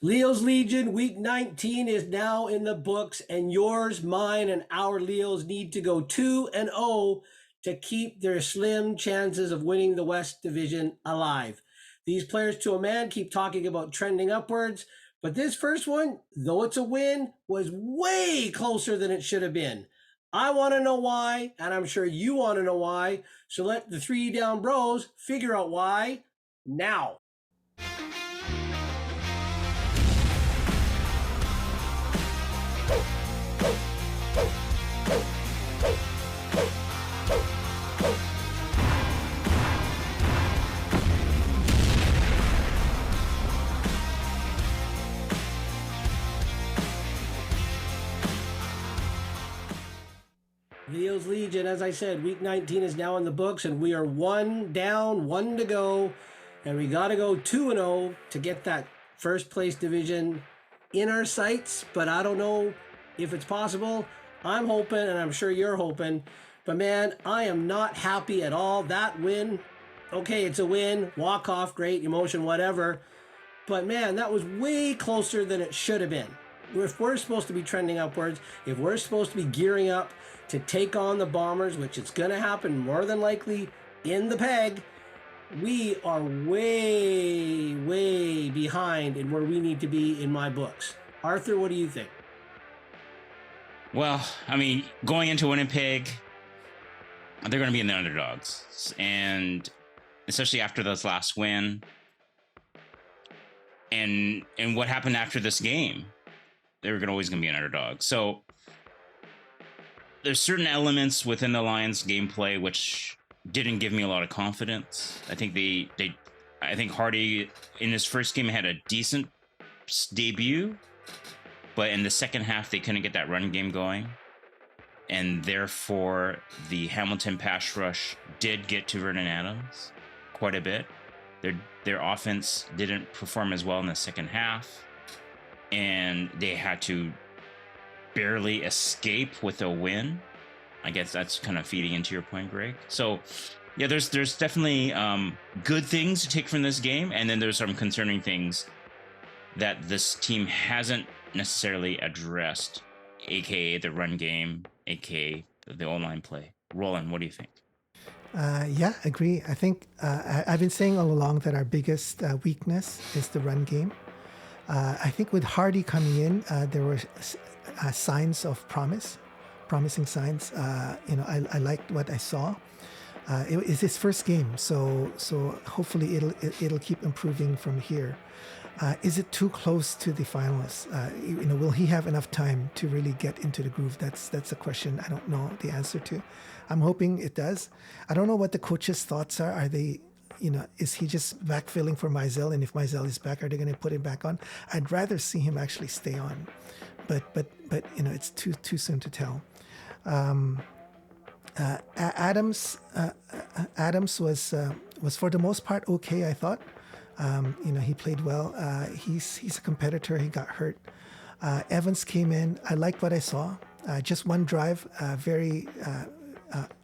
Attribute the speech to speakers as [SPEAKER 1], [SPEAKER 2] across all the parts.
[SPEAKER 1] Leo's Legion week 19 is now in the books, and yours, mine, and our Leos need to go 2-0 to keep their slim chances of winning the West Division alive. These players to a man keep talking about trending upwards, but this first one, though it's a win, was way closer than it should have been. I want to know why, and I'm sure you want to know why. So let the three down bros figure out why now. Leo's Legion, as I said, week 19 is now in the books, and we are one down, one to go, and we got to go 2-0 to get that first place division in our sights, but I don't know if it's possible. I'm hoping, and I'm sure you're hoping, but man, I am not happy at all. That win, okay, it's a win, walk off, great, emotion, whatever, but man, that was way closer than it should have been. If we're supposed to be trending upwards, if we're supposed to be gearing up to take on the Bombers, which is going to happen more than likely in the peg, we are way, way behind in where we need to be in my books. Arthur, what do you think?
[SPEAKER 2] Well, I mean, going into Winnipeg, they're going to be in the underdogs. And especially after this last win and what happened after this game, they were always going to be an underdog. So there's certain elements within the Lions gameplay which didn't give me a lot of confidence. I think I think Hardy in his first game had a decent debut, but in the second half they couldn't get that run game going, and therefore the Hamilton pass rush did get to Vernon Adams quite a bit. Their offense didn't perform as well in the second half, and they had to barely escape with a win. I guess that's kind of feeding into your point, Greg. So yeah, there's definitely good things to take from this game, and then there's some concerning things that this team hasn't necessarily addressed, aka the run game, aka the online play. Roland, what do you think?
[SPEAKER 3] Yeah, agree. I think I've been saying all along that our biggest weakness is the run game. I think with Hardy coming in, there were signs of promising signs. I liked what I saw. It's his first game, so hopefully it'll keep improving from here. Is it too close to the finalists? Will he have enough time to really get into the groove? That's a question I don't know the answer to. I'm hoping it does. I don't know what the coaches' thoughts are. Are they, is he just backfilling for Mizell? And if Mizell is back, are they going to put him back on? I'd rather see him actually stay on, but it's too soon to tell. Adams was for the most part okay, I thought. He played well. He's a competitor. He got hurt. Evans came in. I liked what I saw. Just one drive, very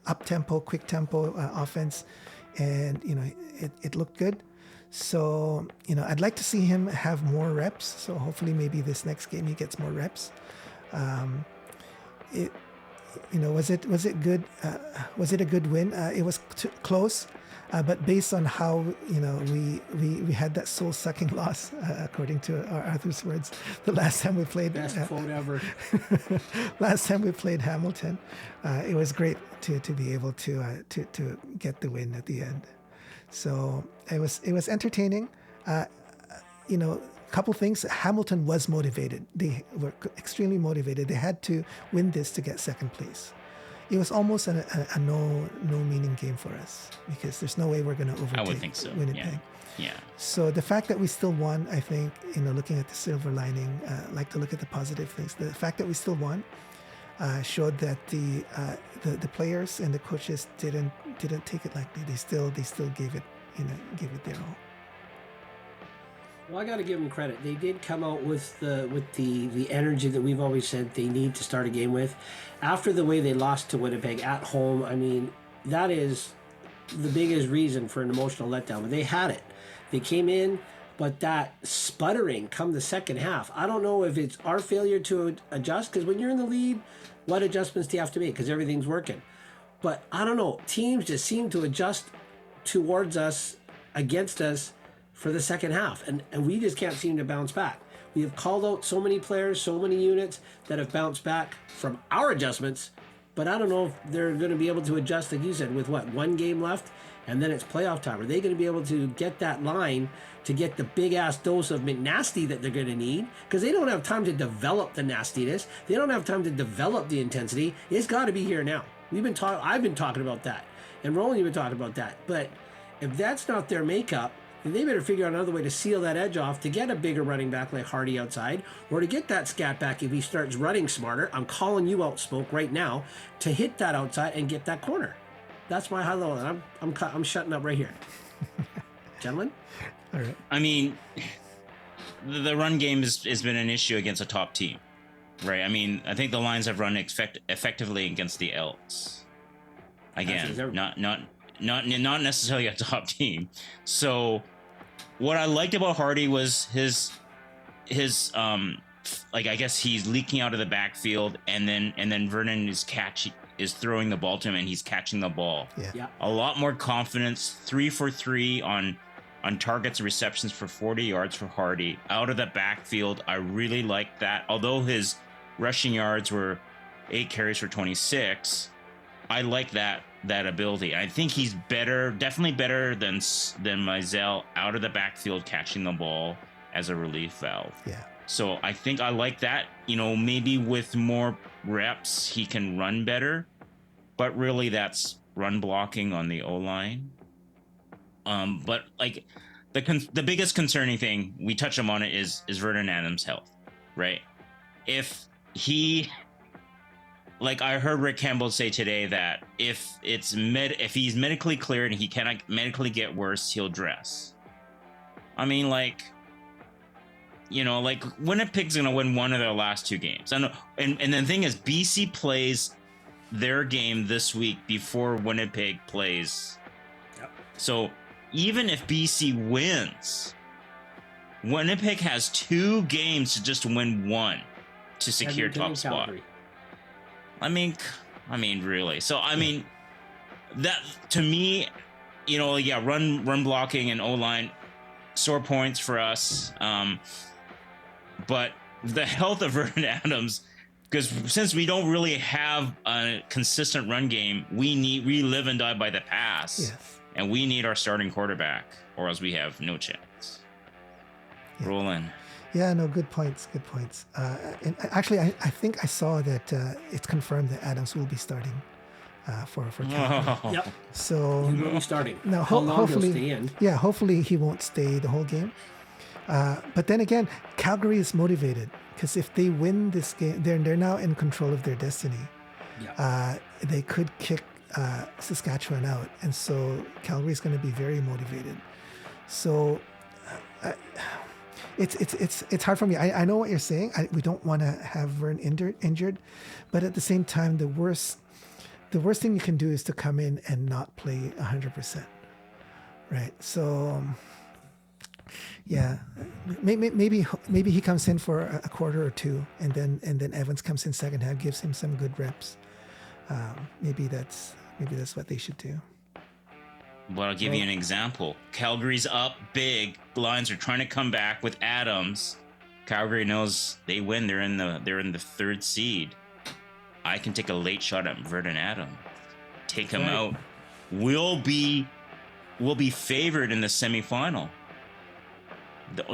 [SPEAKER 3] up-tempo, quick-tempo offense, and it looked good. So I'd like to see him have more reps. So hopefully maybe this next game he gets more reps. Was it good? Was it a good win? It was close. But based on how we had that soul-sucking loss, according to Arthur's words, the last time we played,
[SPEAKER 1] best quote ever.
[SPEAKER 3] Last time we played Hamilton, it was great to be able to get the win at the end. So it was entertaining. A couple things. Hamilton was motivated. They were extremely motivated. They had to win this to get second place. It was almost a no meaning game for us because there's no way we're going to overtake
[SPEAKER 2] I would think so.
[SPEAKER 3] Winnipeg.
[SPEAKER 2] Yeah.
[SPEAKER 3] So the fact that we still won, I think, looking at the silver lining, like to look at the positive things. The fact that we still won showed that the players and the coaches didn't take it lightly. They still gave it their all.
[SPEAKER 1] Well, I got to give them credit. They did come out with the energy that we've always said they need to start a game with. After the way they lost to Winnipeg at home, I mean, that is the biggest reason for an emotional letdown. But they had it. They came in. But that sputtering come the second half, I don't know if it's our failure to adjust, because when you're in the lead, what adjustments do you have to make? Because everything's working. But I don't know. Teams just seem to adjust towards us, against us, for the second half. And we just can't seem to bounce back. We have called out so many players, so many units that have bounced back from our adjustments. But I don't know if they're going to be able to adjust, like you said, with what, one game left? And then it's playoff time. Are they going to be able to get that line to get the big-ass dose of McNasty that they're going to need? Because they don't have time to develop the nastiness. They don't have time to develop the intensity. It's got to be here now. I've been talking about that. And Roland, you've been talking about that. But if that's not their makeup, then they better figure out another way to seal that edge off to get a bigger running back like Hardy outside, or to get that scat back if he starts running smarter. I'm calling you out, Smoke, right now, to hit that outside and get that corner. That's my hello, and I'm shutting up right here. Gentlemen?
[SPEAKER 3] All right.
[SPEAKER 2] I mean, the run game has been an issue against a top team, right? I mean, I think the Lions have run effectively against the Elks. Again, not necessarily a top team. So what I liked about Hardy was his like, I guess he's leaking out of the backfield, and then Vernon is throwing the ball to him, and he's catching the ball.
[SPEAKER 3] Yeah.
[SPEAKER 2] A lot more confidence. 3 for 3 on targets and receptions for 40 yards for Hardy out of the backfield. I really like that. Although his rushing yards were 8 carries for 26, I like that ability. I think he's definitely better than Mizell out of the backfield catching the ball as a relief valve.
[SPEAKER 3] Yeah.
[SPEAKER 2] So I think I like that. Maybe with more reps, he can run better, but really that's run blocking on the O-line. But like the biggest concerning thing, we touch on it, is Vernon Adams' health, right? If like I heard Rick Campbell say today that if he's medically cleared and he cannot medically get worse, he'll dress. I mean, like Winnipeg's gonna win one of their last 2 games. I know, and the thing is, BC plays their game this week before Winnipeg plays.
[SPEAKER 1] Yep.
[SPEAKER 2] So even if BC wins, Winnipeg has 2 games to just win one to secure top spot. I mean, really. So I mean, that to me, run blocking and O-line, sore points for us. But the health of Vernon Adams, because since we don't really have a consistent run game, we live and die by the pass.
[SPEAKER 3] Yes.
[SPEAKER 2] And we need our starting quarterback, or else we have no chance. Yeah. Roland.
[SPEAKER 3] Yeah, no, good points. And actually, I think I saw that it's confirmed that Adams will be starting for Calgary.
[SPEAKER 2] Oh.
[SPEAKER 1] Yep.
[SPEAKER 3] So
[SPEAKER 1] he will be starting.
[SPEAKER 3] Now,
[SPEAKER 1] How long
[SPEAKER 3] hopefully,
[SPEAKER 1] he'll stay in.
[SPEAKER 3] Yeah, hopefully he won't stay the whole game. But then again, Calgary is motivated, because if they win this game, they're now in control of their destiny.
[SPEAKER 1] Yeah.
[SPEAKER 3] They could kick Saskatchewan out, and so Calgary is going to be very motivated. So it's hard for me. I know what you're saying. We don't want to have Vern injured, but at the same time, the worst thing you can do is to come in and not play 100%, right? So yeah, maybe he comes in for a quarter or 2, and then Evans comes in second half, gives him some good reps. Maybe that's what they should do.
[SPEAKER 2] Well, I'll give you an example. Calgary's up big. Lions are trying to come back with Adams. Calgary knows they win. They're in the 3rd seed. I can take a late shot at Vernon Adams. Take him out. We'll be favored in the semifinal.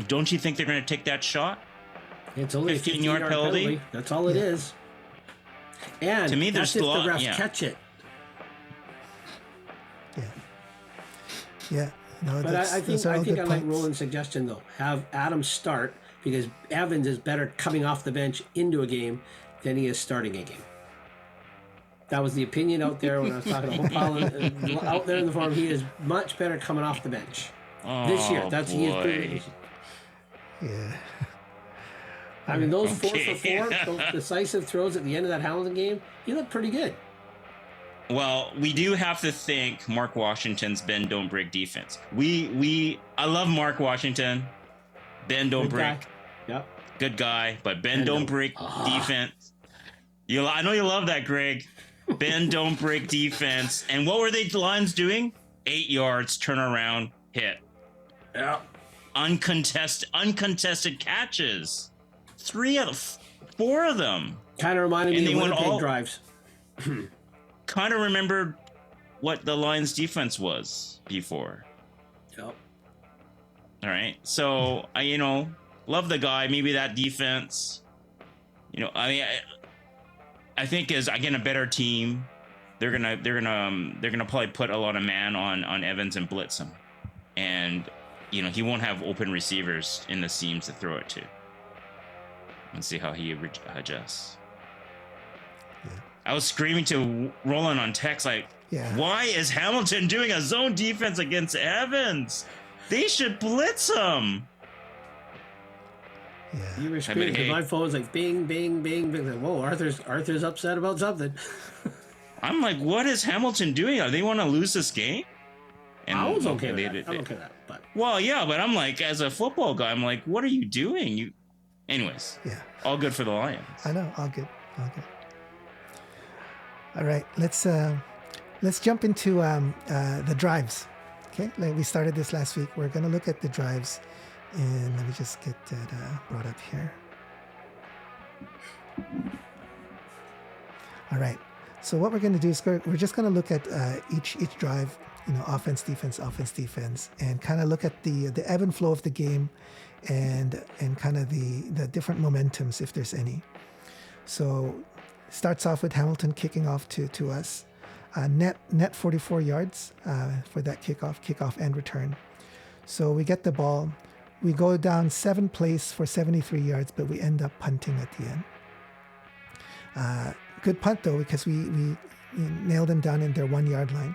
[SPEAKER 2] Don't you think they're going to take that shot?
[SPEAKER 1] It's only a
[SPEAKER 2] 15-yard penalty.
[SPEAKER 1] That's all it is. And
[SPEAKER 2] to me, there's
[SPEAKER 1] that's if
[SPEAKER 2] still
[SPEAKER 1] the refs catch it.
[SPEAKER 3] Yeah. No,
[SPEAKER 1] but I think I like
[SPEAKER 3] points.
[SPEAKER 1] Roland's suggestion, though. Have Adams start, because Evans is better coming off the bench into a game than he is starting a game. That was the opinion out there when I was talking to Hopal out there in the forum. He is much better coming off the bench this year. He is doing.
[SPEAKER 3] Yeah.
[SPEAKER 1] I mean, those 4 for 4, those decisive throws at the end of that Hamilton game, he looked pretty good.
[SPEAKER 2] Well, we do have to thank Mark Washington's bend don't break defense. I love Mark Washington. bend don't
[SPEAKER 1] Good guy.
[SPEAKER 2] break.
[SPEAKER 1] Yep.
[SPEAKER 2] Good guy, but bend
[SPEAKER 1] Bend
[SPEAKER 2] don't
[SPEAKER 1] don't-
[SPEAKER 2] break
[SPEAKER 1] Ah.
[SPEAKER 2] defense. I know you love that, Greg. Bend don't break defense. And what were the Lions doing? 8 yards, turn around, hit.
[SPEAKER 1] Yeah.
[SPEAKER 2] Uncontested catches. 4 of them.
[SPEAKER 1] Kind of reminded
[SPEAKER 2] And
[SPEAKER 1] me
[SPEAKER 2] they
[SPEAKER 1] of
[SPEAKER 2] went
[SPEAKER 1] Winnipeg
[SPEAKER 2] all-
[SPEAKER 1] drives.
[SPEAKER 2] Kind of remembered what the Lions defense was before.
[SPEAKER 1] Yep.
[SPEAKER 2] All right. So I love the guy. Maybe that defense, I think is again a better team. They're gonna probably put a lot of man on Evans and blitz him, and he won't have open receivers in the seams to throw it to. And see how he adjusts.
[SPEAKER 3] Yeah.
[SPEAKER 2] I was screaming to Roland on text like,
[SPEAKER 3] Yeah.
[SPEAKER 2] why is Hamilton doing a zone defense against Evans? They should blitz him.
[SPEAKER 3] Yeah.
[SPEAKER 1] You were screaming because
[SPEAKER 2] hey.
[SPEAKER 1] my phone was like bing, bing, bing, bing. Like, whoa, Arthur's upset about something.
[SPEAKER 2] I'm like, what is Hamilton doing? They want to lose this game? And
[SPEAKER 1] I was okay with
[SPEAKER 2] they
[SPEAKER 1] that.
[SPEAKER 2] did.
[SPEAKER 1] I'm okay with that. But
[SPEAKER 2] Well, yeah, but I'm like, as a football guy, I'm like, what are you doing? Anyways,
[SPEAKER 3] Yeah.
[SPEAKER 2] all good for the Lions.
[SPEAKER 3] I know. All good. All good. All right. Let's jump into the drives. Okay. Like we started this last week. We're gonna look at the drives, and let me just get that brought up here. All right. So what we're going to do is we're just going to look at each drive, offense, defense, and kind of look at the ebb and flow of the game, and kind of the different momentums if there's any. So starts off with Hamilton kicking off to us, net 44 yards for that kickoff and return. So we get the ball, we go down 7 plays for 73 yards, but we end up punting at the end. Good punt though, because we nailed them down in their 1 yard line.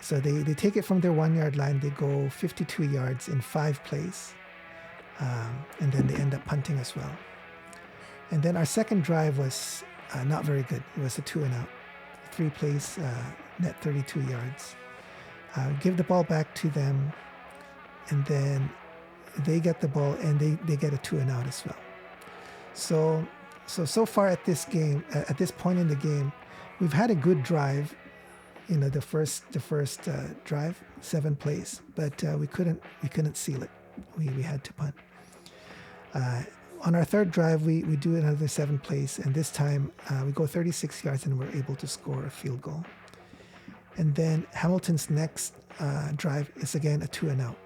[SPEAKER 3] So they take it from their 1 yard line, they go 52 yards in 5 plays, and then they end up punting as well. And then our second drive was not very good. It was a 2 and out, 3 plays, net 32 yards. Give the ball back to them, and then they get the ball and they get a 2 and out as well. So far at this game, at this point in the game, we've had a good drive. The first drive, 7 plays, but we couldn't seal it. We had to punt. On our third drive, we do another 7 plays, and this time we go 36 yards and we're able to score a field goal. And then Hamilton's next drive is again a 2 and out.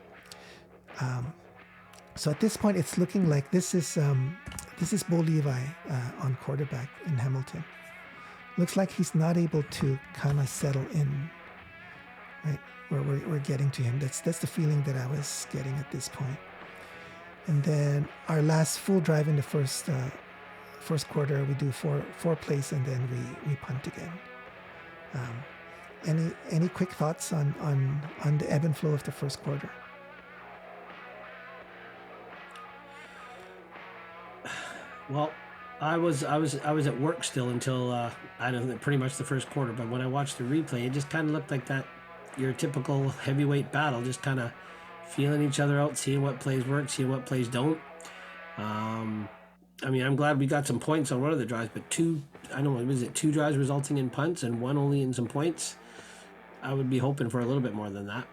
[SPEAKER 3] So at this point, it's looking like this is Bo Levi on quarterback in Hamilton. Looks like he's not able to kind of settle in, right? We're getting to him. That's the feeling that I was getting at this point. And then our last full drive in the first quarter, we do four plays and then we punt again. Any quick thoughts on the ebb and flow of the first quarter?
[SPEAKER 1] well, I was at work still until I don't know, pretty much the first quarter. But when I watched the replay, it just kind of looked like that your typical heavyweight battle, just kind of feeling each other out, seeing what plays work, seeing what plays don't. I mean, I'm glad we got some points on one of the drives, but two drives resulting in punts and one only in some points. I would be hoping for a little bit more than that.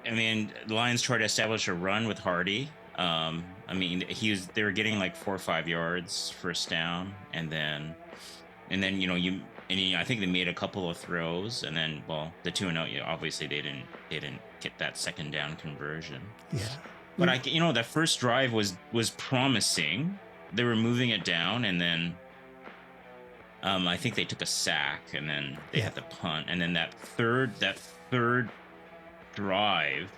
[SPEAKER 2] I mean, the Lions tried to establish a run with Hardy. I mean, they were getting like 4 or 5 yards first down, and then I think they made a couple of throws, and then the 2 and out. Obviously they didn't get that second down conversion.
[SPEAKER 3] Yeah.
[SPEAKER 2] But that first drive was promising. They were moving it down, and then I think they took a sack, and then they had the punt, and then that third drive,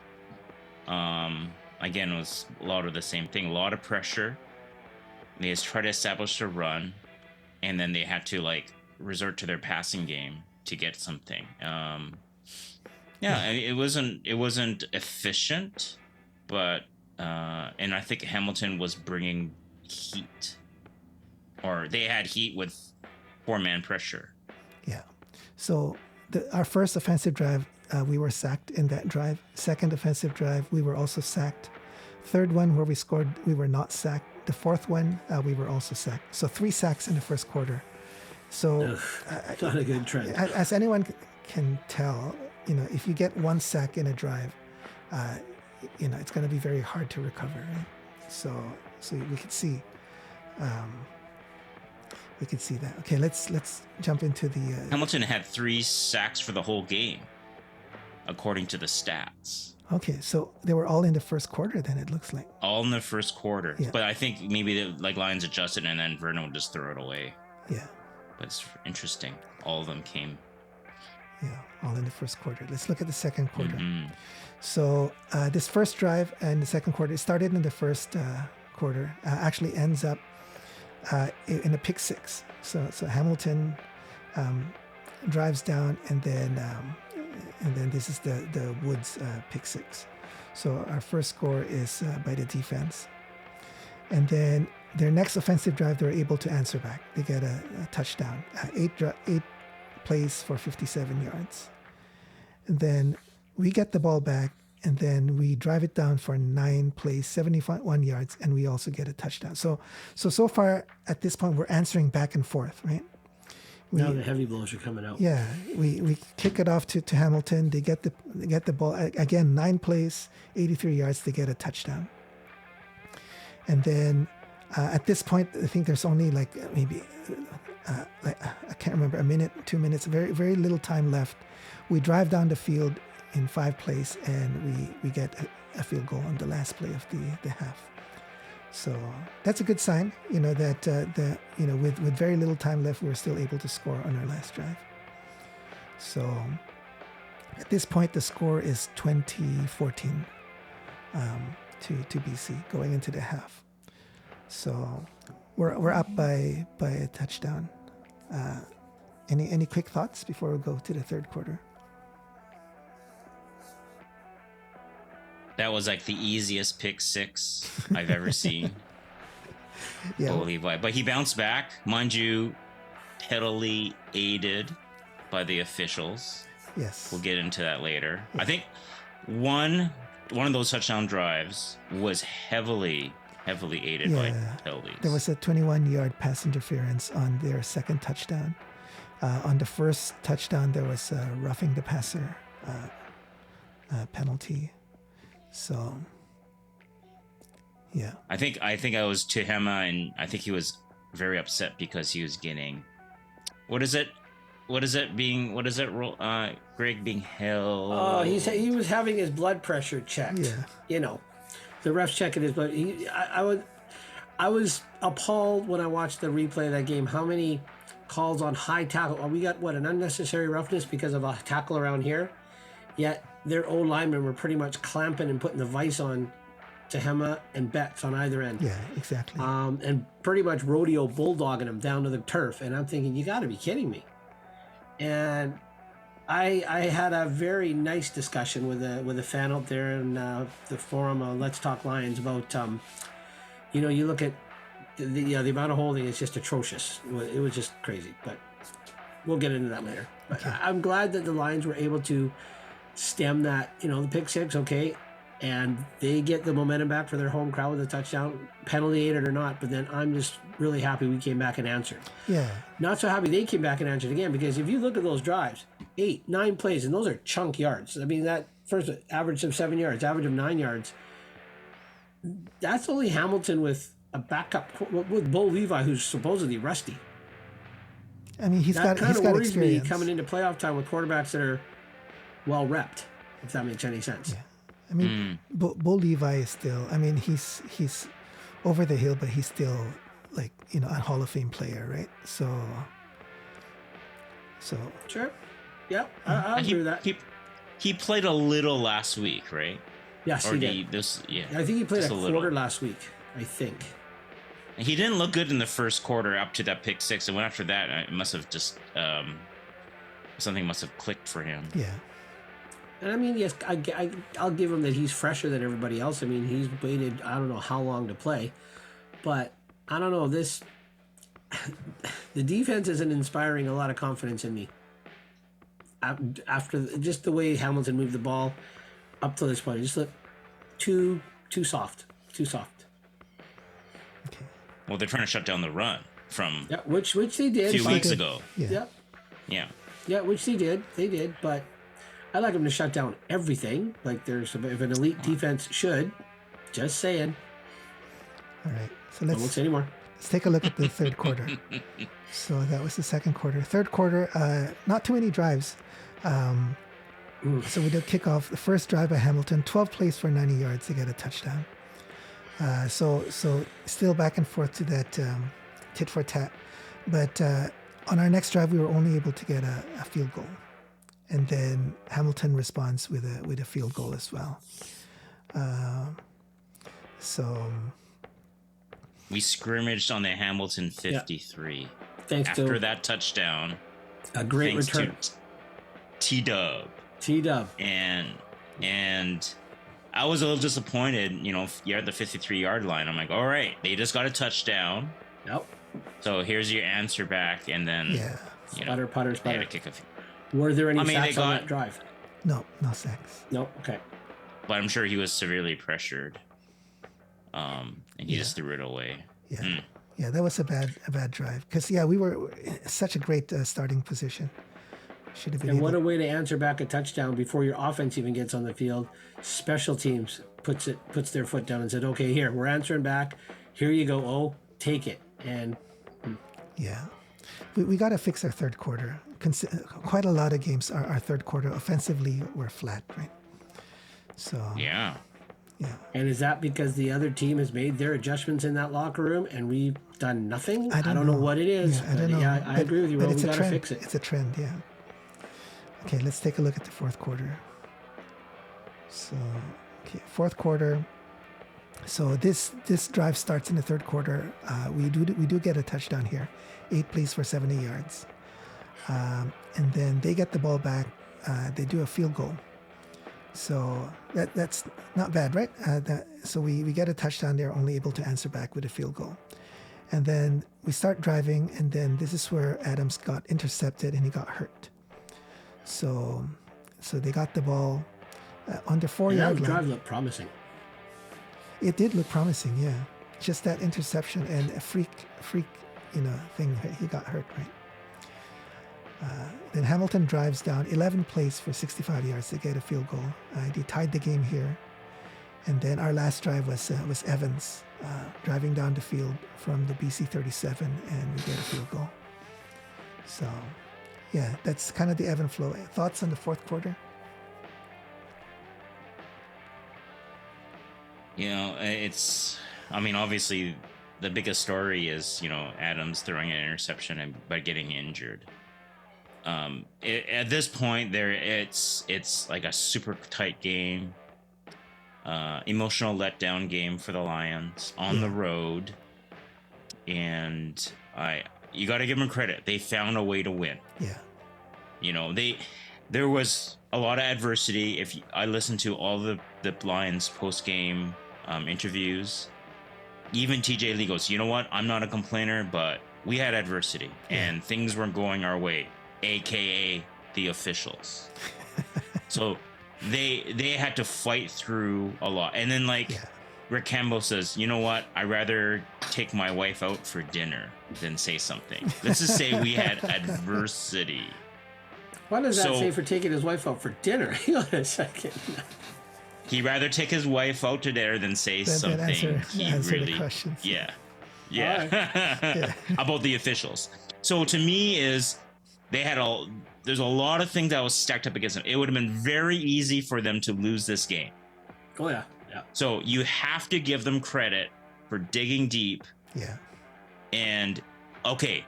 [SPEAKER 2] again, was a lot of the same thing. A lot of pressure. They just tried to establish a run, and then they had to resort to their passing game to get something. It wasn't efficient, but and I think Hamilton was bringing heat, or they had heat with 4-man pressure.
[SPEAKER 3] Yeah. So our first offensive drive, we were sacked in that drive. Second offensive drive, we were also sacked. Third one where we scored, we were not sacked. The fourth one, we were also sacked. So 3 sacks in the first quarter. So
[SPEAKER 1] not a good trend.
[SPEAKER 3] as anyone can tell, if you get 1 sack in a drive, it's going to be very hard to recover. Right? So we could see. We could see that. Okay, let's jump into the.
[SPEAKER 2] Hamilton had 3 sacks for the whole game, according to the stats.
[SPEAKER 3] Okay, so they were all in the first quarter. Then it looks like
[SPEAKER 2] all in the first quarter.
[SPEAKER 3] Yeah.
[SPEAKER 2] But I think maybe Lions adjusted and then Vernon would just throw it away.
[SPEAKER 3] Yeah.
[SPEAKER 2] But it's interesting. All of them came.
[SPEAKER 3] Yeah, all in the first quarter. Let's look at the second quarter.
[SPEAKER 2] Mm-hmm.
[SPEAKER 3] So this first drive and the second quarter, it started in the first quarter. Actually ends up in a pick 6. So Hamilton drives down, and then this is the Woods pick 6. So our first score is by the defense, and then their next offensive drive, they're able to answer back. They get a touchdown, 8 plays for 57 yards, and then we get the ball back. And then we drive it down for 9 plays, 71 yards, and we also get a touchdown. So far at this point, we're answering back and forth, right?
[SPEAKER 1] Now the heavy blows are coming out.
[SPEAKER 3] Yeah, we kick it off to Hamilton. They get the ball again, 9 plays, 83 yards. They get a touchdown. And then at this point, I think there's only maybe I can't remember, a minute, 2 minutes, very very little time left. We drive down the field in 5 plays, and we get a field goal on the last play of the half. So that's a good sign, that with very little time left, we're still able to score on our last drive. So at this point, the score is 20-14 to BC going into the half. So we're up by a touchdown. Any quick thoughts before we go to the third quarter?
[SPEAKER 2] That was like the easiest pick 6 I've ever seen.
[SPEAKER 3] Yeah.
[SPEAKER 2] Levi. But he bounced back, mind you, heavily aided by the officials.
[SPEAKER 3] Yes.
[SPEAKER 2] We'll get into that later.
[SPEAKER 3] Yeah.
[SPEAKER 2] I think one of those touchdown drives was heavily aided by penalties.
[SPEAKER 3] There was a 21-yard pass interference on their second touchdown. On the first touchdown, there was a roughing the passer penalty. So, yeah.
[SPEAKER 2] I think I was Tehema, and I think he was very upset because he was getting, Greg being held?
[SPEAKER 1] Oh, he was having his blood pressure checked.
[SPEAKER 3] Yeah.
[SPEAKER 1] The refs checking his blood. I was appalled when I watched the replay of that game. How many calls on high tackle? We got an unnecessary roughness because of a tackle around here. Yet their old linemen were pretty much clamping and putting the vice on Tehema and Betts on either end.
[SPEAKER 3] Yeah, exactly.
[SPEAKER 1] And pretty much rodeo bulldogging them down to the turf. And I'm thinking, you got to be kidding me. And I had a very nice discussion with a fan out there in the forum, Let's Talk Lions, about you look at the amount of holding is just atrocious. It was just crazy, but we'll get into that later. But okay. I'm glad that the Lions were able to stem that, the pick 6, okay, and they get the momentum back for their home crowd with a touchdown, penalty aided or not. But then I'm just really happy we came back and answered.
[SPEAKER 3] Yeah.
[SPEAKER 1] Not so happy they came back and answered again, because if you look at those drives, 8, 9 plays, and those are chunk yards. I mean, that first average of 7 yards, average of 9 yards. That's only Hamilton with a backup with Bo Levi, who's supposedly rusty.
[SPEAKER 3] I mean, he's got experience. That kind of worries me
[SPEAKER 1] coming into playoff time with quarterbacks that are well repped, if that makes any sense.
[SPEAKER 3] Yeah. I mean, Bo Levi is still, I mean, he's over the hill, but he's still a Hall of Fame player, right? So
[SPEAKER 1] sure. Yeah, I agree with that.
[SPEAKER 2] He played a little last week, right?
[SPEAKER 1] Yes, he did. I think he played a quarter last week, I think.
[SPEAKER 2] And he didn't look good in the first quarter up to that pick 6, and when after that, it must have just something must have clicked for him.
[SPEAKER 3] Yeah.
[SPEAKER 1] And I mean, yes, I'll give him that he's fresher than everybody else. I mean, he's waited I don't know how long to play, but I don't know, the defense isn't inspiring a lot of confidence in me. after just the way Hamilton moved the ball up to this point, it just looked too soft.
[SPEAKER 3] Okay.
[SPEAKER 2] Well, they're trying to shut down the run from
[SPEAKER 1] Yeah, which they did.
[SPEAKER 2] a few
[SPEAKER 1] but-
[SPEAKER 2] weeks ago.
[SPEAKER 3] Yeah.
[SPEAKER 2] Yeah.
[SPEAKER 1] Which they did. They did, but I like them to shut down everything. Like if an elite defense should. Just saying.
[SPEAKER 3] All right. So
[SPEAKER 1] I won't say anymore.
[SPEAKER 3] let's take a look at the third quarter. So that was the second quarter. Third quarter, not too many drives. So we did kick off the first drive by Hamilton, 12 plays for 90 yards to get a touchdown. So still back and forth to that tit for tat. But on our next drive, we were only able to get a field goal. And then Hamilton responds with a field goal as well.
[SPEAKER 2] We scrimmaged on the Hamilton 53.
[SPEAKER 1] Thanks
[SPEAKER 2] After
[SPEAKER 1] to
[SPEAKER 2] that touchdown,
[SPEAKER 1] a great
[SPEAKER 2] thanks
[SPEAKER 1] return.
[SPEAKER 2] to T-Dub.
[SPEAKER 1] T-Dub.
[SPEAKER 2] And I was a little disappointed, you're at the 53-yard line. I'm like, all right, they just got a touchdown.
[SPEAKER 1] Yep.
[SPEAKER 2] So here's your answer back. And then,
[SPEAKER 3] Yeah.
[SPEAKER 1] Sputter, putter,
[SPEAKER 2] they had
[SPEAKER 1] sputter.
[SPEAKER 2] to kick a few.
[SPEAKER 1] Were there any
[SPEAKER 2] I mean,
[SPEAKER 1] sacks
[SPEAKER 2] they
[SPEAKER 1] on
[SPEAKER 2] got-
[SPEAKER 1] that drive?
[SPEAKER 3] No sacks.
[SPEAKER 1] No. Okay.
[SPEAKER 2] But I'm sure he was severely pressured. And he just threw it away.
[SPEAKER 3] Yeah. Yeah, that was a bad drive. Because, we were in such a great starting position. Should have been
[SPEAKER 1] And
[SPEAKER 3] able
[SPEAKER 1] what a way to answer back a touchdown before your offense even gets on the field. Special teams puts their foot down and said, "Okay, here we're answering back. Here you go. Oh, take it." And
[SPEAKER 3] Yeah. We got to fix our third quarter. Quite a lot of games, our third quarter offensively were flat, right? So,
[SPEAKER 2] Yeah.
[SPEAKER 1] is that because the other team has made their adjustments in that locker room and we've done nothing?
[SPEAKER 3] I don't
[SPEAKER 1] know
[SPEAKER 3] know.
[SPEAKER 1] what it is.
[SPEAKER 3] Yeah, I don't know.
[SPEAKER 1] Yeah, I agree with you.
[SPEAKER 3] But
[SPEAKER 1] Well, we
[SPEAKER 3] it's a
[SPEAKER 1] got to
[SPEAKER 3] trend.
[SPEAKER 1] fix it.
[SPEAKER 3] It's a trend, yeah. Okay, let's take a look at the fourth quarter. So, fourth quarter. So this drive starts in the third quarter. We do get a touchdown here, 8 plays for 70 yards, and then they get the ball back. They do a field goal. So that's not bad, right? So we get a touchdown. They're only able to answer back with a field goal. And then we start driving, and then this is where Adams got intercepted and he got hurt. So they got the ball on the 4-yard
[SPEAKER 1] That
[SPEAKER 3] line.
[SPEAKER 1] drive looked promising.
[SPEAKER 3] It did look promising, yeah. Just that interception and a freak, thing. He got hurt, right? Then Hamilton drives down 11 plays for 65 yards to get a field goal. They tied the game here. And then our last drive was Evans driving down the field from the BC 37, and we get a field goal. So, yeah, that's kind of the ebb and flow. Thoughts on the fourth quarter?
[SPEAKER 2] Obviously the biggest story is, Adams throwing an interception but getting injured. At this point, it's like a super tight game. Emotional letdown game for the Lions on the road, and you got to give them credit. They found a way to win.
[SPEAKER 3] Yeah.
[SPEAKER 2] There was a lot of adversity. If I listened to all the Lions post game interviews, even TJ Lee goes, "You know what? I'm not a complainer, but we had adversity and things weren't going our way, aka the officials." So they had to fight through a lot. And then Rick Campbell says, "You know what? I'd rather take my wife out for dinner than say something." Let's just say we had adversity.
[SPEAKER 1] What does that say for taking his wife out for dinner? Hang on a second.
[SPEAKER 2] He'd rather take his wife out to dinner than say something.
[SPEAKER 3] Answer
[SPEAKER 2] really,
[SPEAKER 3] the questions.
[SPEAKER 2] Yeah. About the officials. So to me there's a lot of things that was stacked up against them. It would have been very easy for them to lose this game.
[SPEAKER 1] Oh yeah.
[SPEAKER 2] So you have to give them credit for digging deep.
[SPEAKER 3] Yeah.
[SPEAKER 2] And okay,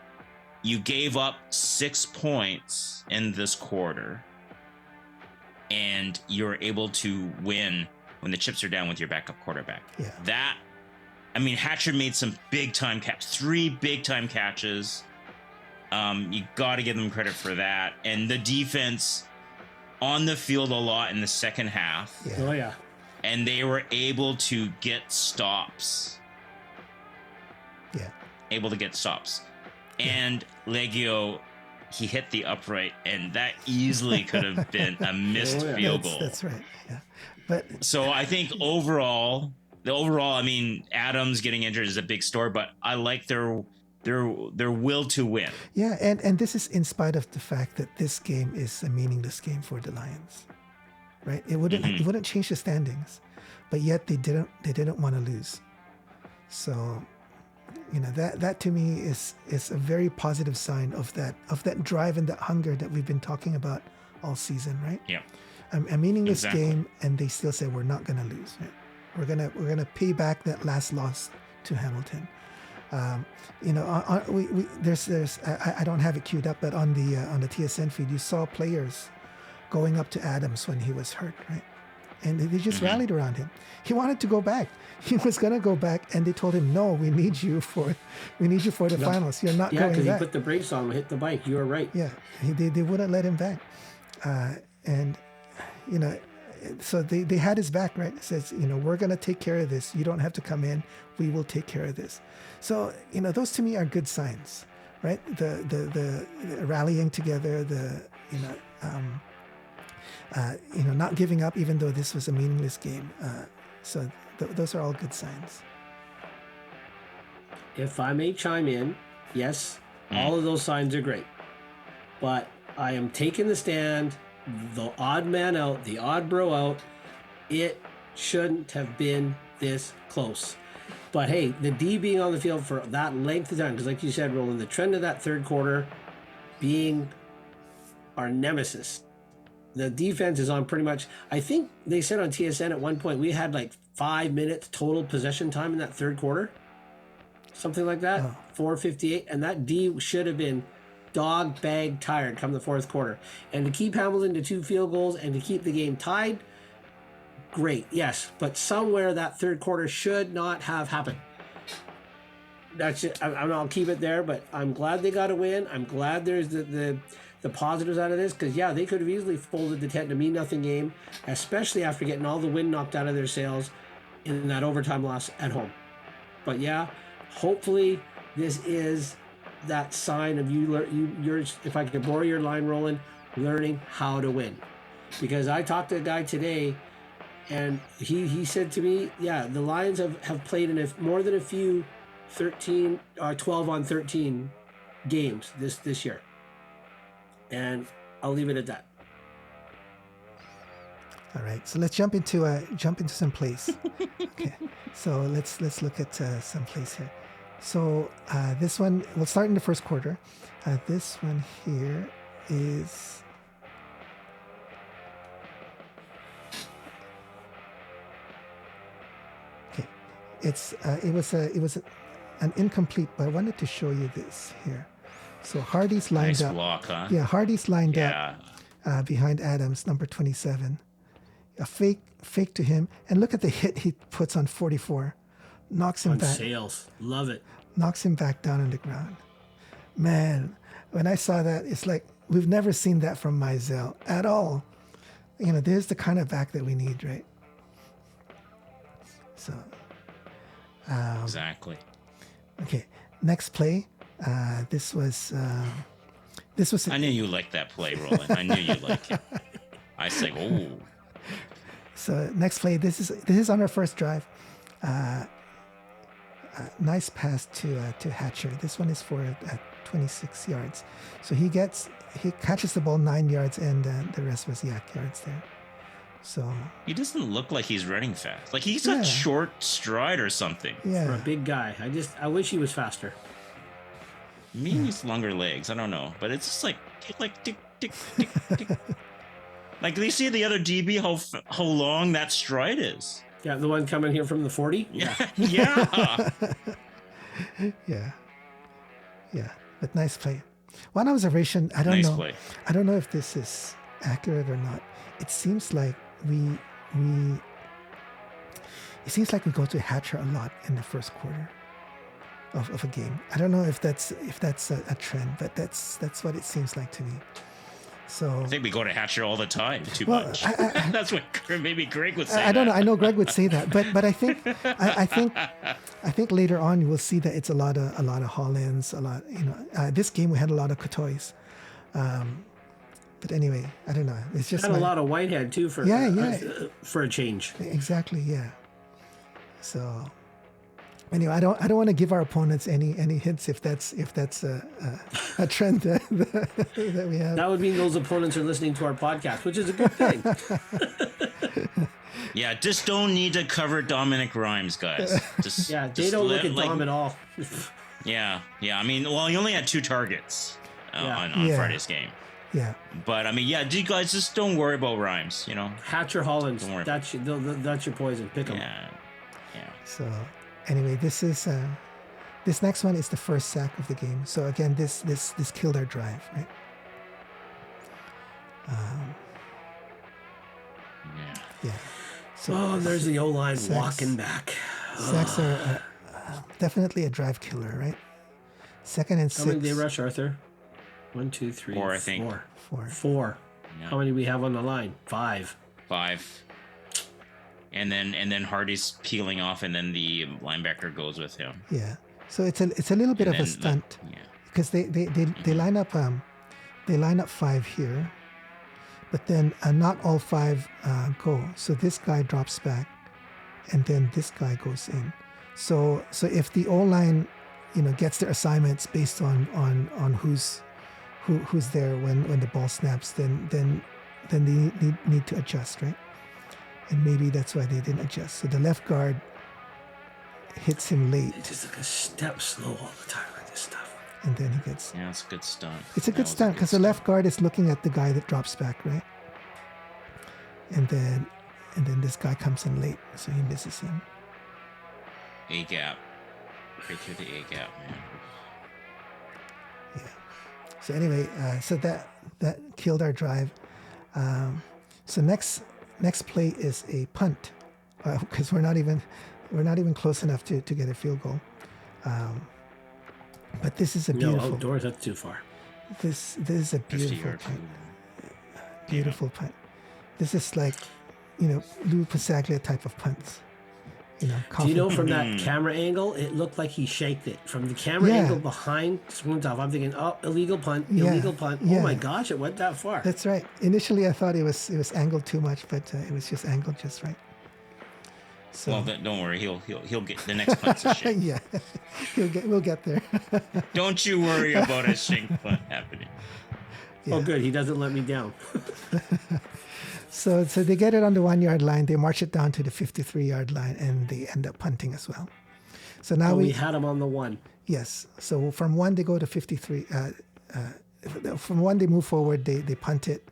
[SPEAKER 2] you gave up 6 points in this quarter, and you're able to win when the chips are down with your backup quarterback.
[SPEAKER 3] Yeah.
[SPEAKER 2] Hatcher made some big time 3 big time catches. You got to give them credit for that. And the defense on the field a lot in the second half.
[SPEAKER 3] Yeah.
[SPEAKER 1] Oh yeah.
[SPEAKER 2] And they were able to get stops.
[SPEAKER 3] Yeah.
[SPEAKER 2] And Legio, he hit the upright, and that easily could have been a missed field goal.
[SPEAKER 3] That's right. Yeah, but
[SPEAKER 2] so I think overall, I mean, Adams getting injured is a big story, but I like their will to win.
[SPEAKER 3] Yeah, and this is in spite of the fact that this game is a meaningless game for the Lions, right? It wouldn't change the standings, but yet they didn't want to lose. So, that to me is a very positive sign of that drive and that hunger that we've been talking about all season, right?
[SPEAKER 2] Yeah.
[SPEAKER 3] A meaningless
[SPEAKER 2] Exactly.
[SPEAKER 3] game, and they still say we're not going to lose. Right? We're gonna pay back that last loss to Hamilton. There's I don't have it queued up, but on the TSN feed, you saw players going up to Adams when he was hurt, right? And they just rallied around him. He wanted to go back. He was gonna go back, and they told him, "No, we need you for the finals. You're not going back."
[SPEAKER 1] Yeah, because he put the brakes on and hit the bike. You were right.
[SPEAKER 3] Yeah, they wouldn't let him back, and so they had his back, right? It says, we're gonna take care of this. You don't have to come in. We will take care of this. So those to me are good signs, right? The rallying together, not giving up, even though this was a meaningless game. So those are all good signs.
[SPEAKER 1] If I may chime in, yes, all of those signs are great. But I am taking the stand, the odd man out, the odd bro out. It shouldn't have been this close. But hey, the D being on the field for that length of time, because like you said, Roland, the trend of that third quarter being our nemesis. The defense is on pretty much, I think they said on TSN at one point, we had like 5 minutes total possession time in that third quarter. Something like that, 4:58. And that D should have been dog bag tired come the fourth quarter. And to keep Hamilton to 2 field goals and to keep the game tied, great, yes. But somewhere that third quarter should not have happened. That's it. I'll keep it there, but I'm glad they got a win. I'm glad there's the positives out of this, because yeah, they could have easily folded the tent to mean nothing game, especially after getting all the wind knocked out of their sails in that overtime loss at home. But yeah, hopefully this is that sign of you're, if I could borrow your line, Roland, learning how to win. Because I talked to a guy today, and he said to me, yeah, the Lions have played in more than a few 13 or 12 on 13 games this year. And I'll leave it at that.
[SPEAKER 3] All right, so let's jump into some plays. Okay, so let's look at some plays here. So this one, we'll start in the first quarter. This one here is okay. It was an incomplete, but I wanted to show you this here. So Hardy's lined
[SPEAKER 2] nice
[SPEAKER 3] up.
[SPEAKER 2] Block, huh?
[SPEAKER 3] Yeah, Hardy's lined up behind Adams, number 27. A fake to him, and look at the hit he puts on 44. Knocks him back.
[SPEAKER 1] Sales, love it.
[SPEAKER 3] Knocks him back down on the ground. Man, when I saw that, it's like we've never seen that from Mizell at all. There's the kind of back that we need, right? So.
[SPEAKER 2] Exactly.
[SPEAKER 3] Okay, next play. This was.
[SPEAKER 2] I knew you liked that play, Roland. I knew you liked it. I said, oh.
[SPEAKER 3] So next play. This is on our first drive. Nice pass to Hatcher. This one is for 26 yards. So he catches the ball 9 yards, and the rest was yak yards there. So
[SPEAKER 2] he doesn't look like he's running fast. Like he's got short stride or something.
[SPEAKER 3] Yeah.
[SPEAKER 1] For a big guy, I wish he was faster.
[SPEAKER 2] Maybe he's longer legs. I don't know, but it's just like tick tick tick tick. Like, do you see the other DB how long that stride is?
[SPEAKER 1] Yeah, the one coming here from the 40.
[SPEAKER 2] Yeah, yeah.
[SPEAKER 3] Yeah. But nice play. One observation. I don't
[SPEAKER 2] Nice
[SPEAKER 3] know.
[SPEAKER 2] play.
[SPEAKER 3] I don't know if this is accurate or not. It seems like we go to Hatcher a lot in the first quarter of a game. I don't know if that's a trend, but that's what it seems like to me. So
[SPEAKER 2] I think we go to Hatcher all the time. Too much. That's what maybe Greg would say.
[SPEAKER 3] I don't know. I know Greg would say that, but I think later on you will see that it's a lot of Hollands, this game we had a lot of Cotoys. But anyway, I don't know. It's just
[SPEAKER 1] Had a lot of whitehead too for for a change.
[SPEAKER 3] Exactly, yeah. So anyway, I don't want to give our opponents any hints if that's a trend that we have.
[SPEAKER 1] That would mean those opponents are listening to our podcast, which is a good thing.
[SPEAKER 2] Yeah, just don't need to cover Dominic Rhymes, guys.
[SPEAKER 1] They don't look at Dom at all.
[SPEAKER 2] Yeah. I mean, well, he only had 2 targets on Friday's game.
[SPEAKER 3] Yeah.
[SPEAKER 2] But I mean, you guys just don't worry about Rhymes.
[SPEAKER 1] Hatcher Holland. That's your poison. Pick them.
[SPEAKER 2] Yeah.
[SPEAKER 3] So anyway, this next one is the first sack of the game. So again, this killed our drive, right? Yeah. So
[SPEAKER 1] there's the O-line walking back.
[SPEAKER 3] Sacks are definitely a drive killer, right? 2nd and 6.
[SPEAKER 1] How many did they rush, Arthur? 1, 2, 3,
[SPEAKER 2] 4, I think.
[SPEAKER 1] 4.
[SPEAKER 2] Yeah.
[SPEAKER 1] How many do we have on the line? 5.
[SPEAKER 2] And then Hardy's peeling off, and then the linebacker goes with him.
[SPEAKER 3] Yeah. So it's a little bit of a stunt because they line up 5 here, but then not all 5 go. So this guy drops back, and then this guy goes in. So if the O-line, gets their assignments based on who's there when the ball snaps, then they need to adjust, right? And maybe that's why they didn't adjust. So the left guard hits him late.
[SPEAKER 1] It's just like a step slow all the time with this stuff.
[SPEAKER 3] And then he gets...
[SPEAKER 2] Yeah, it's a good stunt.
[SPEAKER 3] It's a good stunt because the left guard is looking at the guy that drops back, right? And then this guy comes in late, so he misses him.
[SPEAKER 2] A-gap. Right through the A-gap, man.
[SPEAKER 3] Yeah. So anyway, so that killed our drive. So next play is a punt, because we're not even close enough to get a field goal. But this is a beautiful.
[SPEAKER 1] No, outdoors, that's too far.
[SPEAKER 3] This is a beautiful punt. Beautiful punt. This is like, Lou Pasaglia type of punts.
[SPEAKER 1] Do you know from that camera angle, it looked like he shaked it. From the camera angle behind Swintoff, I'm thinking, illegal punt, illegal punt.
[SPEAKER 3] Yeah.
[SPEAKER 1] Oh my gosh, it went that far.
[SPEAKER 3] That's right. Initially, I thought it was angled too much, but it was just angled just right. So,
[SPEAKER 2] well, don't worry, he'll get the next punt's a shake.
[SPEAKER 3] Yeah, we'll get there.
[SPEAKER 2] Don't you worry about a shake punt happening.
[SPEAKER 3] Yeah.
[SPEAKER 1] Oh, good, he doesn't let me down.
[SPEAKER 3] So they get it on the 1 yard line. They march it down to the 53-yard line, and they end up punting as well. So now
[SPEAKER 1] we had them on the 1.
[SPEAKER 3] Yes. So from 1 they go to 53. From 1 they move forward. They punt it,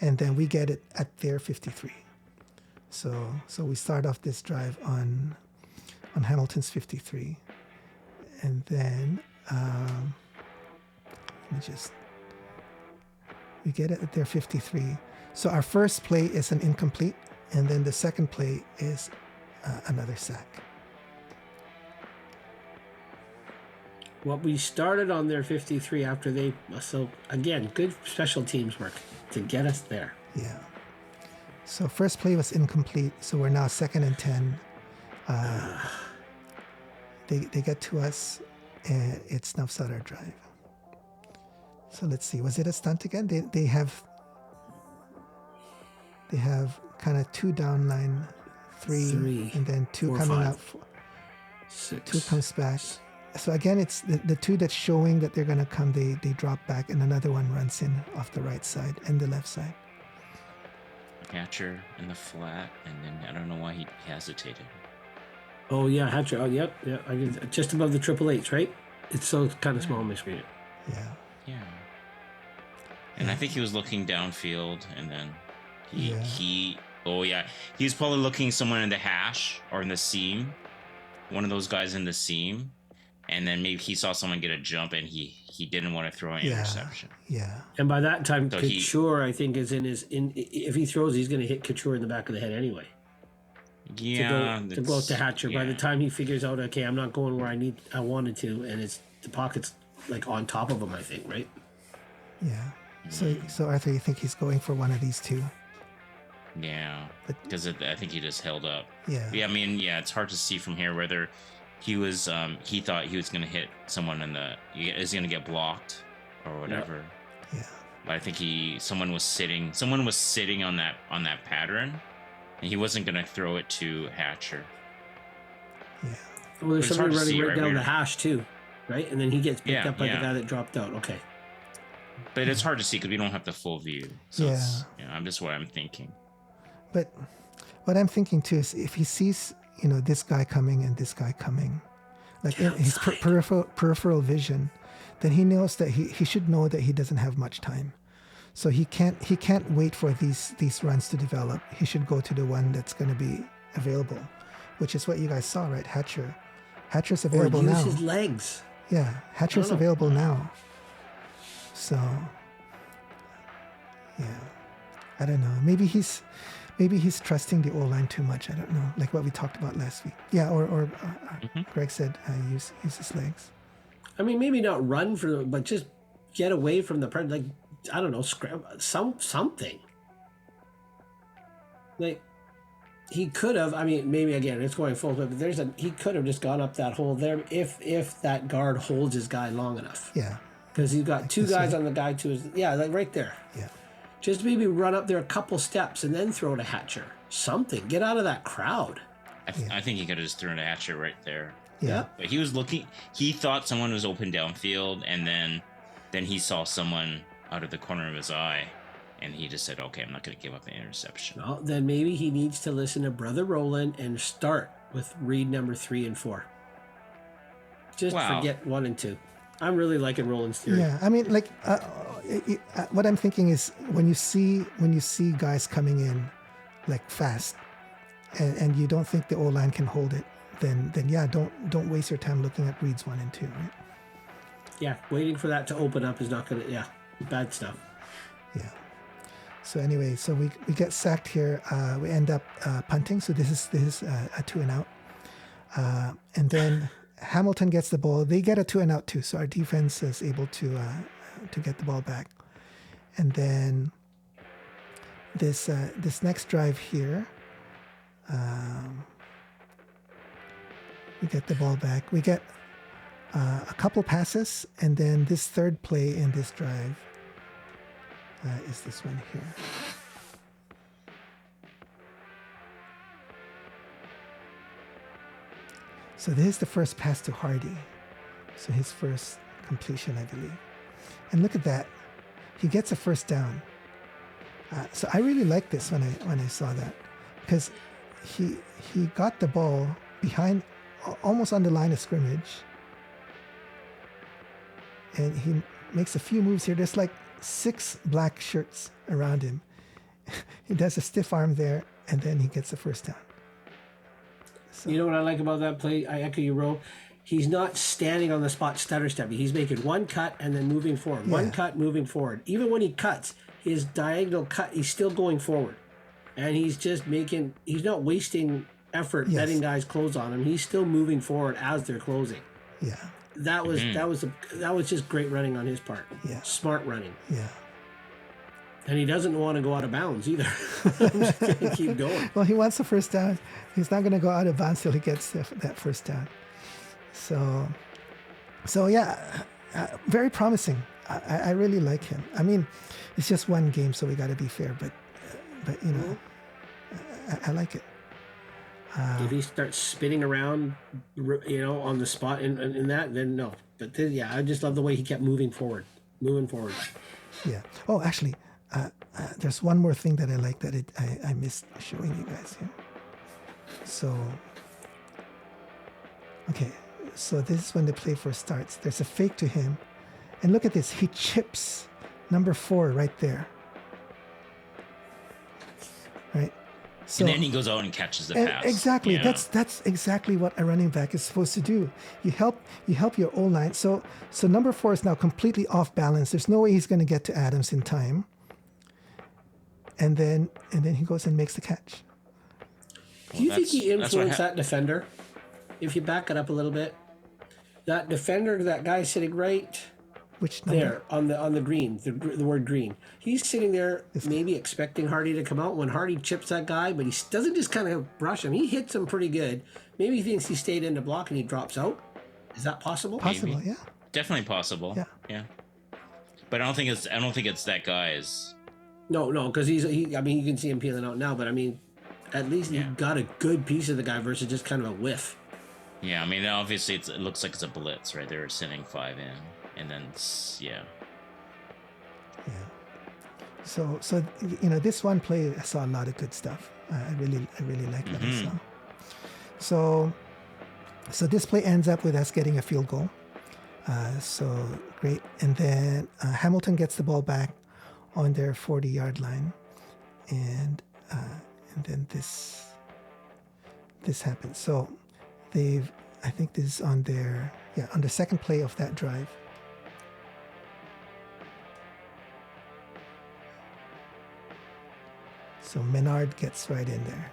[SPEAKER 3] and then we get it at their 53. So we start off this drive on Hamilton's 53, and then we get it at their 53. So our first play is an incomplete, and then the second play is another sack.
[SPEAKER 1] Well, we started on their 53 after they... So, again, good special teams work to get us there.
[SPEAKER 3] Yeah. So first play was incomplete, so we're now 2nd and 10. They get to us, and it snuffs out our drive. So let's see. Was it a stunt again? They have kind of 2 down line, 3 and then 2
[SPEAKER 1] 4,
[SPEAKER 3] coming
[SPEAKER 1] 5,
[SPEAKER 3] out.
[SPEAKER 1] 6.
[SPEAKER 3] 2 comes back. So again, it's the 2 that's showing that they're going to come. They drop back, and another one runs in off the right side and the left side.
[SPEAKER 2] Hatcher in the flat, and then I don't know why he hesitated.
[SPEAKER 1] Oh, yeah, Hatcher. Oh, yep. Yeah, just above the Triple H, right? It's so kind of small on my screen.
[SPEAKER 2] Yeah. And I think he was looking downfield, and then he was probably looking somewhere in the hash or in the seam, one of those guys in the seam, and then maybe he saw someone get a jump, and he didn't want to throw an interception.
[SPEAKER 3] Yeah.
[SPEAKER 1] And by that time, so Couture, I think, is if he throws, he's going to hit Couture in the back of the head anyway.
[SPEAKER 2] Yeah.
[SPEAKER 1] To go to Hatcher. By the time he figures out, okay, I'm not going where I wanted to, and the pocket's like on top of him, I think, right?
[SPEAKER 3] Yeah. So Arthur, you think he's going for one of these 2?
[SPEAKER 2] Yeah, because I think he just held up.
[SPEAKER 3] Yeah.
[SPEAKER 2] I mean, it's hard to see from here whether he was he thought he was going to hit someone is going to get blocked or whatever.
[SPEAKER 3] Yeah.
[SPEAKER 2] But I think someone was sitting on that pattern, and he wasn't going to throw it to Hatcher.
[SPEAKER 3] Yeah.
[SPEAKER 1] Well, there's
[SPEAKER 2] But it's
[SPEAKER 1] somebody
[SPEAKER 2] hard to
[SPEAKER 1] running
[SPEAKER 2] see,
[SPEAKER 1] right
[SPEAKER 2] right?
[SPEAKER 1] down
[SPEAKER 2] We're-
[SPEAKER 1] the hash too, right? And then he gets picked
[SPEAKER 2] Yeah,
[SPEAKER 1] up by the
[SPEAKER 2] yeah.
[SPEAKER 1] guy that dropped out. Okay.
[SPEAKER 2] But it's hard to see because we don't have the full view. So
[SPEAKER 3] Yeah.
[SPEAKER 2] it's, I'm just what I'm thinking.
[SPEAKER 3] But what I'm thinking too is if he sees, this guy coming and this guy coming, like in his peripheral vision, then he knows that he should know that he doesn't have much time. So he can't wait for these runs to develop. He should go to the one that's going to be available, which is what you guys saw, right? Hatcher's available
[SPEAKER 1] or use
[SPEAKER 3] now.
[SPEAKER 1] his legs.
[SPEAKER 3] Yeah, Hatcher's available now. So, yeah, I don't know. Maybe he's trusting the O-line too much. I don't know, like what we talked about last week. Yeah, or Greg said use his legs.
[SPEAKER 1] I mean, maybe not run for them, but just get away from the predator. Like, I don't know, something. Like, he could have. I mean, maybe again, it's going full, but he could have just gone up that hole there if that guard holds his guy long enough.
[SPEAKER 3] Yeah.
[SPEAKER 1] Because you've got
[SPEAKER 3] Like
[SPEAKER 1] two
[SPEAKER 3] this
[SPEAKER 1] guys
[SPEAKER 3] way?
[SPEAKER 1] on the guy to his, like right there.
[SPEAKER 3] Yeah.
[SPEAKER 1] Just maybe run up there a couple steps and then throw to Hatcher. Something. Get out of that crowd.
[SPEAKER 2] I think he could have just thrown a Hatcher right there.
[SPEAKER 3] Yeah.
[SPEAKER 2] But he was looking. He thought someone was open downfield, and then he saw someone out of the corner of his eye, and he just said, "Okay, I'm not going to give up the interception."
[SPEAKER 1] Well, then maybe he needs to listen to Brother Roland and start with read number 3 and 4. Just forget 1 and 2. I'm really liking Roland's theory.
[SPEAKER 3] Yeah, I mean, like, what I'm thinking is when you see guys coming in, like fast, and you don't think the O line can hold it, then yeah, don't waste your time looking at reads 1 and 2, right?
[SPEAKER 1] Yeah, waiting for that to open up is not gonna. Yeah, bad stuff.
[SPEAKER 3] Yeah. So anyway, so we get sacked here. We end up punting. So this is a 2 and out, and then Hamilton gets the ball. They get a 2 and out too. So our defense is able to get the ball back. And then this next drive here, we get the ball back. We get a couple passes, and then this third play in this drive is this one here. So this is the first pass to Hardy. So his first completion, I believe. And look at that. He gets a first down. So I really like this when I saw that, because he got the ball behind, almost on the line of scrimmage, and he makes a few moves here. There's like 6 black shirts around him. He does a stiff arm there, and then he gets the first down. So,
[SPEAKER 1] You know what I like about that play? I echo you, Ro. He's not standing on the spot stutter stepping. He's making one cut and then moving forward.
[SPEAKER 3] Yeah.
[SPEAKER 1] One cut, moving forward. Even when he cuts, his diagonal cut, he's still going forward. And he's not wasting effort
[SPEAKER 3] Yes.
[SPEAKER 1] letting guys close on him. He's still moving forward as they're closing.
[SPEAKER 3] yeah,
[SPEAKER 1] That was just great running on his part.
[SPEAKER 3] Yeah.
[SPEAKER 1] Smart running.
[SPEAKER 3] yeah.
[SPEAKER 1] And he doesn't want to go out of bounds either. I'm just going to keep going.
[SPEAKER 3] Well, he wants the first down. He's not going to go out of bounds till he gets that first down. So yeah, very promising. I really like him. I mean, it's just one game, so we got to be fair. But I like it.
[SPEAKER 1] If he starts spinning around, on the spot in that, then no. But then, yeah, I just love the way he kept moving forward.
[SPEAKER 3] Yeah. Oh, actually, there's one more thing that I like that I missed showing you guys here. So, okay. So this is when the play first starts. There's a fake to him. And look at this. He chips number 4 right there. Right? So,
[SPEAKER 2] And then he goes out and catches the pass.
[SPEAKER 3] Exactly.
[SPEAKER 2] Yeah.
[SPEAKER 3] That's exactly what a running back is supposed to do. You help your O-line. So number 4 is now completely off balance. There's no way he's going to get to Adams in time. And then he goes and makes the catch.
[SPEAKER 1] Do you think he
[SPEAKER 2] that's what
[SPEAKER 1] influenced that defender? If you back it up a little bit, that defender, that guy sitting right
[SPEAKER 3] Which number?
[SPEAKER 1] there on the green, the word green, he's sitting there maybe expecting Hardy to come out when Hardy chips that guy, but he doesn't just kind of brush him. He hits him pretty good. Maybe he thinks he stayed in the block and he drops out. Is that possible?
[SPEAKER 3] Possible, yeah.
[SPEAKER 2] Definitely possible.
[SPEAKER 3] Yeah.
[SPEAKER 2] Yeah. But I don't think it's that guy's.
[SPEAKER 1] No, because I mean, you can see him peeling out now, but I mean, at least he got a good piece of the guy versus just kind of a whiff.
[SPEAKER 2] Yeah, I mean, obviously it looks like it's a blitz, right? They were sending 5 in, and then
[SPEAKER 3] Yeah. So you know, this one play I saw a lot of good stuff. I really like what I saw. So this play ends up with us getting a field goal. So great, and then Hamilton gets the ball back on their 40-yard line, and then this happens. So I think this is on on the second play of that drive. So Menard gets right in there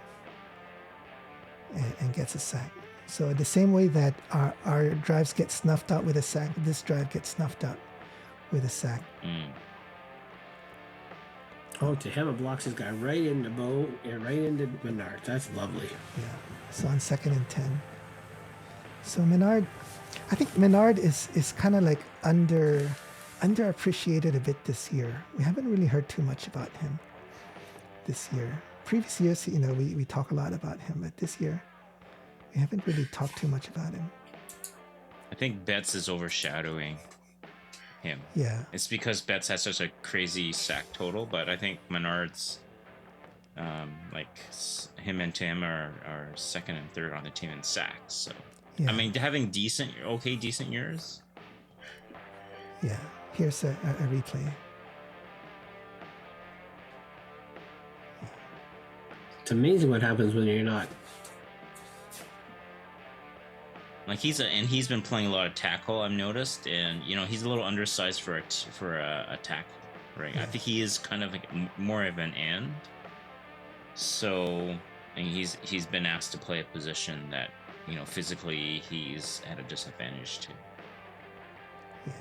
[SPEAKER 3] and gets a sack. So the same way that our drives get snuffed out with a sack, this drive gets snuffed out with a sack.
[SPEAKER 1] Oh, Tehama blocks his guy right into right into Menard. That's lovely.
[SPEAKER 3] Yeah. So on 2nd and 10. So Menard, I think Menard is kind of like underappreciated a bit this year. We haven't really heard too much about him this year. Previous years, you know, we talk a lot about him, but this year we haven't really talked too much about him.
[SPEAKER 2] I think Betts is overshadowing him.
[SPEAKER 3] Yeah.
[SPEAKER 2] It's because Betts has such a crazy sack total, but I think Menard's like him and Tim are 2nd and 3rd on the team in sacks. So I mean, having decent years.
[SPEAKER 3] Yeah. Here's a replay.
[SPEAKER 1] It's amazing what happens when you're not.
[SPEAKER 2] Like he's been playing a lot of tackle, I've noticed, and you know he's a little undersized for a tackle, right? Yeah. I think he is kind of like more of an end. So, and he's been asked to play a position that, you know, physically he's at a disadvantage to.
[SPEAKER 3] Yeah.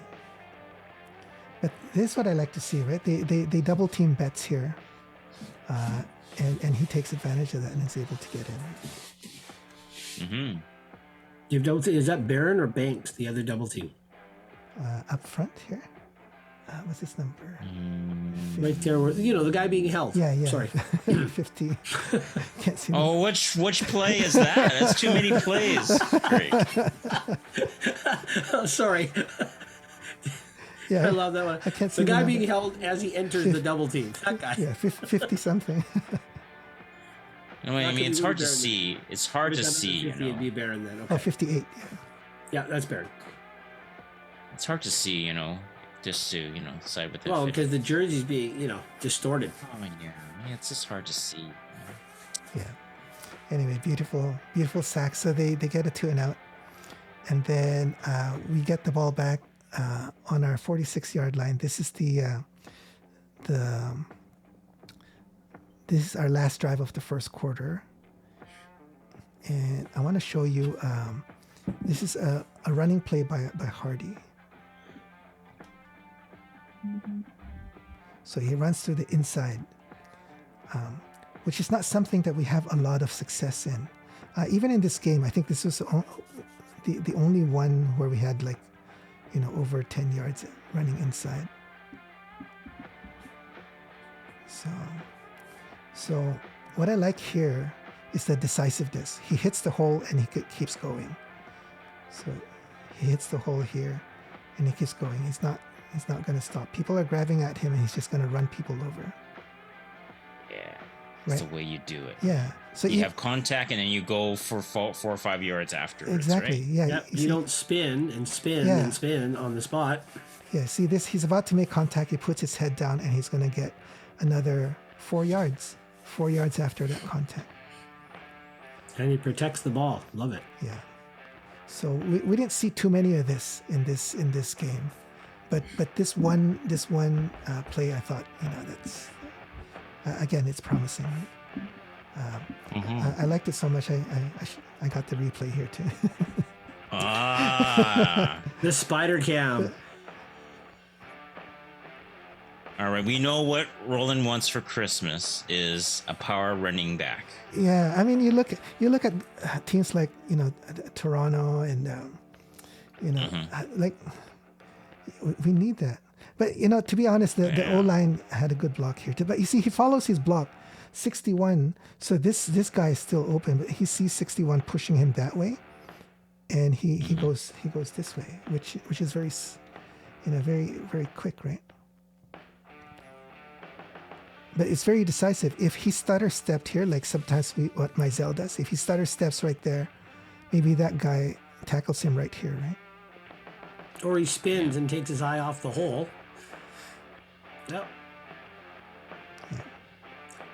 [SPEAKER 3] But this is what I like to see, right? They double team Betts here, and he takes advantage of that and is able to get in.
[SPEAKER 2] Mm-hmm.
[SPEAKER 1] You've double team. Is that Barron or Banks, the other double team?
[SPEAKER 3] Up front here. What's his number?
[SPEAKER 1] Right there, where, you know, the guy being held.
[SPEAKER 3] Yeah.
[SPEAKER 1] Sorry.
[SPEAKER 3] 50. Can't see.
[SPEAKER 2] Oh, which play is that? That's too many plays. Great.
[SPEAKER 1] Oh, sorry.
[SPEAKER 3] Yeah,
[SPEAKER 1] I love that one.
[SPEAKER 3] I can't see
[SPEAKER 1] the guy
[SPEAKER 3] number.
[SPEAKER 1] being held as he enters the double team. That guy.
[SPEAKER 3] Yeah, 50 something.
[SPEAKER 2] No, I mean, it's hard to see. It's hard to see.
[SPEAKER 1] 50
[SPEAKER 2] You
[SPEAKER 1] would be
[SPEAKER 2] know,
[SPEAKER 1] Barron then. Okay.
[SPEAKER 3] Oh, 58.
[SPEAKER 1] Yeah, that's Barron.
[SPEAKER 2] it's hard to see. You know, just to side with it.
[SPEAKER 1] Well, because the jersey's being distorted.
[SPEAKER 2] Oh yeah, it's just hard to see.
[SPEAKER 3] Yeah. Anyway, beautiful sack. So they get a 2 and out, and then we get the ball back on our 46-yard line. This is this is our last drive of the first quarter, and I want to show you. This is a running play by Hardy. So he runs through the inside, which is not something that we have a lot of success in. Even in this game, I think this was the only one where we had over 10 yards running inside. So what I like here is the decisiveness. He hits the hole and he keeps going. So he hits the hole here and he keeps going. He's not going to stop. People are grabbing at him and he's just going to run people over.
[SPEAKER 2] Yeah, that's
[SPEAKER 3] right?
[SPEAKER 2] the way you do it.
[SPEAKER 3] Yeah. So
[SPEAKER 2] you have contact and then you go for 4 or 5 yards afterwards.
[SPEAKER 3] Exactly.
[SPEAKER 2] Right?
[SPEAKER 3] Yeah.
[SPEAKER 1] Yep. You don't spin and spin and spin on the spot.
[SPEAKER 3] Yeah. See this? He's about to make contact. He puts his head down and he's going to get another 4 yards. 4 yards after that contact.
[SPEAKER 1] And he protects the ball. Love it.
[SPEAKER 3] Yeah. So we didn't see too many of this in this game, but this one play, I thought that's again, it's promising. I liked it so much. I got the replay here too.
[SPEAKER 1] The spider cam.
[SPEAKER 2] All right, we know what Roland wants for Christmas is a power running back.
[SPEAKER 3] Yeah, I mean, you look at teams like Toronto and like we need that. But, to be honest, the O-line had a good block here too. But you see, he follows his block, 61. So this guy is still open, but he sees 61 pushing him that way. And he goes this way, which is very, very, very quick, right? But it's very decisive. If he stutter stepped here, like sometimes what Mizell does, if he stutter steps right there, maybe that guy tackles him right here, right?
[SPEAKER 1] Or he spins and takes his eye off the hole. Yep.
[SPEAKER 3] Yeah.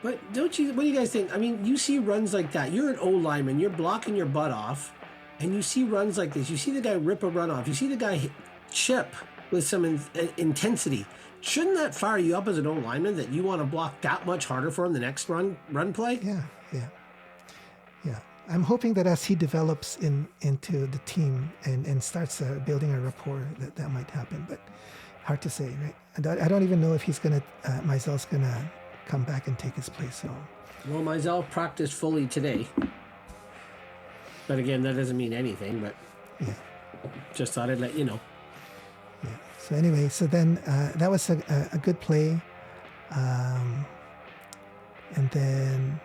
[SPEAKER 1] But what do you guys think? I mean, you see runs like that. You're an O lineman. You're blocking your butt off. And you see runs like this. You see the guy rip a run off. You see the guy chip with some intensity. Shouldn't that fire you up as an O lineman that you want to block that much harder for him the next run play?
[SPEAKER 3] Yeah. I'm hoping that as he develops into the team and starts building a rapport, that might happen. But hard to say, right? I don't even know if Mizell's gonna come back and take his place. So.
[SPEAKER 1] Well, Mizell practiced fully today. But again, that doesn't mean anything, but
[SPEAKER 3] yeah.
[SPEAKER 1] Just thought I'd let you know.
[SPEAKER 3] Yeah. So anyway, then that was a good play. And then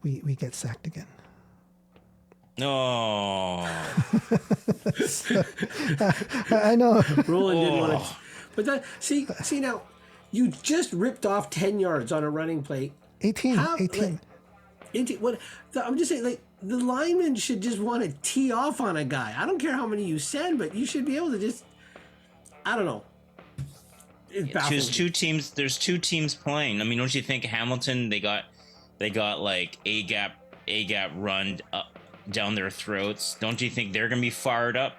[SPEAKER 3] we get sacked again.
[SPEAKER 2] No.
[SPEAKER 3] I know.
[SPEAKER 1] Roland didn't want to. But that, see now, you just ripped off 10 yards on a running play.
[SPEAKER 3] 18.
[SPEAKER 1] What? I'm just saying, like, the lineman should just want to tee off on a guy. I don't care how many you send, but you should be able to just, I don't know.
[SPEAKER 2] There's two teams playing. I mean, don't you think Hamilton, they got like a gap run up down their throats. Don't you think they're going to be fired up?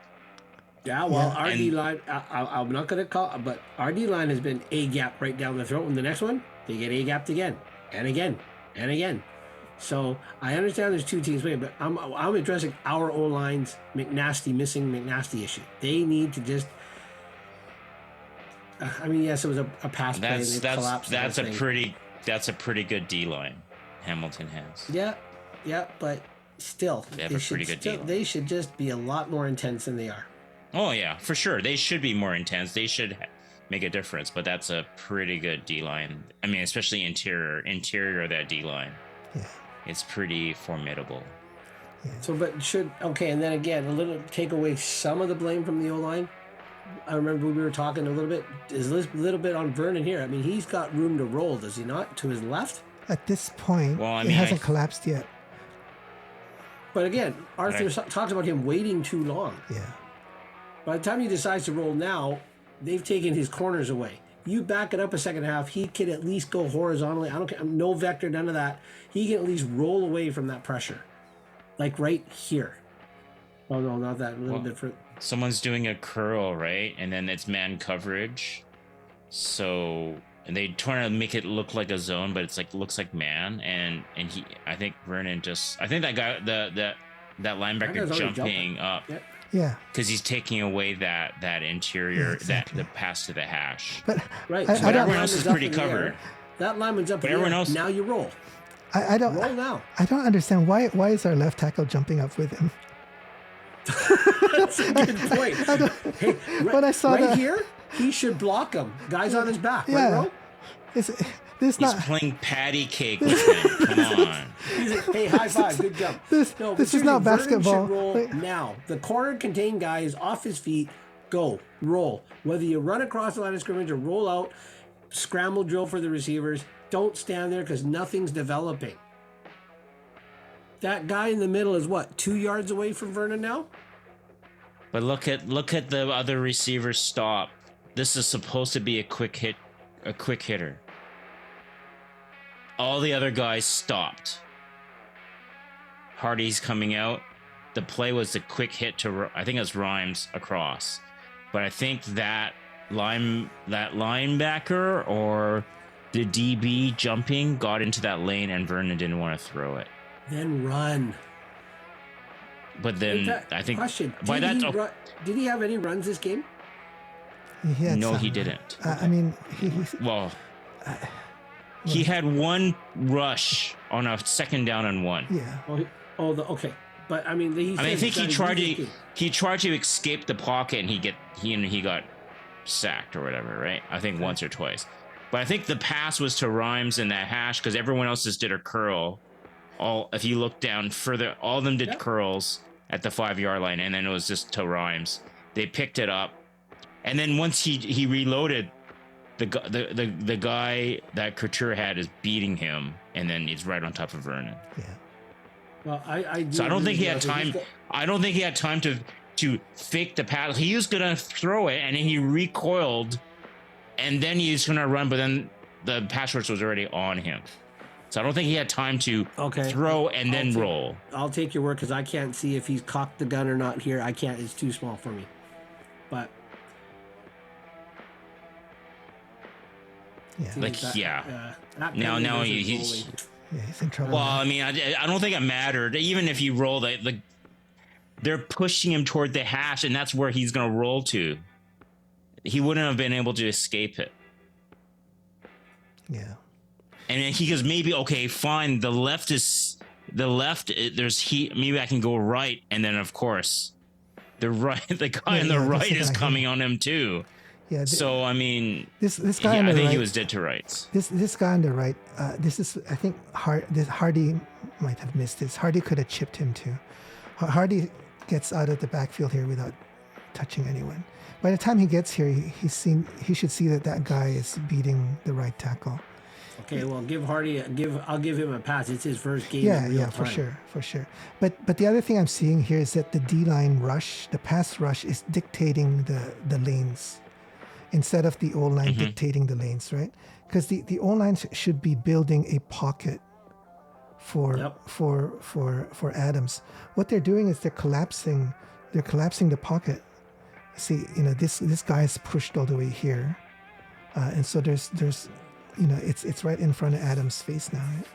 [SPEAKER 1] Yeah, well, our D-line, I'm not going to call, but our D-line has been A-gap right down the throat. And the next one, they get A-gapped again, and again, and again. So I understand there's two teams playing, but I'm addressing our O-line's missing McNasty issue. They need to just, I mean, yes, it was a pass play. And they collapsed.
[SPEAKER 2] That's a pretty good D-line Hamilton has.
[SPEAKER 1] Yeah, but still,
[SPEAKER 2] they have a pretty good D-line.
[SPEAKER 1] They should just be a lot more intense than they are.
[SPEAKER 2] Oh yeah, for sure. They should be more intense. They should make a difference. But that's a pretty good D line. I mean, especially interior of that D line.
[SPEAKER 3] Yeah,
[SPEAKER 2] it's pretty formidable.
[SPEAKER 1] Yeah. So, but and then again, a little take away some of the blame from the O line. I remember we were talking a little bit. Is a little bit on Vernon here. I mean, he's got room to roll, does he not? To his left.
[SPEAKER 3] At this point, it hasn't collapsed yet.
[SPEAKER 1] But again, Arthur talks about him waiting too long.
[SPEAKER 3] Yeah.
[SPEAKER 1] By the time he decides to roll now, they've taken his corners away. You back it up a second half, he can at least go horizontally. I don't care, no vector, none of that. He can at least roll away from that pressure. Like right here. Oh, no, not that. A little bit further.
[SPEAKER 2] Someone's doing a curl, right? And then it's man coverage. So, and they trying to make it look like a zone, but it's like, looks like man. And I think Vernon I think that guy, that linebacker jumping up. Yep.
[SPEAKER 3] Yeah,
[SPEAKER 2] because he's taking away that interior, exactly. The pass to the hash.
[SPEAKER 3] But
[SPEAKER 1] right,
[SPEAKER 2] but everyone else is pretty covered.
[SPEAKER 1] That lineman's up. But everyone else, now you roll.
[SPEAKER 3] I don't
[SPEAKER 1] roll now.
[SPEAKER 3] I don't understand why is our left tackle jumping up with him?
[SPEAKER 1] That's a good point. When I saw that here, he should block him. Guy's on his back.
[SPEAKER 3] Yeah.
[SPEAKER 1] Right,
[SPEAKER 2] He's playing patty cake with him. Come on.
[SPEAKER 1] He's like, hey, high five, good jump.
[SPEAKER 3] This is not basketball.
[SPEAKER 1] Roll now. The corner contained guy is off his feet. Go, roll. Whether you run across the line of scrimmage or roll out, scramble drill for the receivers. Don't stand there because nothing's developing. That guy in the middle is what, 2 yards away from Vernon now?
[SPEAKER 2] But look at the other receivers stop. This is supposed to be a quick hitter. All the other guys stopped. Hardy's coming out. The play was a quick hit to, I think it was Rhymes across. But I think that linebacker or the DB jumping got into that lane and Vernon didn't want to throw it.
[SPEAKER 1] Then run.
[SPEAKER 2] But then I think
[SPEAKER 1] question. Did he have any runs this game?
[SPEAKER 2] He didn't.
[SPEAKER 3] I mean,
[SPEAKER 2] he had one rush on a second down and one.
[SPEAKER 3] Yeah.
[SPEAKER 1] Okay. But I mean,
[SPEAKER 2] I think he tried to
[SPEAKER 1] to.
[SPEAKER 2] he tried to escape the pocket and he got sacked or whatever, right? I think once or twice. But I think the pass was to Rhymes in that hash because everyone else just did a curl. If you look down further, all of them did curls at the 5-yard line, and then it was just to Rhymes. They picked it up, and then once he reloaded, the guy that Couture had is beating him, and then he's right on top of Vernon.
[SPEAKER 3] Yeah.
[SPEAKER 1] Well, I
[SPEAKER 2] So I don't think he had time. I don't think he had time to fake the pass. He was gonna throw it, and then he recoiled, and then he's gonna run, but then the pass rush was already on him. So I don't think he had time to throw and then roll.
[SPEAKER 1] I'll take your word because I can't see if he's cocked the gun or not here. I can't. It's too small for me. But
[SPEAKER 2] now he's
[SPEAKER 3] in trouble.
[SPEAKER 2] Well, I mean, I don't think it mattered. Even if you roll they're pushing him toward the hash, and that's where he's gonna roll to. He wouldn't have been able to escape it.
[SPEAKER 3] Yeah.
[SPEAKER 2] And then he goes, maybe, okay, fine. There's heat. Maybe I can go right. And then, of course, the guy on the right is coming on him too.
[SPEAKER 3] Yeah.
[SPEAKER 2] So, I mean,
[SPEAKER 3] this guy on the
[SPEAKER 2] I think
[SPEAKER 3] right,
[SPEAKER 2] he was dead to rights.
[SPEAKER 3] This guy on the right, this is, I think, Hardy might have missed this. Hardy could have chipped him too. Hardy gets out of the backfield here without touching anyone. By the time he gets here, he should see that guy is beating the right tackle.
[SPEAKER 1] Okay, well, I'll give him a pass. It's his first game.
[SPEAKER 3] Yeah, for sure. But the other thing I'm seeing here is that the D-line rush, the pass rush, is dictating the lanes instead of the O-line dictating the lanes, right? Because the O-line should be building a pocket for Adams. What they're doing is they're collapsing the pocket. See, this guy is pushed all the way here, and so there's it's right in front of Adam's face now, right?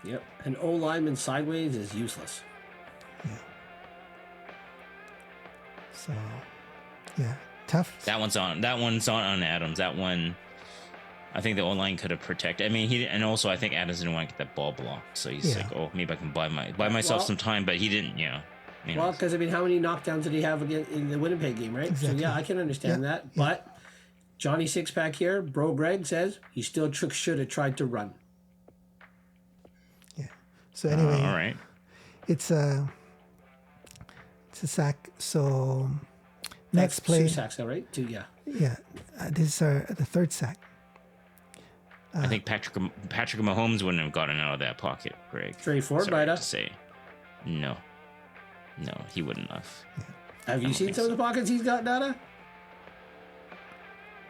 [SPEAKER 1] Yep. An O lineman sideways is useless.
[SPEAKER 3] Yeah. So, yeah, tough.
[SPEAKER 2] That one's on Adams. That one, I think the O line could have protected. I mean, and also I think Adams didn't want to get that ball blocked, so he's like, oh, maybe I can buy myself some time, but he didn't. Well,
[SPEAKER 1] because I mean, how many knockdowns did he have again in the Winnipeg game, right?
[SPEAKER 3] Exactly.
[SPEAKER 1] So yeah, I can understand that, but. Johnny Sixpack here, Bro Greg says he still should have tried to run.
[SPEAKER 3] Yeah. So anyway,
[SPEAKER 2] all right.
[SPEAKER 3] It's a sack. So next play.
[SPEAKER 1] 2 sacks, all right? 2, yeah.
[SPEAKER 3] Yeah. This is the third sack.
[SPEAKER 2] I think Patrick Mahomes wouldn't have gotten out of that pocket, Greg.
[SPEAKER 1] Straightforward,
[SPEAKER 2] Sorry
[SPEAKER 1] right?
[SPEAKER 2] To say, no, he wouldn't have.
[SPEAKER 1] Yeah. Have you seen some of the pockets he's gotten out of?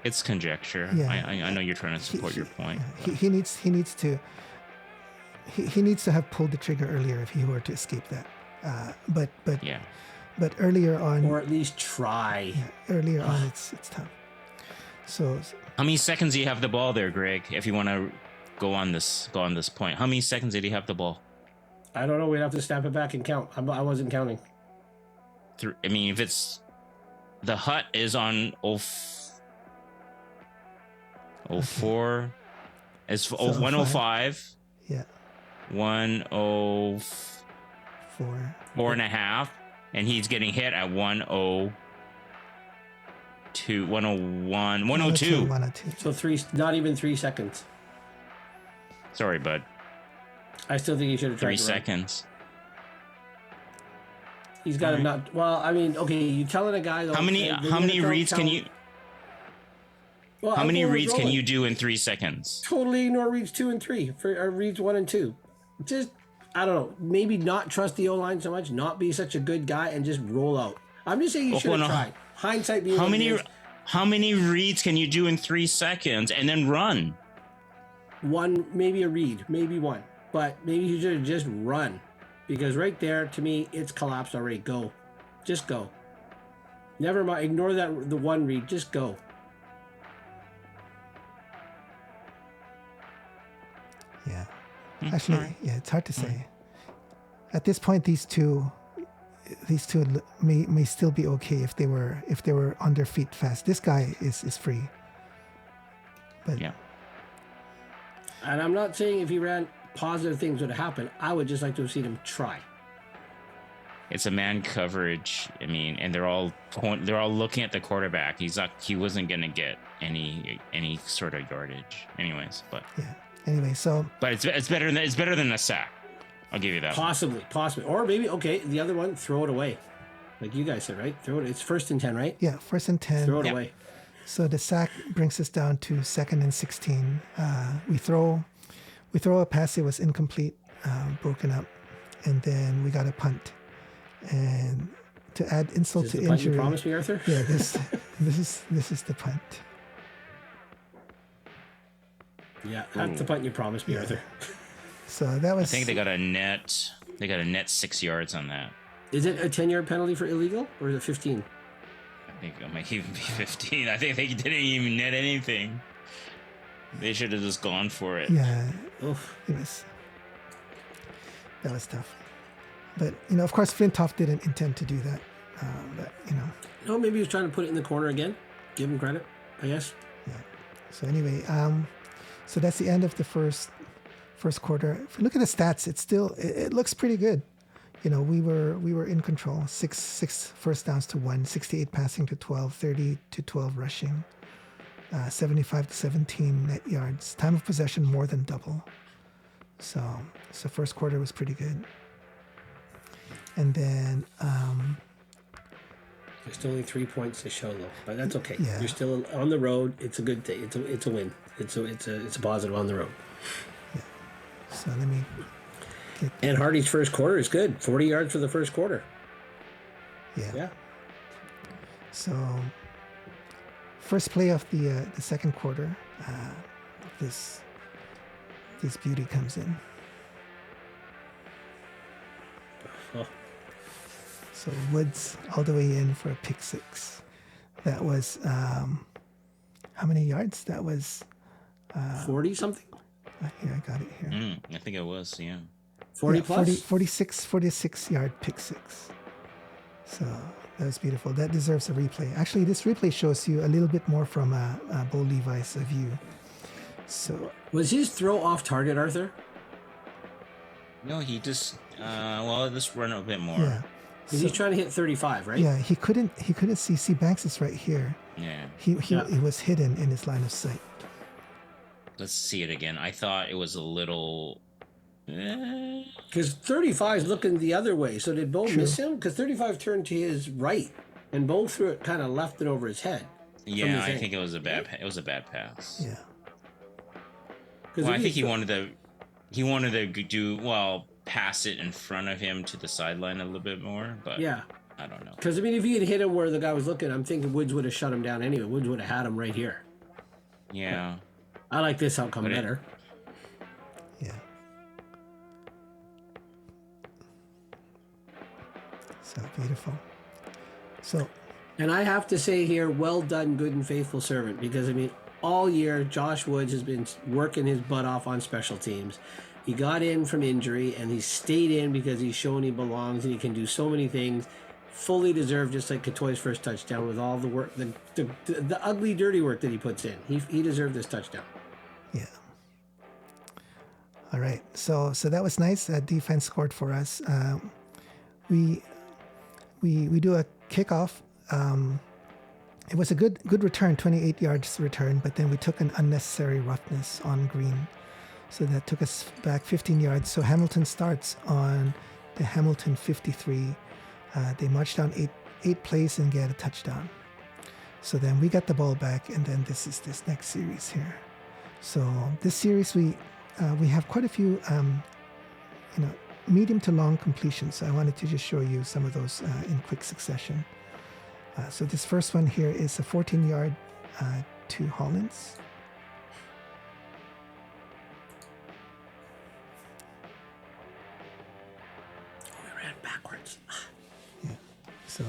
[SPEAKER 2] It's conjecture.
[SPEAKER 3] Yeah.
[SPEAKER 2] I know you're trying to support your point.
[SPEAKER 3] He needs to have pulled the trigger earlier if he were to escape that. But earlier on,
[SPEAKER 1] or at least try.
[SPEAKER 3] Yeah, earlier on, it's tough. So
[SPEAKER 2] how many seconds do you have the ball there, Greg? If you want to go on this point, how many seconds did he have the ball?
[SPEAKER 1] I don't know. We'd have to snap it back and count. I wasn't counting.
[SPEAKER 2] I mean, if it's the hut is on 04 is 105.
[SPEAKER 3] Yeah.
[SPEAKER 2] 104 and a half, and he's getting hit at 102, 101, 102.
[SPEAKER 3] 102.
[SPEAKER 1] So not even 3 seconds.
[SPEAKER 2] Sorry, bud.
[SPEAKER 1] I still think he should have tried
[SPEAKER 2] 3 seconds.
[SPEAKER 1] He's got to not. Well, I mean, okay, you telling a guy though.
[SPEAKER 2] How many reads can you?
[SPEAKER 1] Well,
[SPEAKER 2] how many reads can you do in 3 seconds?
[SPEAKER 1] Totally ignore reads 2 and 3 or reads 1 and 2. Just, I don't know, maybe not trust the O-line so much, not be such a good guy, and just roll out. I'm just saying you should have tried. Hindsight being
[SPEAKER 2] how many reads can you do in 3 seconds and then run?
[SPEAKER 1] One, maybe a read, maybe one, but maybe you should have just run, because right there, to me, it's collapsed already. Go, just go. Never mind. Ignore the one read. Just go.
[SPEAKER 3] Yeah. Actually, yeah, it's hard to say. At this point, these two may still be okay if they were on their feet fast. This guy is free. But
[SPEAKER 2] yeah.
[SPEAKER 1] And I'm not saying if he ran, positive things would have happened. I would just like to have seen him try.
[SPEAKER 2] It's a man coverage. I mean, and they're all looking at the quarterback. He wasn't gonna get any sort of yardage, anyways. But
[SPEAKER 3] Yeah. Anyway, so
[SPEAKER 2] it's better than a sack. I'll give you that.
[SPEAKER 1] Possibly, or maybe the other one, throw it away, like you guys said, right? Throw it. It's 1st and 10, right?
[SPEAKER 3] yeah, 1st and 10.
[SPEAKER 1] Throw it away.
[SPEAKER 3] So the sack brings us down to 2nd and 16. We throw a pass. It was incomplete, broken up, and then we got a punt. And to add insult to
[SPEAKER 1] the punt
[SPEAKER 3] injury,
[SPEAKER 1] you promised me, Arthur?
[SPEAKER 3] yeah, this is the punt.
[SPEAKER 1] Yeah, that's the punt you promised me, Arthur.
[SPEAKER 3] So that was.
[SPEAKER 2] I think they got a net 6 yards on that.
[SPEAKER 1] Is it a 10-yard penalty for illegal, or is it 15?
[SPEAKER 2] I think it might even be 15. I think they didn't even net anything. They should have just gone for it.
[SPEAKER 3] Yeah,
[SPEAKER 1] Oof.
[SPEAKER 3] that was tough. But of course, Flintoff didn't intend to do that. But
[SPEAKER 1] No, maybe he was trying to put it in the corner again. Give him credit, I guess.
[SPEAKER 3] Yeah. So anyway, so that's the end of the first quarter. If you look at the stats, it looks pretty good. We were in control. Six first downs to 1, 68 passing to 12, 30 to 12 rushing, 75 to 17 net yards. Time of possession more than double. So first quarter was pretty good. And then
[SPEAKER 1] There's still only 3 points to show though, but that's okay.
[SPEAKER 3] Yeah.
[SPEAKER 1] You're still on the road. It's a good thing. It's a win. It's a positive on the road.
[SPEAKER 3] so let me get
[SPEAKER 1] And Hardy's first quarter is good. 40 yards for the first quarter.
[SPEAKER 3] yeah. So first play of the second quarter, this beauty comes in.
[SPEAKER 1] Oh,
[SPEAKER 3] So Woods all the way in for a pick 6. That was how many yards? That was
[SPEAKER 1] 40 something?
[SPEAKER 3] here, I got it here.
[SPEAKER 2] I think it was, yeah.
[SPEAKER 1] 40
[SPEAKER 3] Yeah,
[SPEAKER 1] plus?
[SPEAKER 3] 46 yard pick 6. So that was beautiful. That deserves a replay. Actually, this replay shows you a little bit more from Bo Levi's view. So
[SPEAKER 1] Was his throw off target, Arthur?
[SPEAKER 2] No, he just just run a bit more.
[SPEAKER 3] yeah,
[SPEAKER 1] Because he's trying to hit 35, right?
[SPEAKER 3] yeah, he couldn't see. See, Banks is right here.
[SPEAKER 2] Yeah.
[SPEAKER 3] He was hidden in his line of sight.
[SPEAKER 2] Let's see it again. I thought it was a little.
[SPEAKER 1] Because 35 is looking the other way. So did Bo miss him? Because 35 turned to his right, and Bo threw it kind of left it over his head.
[SPEAKER 2] Yeah, I think it was a bad. It was a bad pass.
[SPEAKER 3] Yeah.
[SPEAKER 2] Well, I think he wanted to do pass it in front of him to the sideline a little bit more, but
[SPEAKER 1] Yeah.
[SPEAKER 2] I don't know.
[SPEAKER 1] Because, I mean, if he had hit him where the guy was looking, I'm thinking Woods would have shut him down anyway. Woods would have had him right here.
[SPEAKER 2] Yeah.
[SPEAKER 1] I like this outcome better.
[SPEAKER 3] Yeah. So beautiful. So
[SPEAKER 1] And I have to say here, well done, good and faithful servant. Because, I mean, all year, Josh Woods has been working his butt off on special teams. He got in from injury, and he stayed in because he's shown he belongs and he can do so many things. Fully deserved, just like Katoy's first touchdown, with all the work, the ugly, dirty work that he puts in. He deserved this touchdown.
[SPEAKER 3] yeah. All right. So that was nice. Defense scored for us. We do a kickoff. It was a good return, 28 yards return, but then we took an unnecessary roughness on Green. So that took us back 15 yards. So Hamilton starts on the Hamilton 53. They march down eight plays and get a touchdown. So then we got the ball back, and then this is this next series here. So this series we have quite a few medium to long completions. So I wanted to just show you some of those in quick succession. So this first one here is a 14-yard to Hollins.
[SPEAKER 1] We ran backwards.
[SPEAKER 3] Yeah. So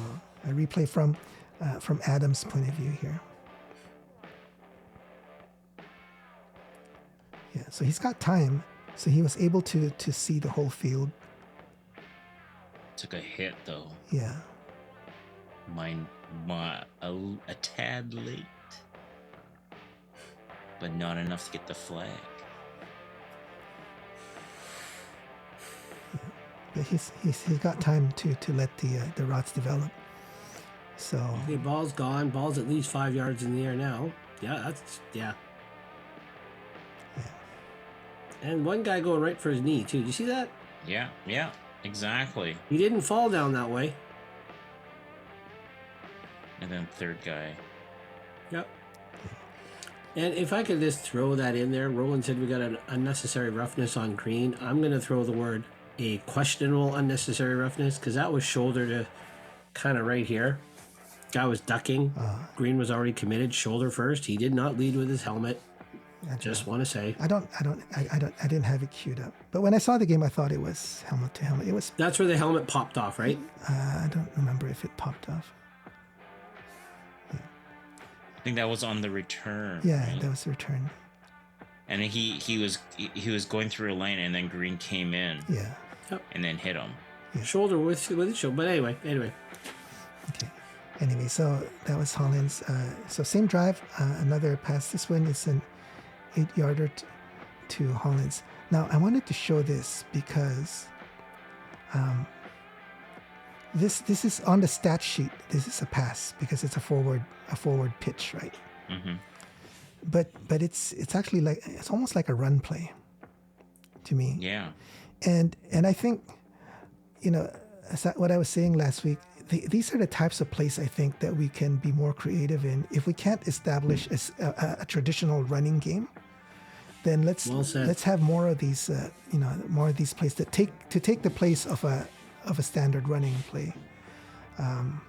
[SPEAKER 3] I replay from Adam's point of view here. Yeah. So he's got time. So he was able to see the whole field.
[SPEAKER 2] Took a hit though.
[SPEAKER 3] Yeah.
[SPEAKER 2] A tad late, but not enough to get the flag.
[SPEAKER 3] but he's got time to let the routes develop. So
[SPEAKER 1] Okay, ball's gone. Ball's at least 5 yards in the air now. Yeah.
[SPEAKER 3] yeah.
[SPEAKER 1] And one guy going right for his knee too. Did you see that?
[SPEAKER 2] Yeah, exactly.
[SPEAKER 1] He didn't fall down that way.
[SPEAKER 2] And then third guy.
[SPEAKER 1] Yep. And if I could just throw that in there, Roland said we got an unnecessary roughness on green. I'm going to throw the word a questionable unnecessary roughness, because that was shoulder to kind of right here. Guy was ducking. Green was already committed, shoulder first. He did not lead with his helmet. Just want to say.
[SPEAKER 3] I didn't have it queued up. But when I saw the game, I thought it was helmet to helmet. It was.
[SPEAKER 1] That's where the helmet popped off, right?
[SPEAKER 3] I don't remember if it popped off.
[SPEAKER 2] I think that was on the return.
[SPEAKER 3] Yeah,
[SPEAKER 2] right?
[SPEAKER 3] that was the return.
[SPEAKER 2] And he was going through a lane, and then Green came in.
[SPEAKER 3] Yeah.
[SPEAKER 1] Yep.
[SPEAKER 2] And then hit him.
[SPEAKER 3] Yeah.
[SPEAKER 1] Shoulder with his shoulder. But anyway.
[SPEAKER 3] Okay. Anyway, so that was Holland's. So same drive, another pass. This one is an 8-yarder to Holland's. Now I wanted to show this because this is on the stat sheet. This is a pass because it's a forward pitch, right?
[SPEAKER 2] Mm-hmm.
[SPEAKER 3] But it's actually like, it's almost like a run play to me.
[SPEAKER 2] Yeah.
[SPEAKER 3] And I think, what I was saying last week, these are the types of plays I think that we can be more creative in. If we can't establish a traditional running game, then let's have more of these more of these plays that take the place of a standard running play.
[SPEAKER 1] And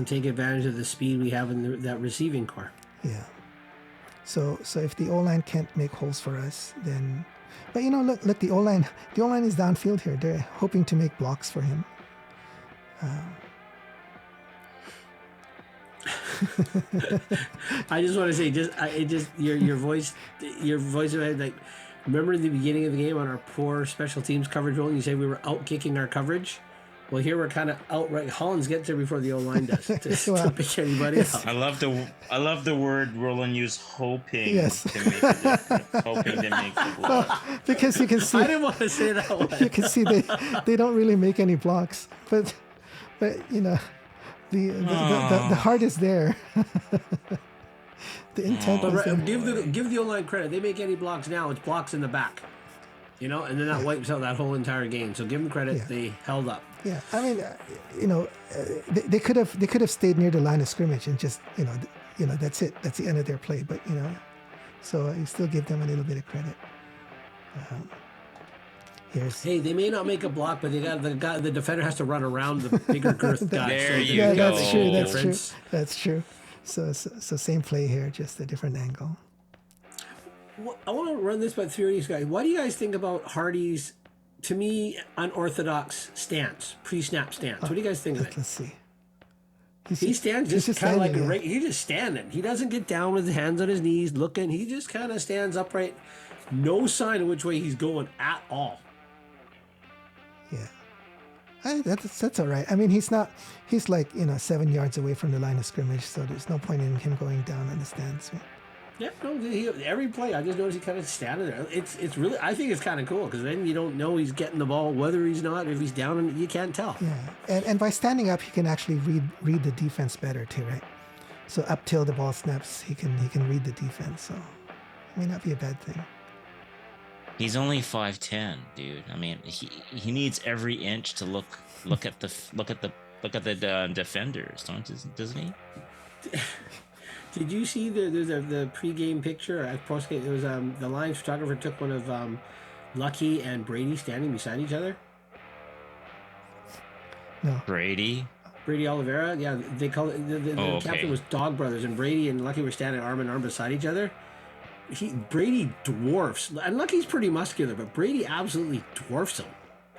[SPEAKER 1] take advantage of the speed we have in that receiving core.
[SPEAKER 3] Yeah. So if the O-line can't make holes for us, then... But, look, the O-line is downfield here. They're hoping to make blocks for him.
[SPEAKER 1] I just want to say, your voice, like, remember in the beginning of the game on our poor special teams coverage role, you said we were out kicking our coverage? Well, here we're kind of outright. Hollins gets there before the O-line does to pick anybody up.
[SPEAKER 2] I love the word Roland used, hoping
[SPEAKER 3] Yes.
[SPEAKER 2] to make a difference. Hoping to make the block.
[SPEAKER 3] Because you can see...
[SPEAKER 1] I didn't want to say that one.
[SPEAKER 3] You can see they don't really make any blocks. But the heart is there. The intent is there.
[SPEAKER 1] Give the O-line credit. They make any blocks now, it's blocks in the back. And then that wipes out that whole entire game. So give them credit.
[SPEAKER 3] Yeah.
[SPEAKER 1] They held up.
[SPEAKER 3] Yeah, I mean, they could have stayed near the line of scrimmage and just that's it. That's the end of their play. But so I still give them a little bit of credit.
[SPEAKER 1] Hey, they may not make a block, but the defender has to run around the bigger girth guy.
[SPEAKER 2] There you
[SPEAKER 3] yeah,
[SPEAKER 2] go.
[SPEAKER 3] That's true. So same play here, just a different angle.
[SPEAKER 1] I want to run this by through these guys. What do you guys think about Hardy's, to me, unorthodox stance, pre-snap stance? What do you guys think of it?
[SPEAKER 3] Let's see.
[SPEAKER 1] He stands just kind of like he's just standing. He doesn't get down with his hands on his knees looking. He just kind of stands upright. No sign of which way he's going at all.
[SPEAKER 3] Yeah. That's all right. I mean, he's like 7 yards away from the line of scrimmage, so there's no point in him going down on the stance. Right?
[SPEAKER 1] Yeah, no, every play, I just noticed he kind of standing there. It's really, I think it's kind of cool, because then you don't know he's getting the ball, whether he's not, if he's down, and you can't tell.
[SPEAKER 3] Yeah, and by standing up, he can actually read the defense better too, right? So up till the ball snaps, he can read the defense. So it may not be a bad thing.
[SPEAKER 2] He's only 5'10", dude. I mean, he needs every inch to look at the defenders, doesn't he?
[SPEAKER 1] Did you see the pregame picture? I posted it was the Lions photographer took one of Lucky and Brady standing beside each other.
[SPEAKER 3] No.
[SPEAKER 2] Brady
[SPEAKER 1] Oliveira, yeah, they call it the captain was Dog Brothers, and Brady and Lucky were standing arm in arm beside each other. Brady dwarfs, and Lucky's pretty muscular, but Brady absolutely dwarfs him.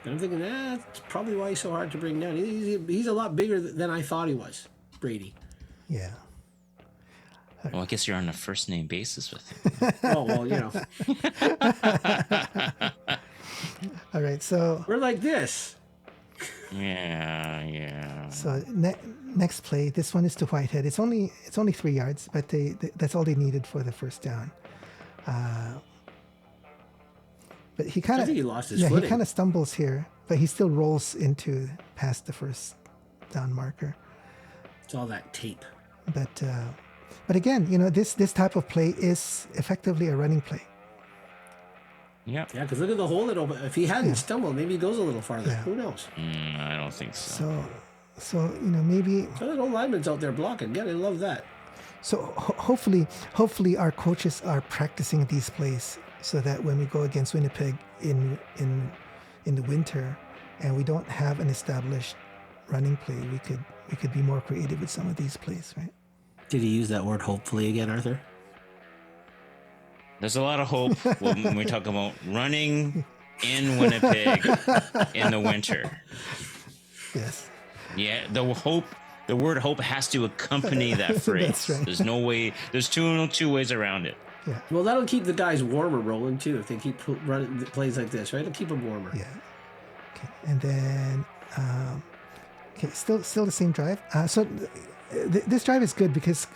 [SPEAKER 1] And I'm thinking, that's probably why he's so hard to bring down. He's a lot bigger than I thought he was, Brady.
[SPEAKER 3] Yeah.
[SPEAKER 2] Well, I guess you're on a first name basis with him.
[SPEAKER 1] Oh, well,
[SPEAKER 3] All right, so
[SPEAKER 1] we're like this.
[SPEAKER 2] Yeah.
[SPEAKER 3] So next play, this one is to Whitehead. It's only 3 yards, but that's all they needed for the first down. But he
[SPEAKER 1] I
[SPEAKER 3] kind of
[SPEAKER 1] think he lost his
[SPEAKER 3] he
[SPEAKER 1] footing.
[SPEAKER 3] kind of stumbles here, but he still rolls into past the first down marker.
[SPEAKER 1] It's all that tape.
[SPEAKER 3] But again, this type of play is effectively a running play.
[SPEAKER 2] Yeah.
[SPEAKER 1] Yeah, because look at the hole that opened. If he hadn't stumbled, maybe he goes a little farther.
[SPEAKER 3] Yeah.
[SPEAKER 1] Who knows?
[SPEAKER 2] I don't think so.
[SPEAKER 3] So maybe.
[SPEAKER 1] So that old lineman's out there blocking. Yeah, I love that.
[SPEAKER 3] So hopefully our coaches are practicing these plays so that when we go against Winnipeg in the winter, and we don't have an established running play, we could be more creative with some of these plays, right?
[SPEAKER 1] Did he use that word hopefully again, Arthur?
[SPEAKER 2] There's a lot of hope when we talk about running in Winnipeg in the winter.
[SPEAKER 3] Yes.
[SPEAKER 2] Yeah, the word hope has to accompany that phrase.
[SPEAKER 3] That's right.
[SPEAKER 2] There's no way. There's two ways around it.
[SPEAKER 3] Yeah.
[SPEAKER 1] Well, that'll keep the guys warmer, Roland, too, if they keep running plays like this, right? It'll keep them warmer.
[SPEAKER 3] Yeah. Okay. And then still the same drive. This drive is good because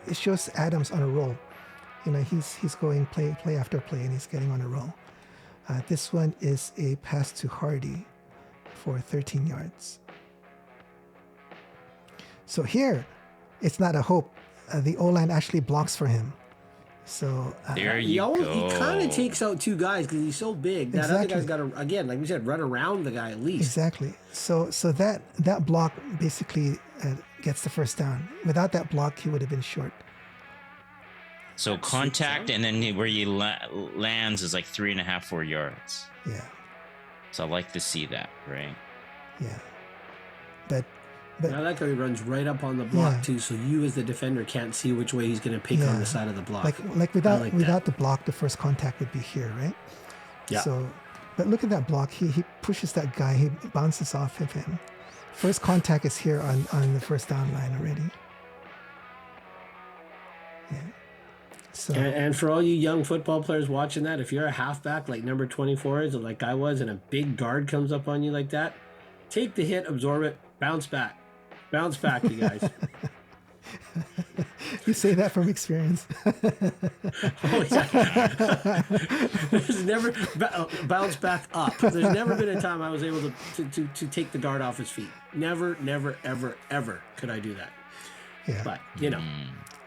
[SPEAKER 3] it shows Adams on a roll. He's going play after play, and he's getting on a roll. This one is a pass to Hardy for 13 yards. So here, it's not a hope. The O-line actually blocks for him. So
[SPEAKER 2] There
[SPEAKER 1] He
[SPEAKER 2] you go.
[SPEAKER 1] kind of takes out two guys because he's so big. That other
[SPEAKER 3] Exactly.
[SPEAKER 1] guy's got to, again, like we said, run around the guy at least.
[SPEAKER 3] exactly. So that block basically gets the first down. Without that block, he would have been short.
[SPEAKER 2] So contact, and then where he lands is like 3.5, 4 yards.
[SPEAKER 3] Yeah.
[SPEAKER 2] So I like to see that, right?
[SPEAKER 3] Yeah. But
[SPEAKER 1] I like how he runs right up on the block
[SPEAKER 3] Yeah.
[SPEAKER 1] too, so you as the defender can't see which way he's going to pick
[SPEAKER 3] Yeah.
[SPEAKER 1] on the side of the block.
[SPEAKER 3] like without
[SPEAKER 1] I like
[SPEAKER 3] without the block, the first contact would be here, right?
[SPEAKER 1] Yeah.
[SPEAKER 3] So, but look at that block. He pushes that guy. He bounces off of him. First contact is here on the first down line already. Yeah. So
[SPEAKER 1] And for all you young football players watching that, if you're a halfback like number 24 is, or like I was, and a big guard comes up on you like that, take the hit, absorb it, bounce back. Bounce back, you guys.
[SPEAKER 3] you say that from experience.
[SPEAKER 1] Oh, yeah. There's never bounce back up. There's never been a time I was able to take the guard off his feet. Never, ever, ever could I do that.
[SPEAKER 3] Yeah.
[SPEAKER 1] But,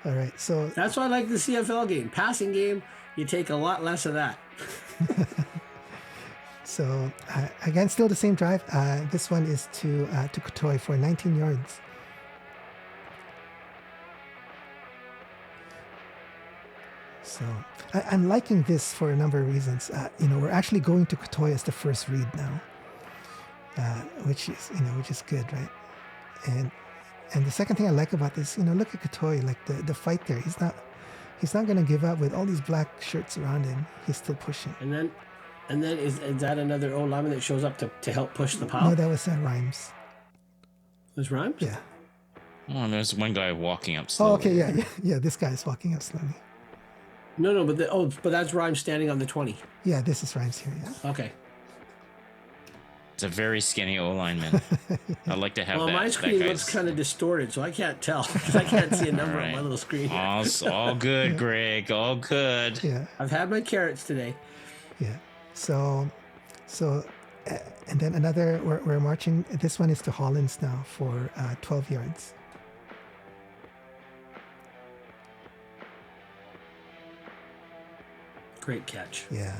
[SPEAKER 3] All right. So
[SPEAKER 1] that's why I like the CFL game. Passing game, you take a lot less of that.
[SPEAKER 3] So again, still the same drive. This one is to Kotoy for 19 yards. So I'm liking this for a number of reasons. We're actually going to Kotoy as the first read now, which is good, right? And the second thing I like about this, look at Kotoy, like the fight there. He's not going to give up with all these black shirts around him. He's still pushing.
[SPEAKER 1] And then is that another old lineman that shows up to help push the
[SPEAKER 3] No,
[SPEAKER 1] pile?
[SPEAKER 3] that was Rhymes.
[SPEAKER 1] There's Rhymes?
[SPEAKER 3] Yeah.
[SPEAKER 2] Oh, there's one guy walking up
[SPEAKER 3] Oh,
[SPEAKER 2] slowly.
[SPEAKER 3] okay, yeah. This guy is walking up slowly.
[SPEAKER 1] No, but that's Rhymes standing on the 20.
[SPEAKER 3] Yeah, this is Rhymes here. Yeah.
[SPEAKER 1] Okay.
[SPEAKER 2] It's a very skinny O lineman. I'd like to have
[SPEAKER 1] Well,
[SPEAKER 2] that.
[SPEAKER 1] my screen
[SPEAKER 2] that
[SPEAKER 1] looks
[SPEAKER 2] guy's-
[SPEAKER 1] kind of distorted, so I can't tell because I can't see a number on my little screen.
[SPEAKER 2] all good, Greg. All good.
[SPEAKER 3] Yeah.
[SPEAKER 1] I've had my carrots today.
[SPEAKER 3] Yeah. So, and then another, we're marching. This one is to Hollins now for 12 yards.
[SPEAKER 1] Great catch.
[SPEAKER 3] Yeah.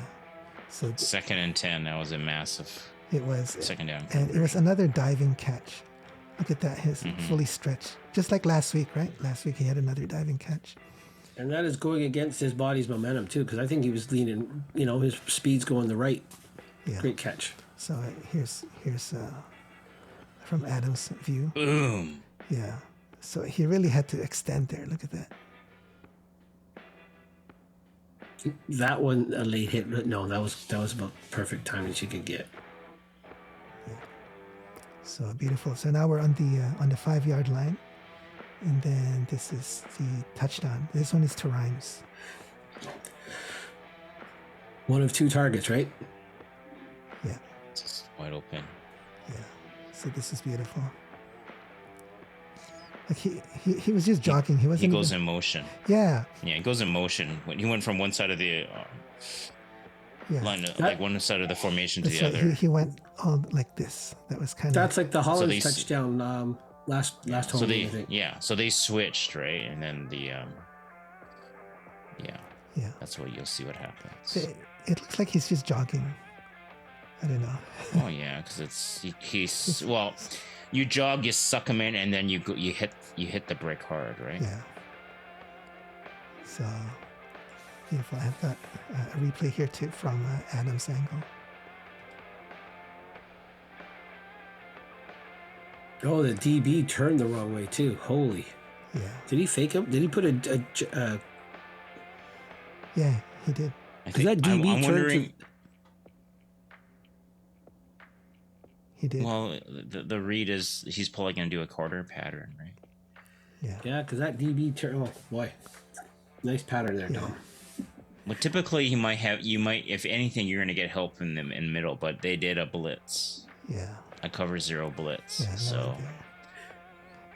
[SPEAKER 3] So
[SPEAKER 2] 2nd and 10. That was a massive
[SPEAKER 3] it was,
[SPEAKER 2] second down.
[SPEAKER 3] and it was another diving catch. Look at that, his fully stretched, just like last week, right? Last week he had another diving catch.
[SPEAKER 1] And that is going against his body's momentum, too, because I think he was leaning, his speed's going the right.
[SPEAKER 3] Yeah.
[SPEAKER 1] Great catch.
[SPEAKER 3] So here's from Adam's view.
[SPEAKER 2] Boom.
[SPEAKER 3] Yeah. So he really had to extend there. Look at that.
[SPEAKER 1] That one, a late hit. No, that was about perfect timing she could get.
[SPEAKER 3] So beautiful. So now we're on the 5-yard line, and then this is the touchdown. This one is to Rhymes.
[SPEAKER 1] One of two targets, right?
[SPEAKER 3] Yeah,
[SPEAKER 2] It's just wide open.
[SPEAKER 3] yeah. So this is beautiful. Like he was just jogging. He wasn't.
[SPEAKER 2] He goes
[SPEAKER 3] even,
[SPEAKER 2] in motion.
[SPEAKER 3] Yeah,
[SPEAKER 2] Yeah, he goes in motion. When he went from one side of the
[SPEAKER 3] Yeah.
[SPEAKER 2] line, like one side of the formation to
[SPEAKER 3] That's
[SPEAKER 2] the
[SPEAKER 3] right.
[SPEAKER 2] other.
[SPEAKER 3] He went all like this. That was kind of.
[SPEAKER 1] That's like the Holland
[SPEAKER 2] they s-
[SPEAKER 1] touchdown last
[SPEAKER 2] So
[SPEAKER 1] home
[SPEAKER 2] they,
[SPEAKER 1] game, I think.
[SPEAKER 2] yeah, so they switched, right? And then the,
[SPEAKER 3] Yeah.
[SPEAKER 2] that's what you'll see what happens.
[SPEAKER 3] It looks like he's just jogging. I don't know.
[SPEAKER 2] Oh yeah, because he's well, you jog, you suck him in, and then you hit the brick hard, right?
[SPEAKER 3] Yeah. So beautiful. I've got a replay here too from Adam's angle.
[SPEAKER 1] Oh, the DB turned the wrong way too. Holy.
[SPEAKER 3] Yeah.
[SPEAKER 1] Did he fake him? Did he put
[SPEAKER 3] Yeah, he did.
[SPEAKER 2] I think
[SPEAKER 1] that DB
[SPEAKER 2] I'm
[SPEAKER 1] turned
[SPEAKER 2] wondering.
[SPEAKER 3] He did.
[SPEAKER 2] Well, the read is he's probably going to do a quarter pattern, right?
[SPEAKER 3] Yeah.
[SPEAKER 1] Yeah, because that DB turned. Oh boy, nice pattern there, Dom.
[SPEAKER 2] But typically, you might, if anything, you're going to get help in the middle. But they did a blitz,
[SPEAKER 3] Yeah.
[SPEAKER 2] a cover zero blitz.
[SPEAKER 3] Yeah. No
[SPEAKER 2] So
[SPEAKER 3] idea.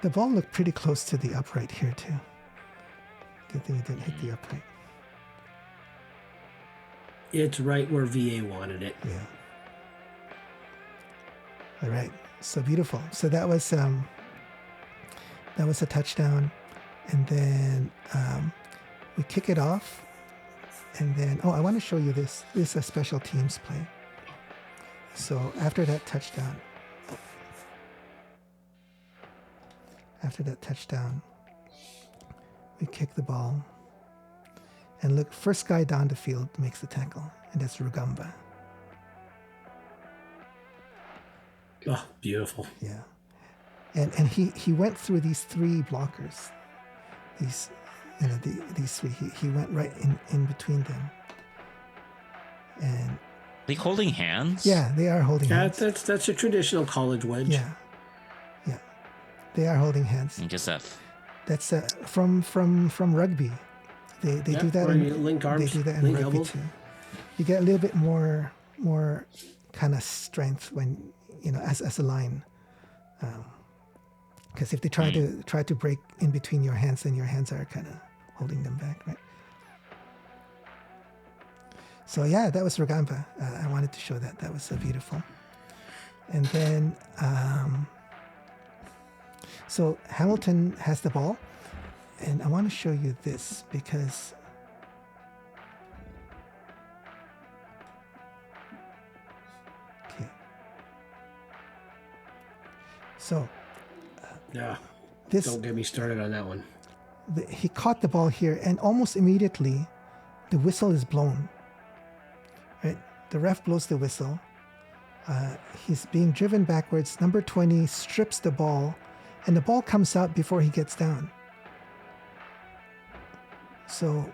[SPEAKER 3] The ball looked pretty close to the upright here too. Good thing it didn't hit the upright.
[SPEAKER 1] It's right where VA wanted it.
[SPEAKER 3] Yeah. All right. So beautiful. So that was a touchdown, and then we kick it off, and then I want to show you this. This is a special teams play. So after that touchdown, we kick the ball, and look, first guy down the field makes the tackle, and that's Rugamba.
[SPEAKER 1] Oh, beautiful.
[SPEAKER 3] Yeah. And he went through these three blockers. These three. He went right in between them. And
[SPEAKER 2] they holding hands?
[SPEAKER 3] yeah, they are holding hands.
[SPEAKER 1] That's a traditional college wedge.
[SPEAKER 3] Yeah. Yeah. They are holding hands.
[SPEAKER 2] I guess
[SPEAKER 3] That's from rugby. They do that
[SPEAKER 1] where
[SPEAKER 3] in
[SPEAKER 1] you link arms,
[SPEAKER 3] they do that in
[SPEAKER 1] link
[SPEAKER 3] rugby
[SPEAKER 1] elbows.
[SPEAKER 3] too. You get a little bit more kind of strength when as a line. Because if they try to break in between your hands, then your hands are kind of holding them back, right? So yeah, that was Rugamba. I wanted to show that. That was so beautiful. And then, so Hamilton has the ball, and I want to show you this because okay. So
[SPEAKER 1] Yeah.
[SPEAKER 3] this
[SPEAKER 1] Don't get me started on that one.
[SPEAKER 3] he caught the ball here, and almost immediately the whistle is blown. Right? The ref blows the whistle. He's being driven backwards. Number 20 strips the ball, and the ball comes out before he gets down. So,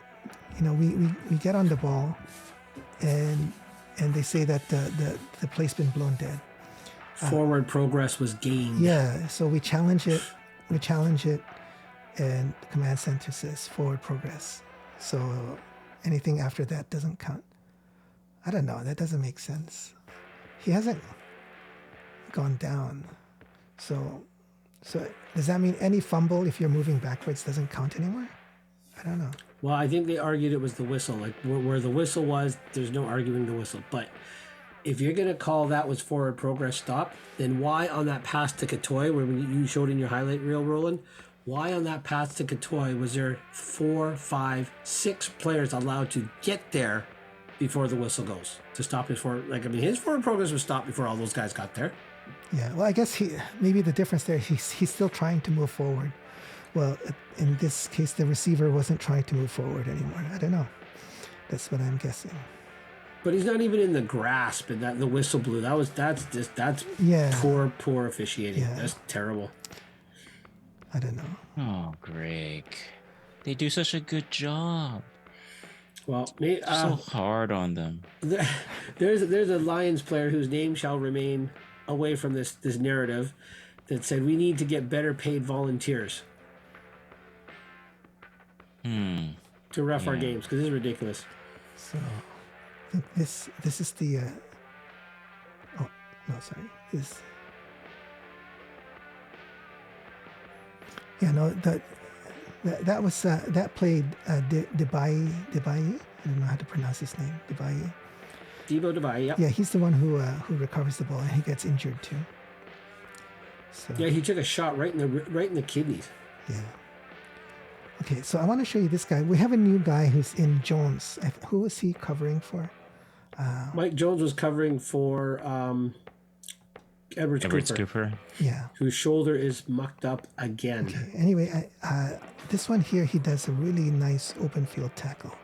[SPEAKER 3] we get on the ball, and they say that the play's been blown dead.
[SPEAKER 1] Forward progress was gained.
[SPEAKER 3] Yeah, so we challenge it, and the command center says forward progress. So anything after that doesn't count. I don't know, that doesn't make sense. He hasn't gone down. So does that mean any fumble if you're moving backwards doesn't count anymore? I don't know.
[SPEAKER 1] Well, I think they argued it was the whistle. Like where the whistle was, there's no arguing the whistle. But if you're going to call that was forward progress stop, then why on that pass to Katoy, where you showed in your highlight reel, Roland, why on that pass to Katoy was there 4, 5, 6 players allowed to get there before the whistle goes to stop his forward? His forward progress was stopped before all those guys got there.
[SPEAKER 3] Yeah, well, I guess maybe the difference there, he's still trying to move forward. Well, in this case, the receiver wasn't trying to move forward anymore. I don't know. That's what I'm guessing.
[SPEAKER 1] But he's not even in the grasp, and that the whistle blew. That's
[SPEAKER 3] Yeah.
[SPEAKER 1] poor officiating.
[SPEAKER 3] Yeah.
[SPEAKER 1] That's terrible.
[SPEAKER 3] I don't know.
[SPEAKER 2] Oh, Greg, they do such a good job.
[SPEAKER 1] Well,
[SPEAKER 2] So hard on them.
[SPEAKER 1] there's a Lions player whose name shall remain away from this narrative that said we need to get better paid volunteers to ref our games because this is ridiculous.
[SPEAKER 3] So I think this is the oh no, sorry, this that was that played Debayi. I don't know how to pronounce his name. Debayi.
[SPEAKER 1] Debo Devi,
[SPEAKER 3] Yeah, he's the one who recovers the ball, and he gets injured too. So
[SPEAKER 1] Yeah, he took a shot right in the kidneys.
[SPEAKER 3] yeah. Okay, so I want to show you this guy. We have a new guy who's in Jones. Who was he covering for?
[SPEAKER 1] Mike Jones was covering for Edwards
[SPEAKER 2] Cooper.
[SPEAKER 3] Yeah.
[SPEAKER 1] whose shoulder is mucked up again.
[SPEAKER 3] Okay. Anyway, this one here, he does a really nice open field tackle.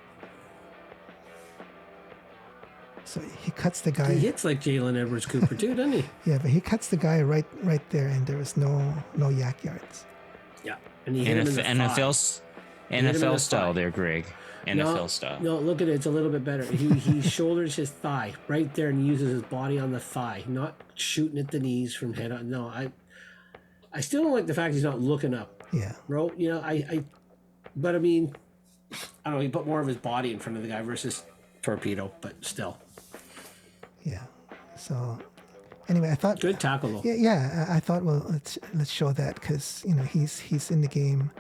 [SPEAKER 3] So he cuts the guy.
[SPEAKER 1] He hits like Jalen Edwards Cooper too, doesn't he?
[SPEAKER 3] Yeah, but he cuts the guy right there, and there was no yak yards.
[SPEAKER 1] Yeah, and he hit him in the thigh.
[SPEAKER 2] NFL style there, Greg. NFL style.
[SPEAKER 1] No, look at it. It's a little bit better. He shoulders his thigh right there and uses his body on the thigh, not shooting at the knees from head on. No, I still don't like the fact he's not looking up.
[SPEAKER 3] Yeah.
[SPEAKER 1] Bro, but I mean, I don't know. He put more of his body in front of the guy versus Torpedo, but still.
[SPEAKER 3] Yeah. So anyway, I thought
[SPEAKER 1] Good tackle though.
[SPEAKER 3] Yeah. I thought, well, let's show that because he's in the game.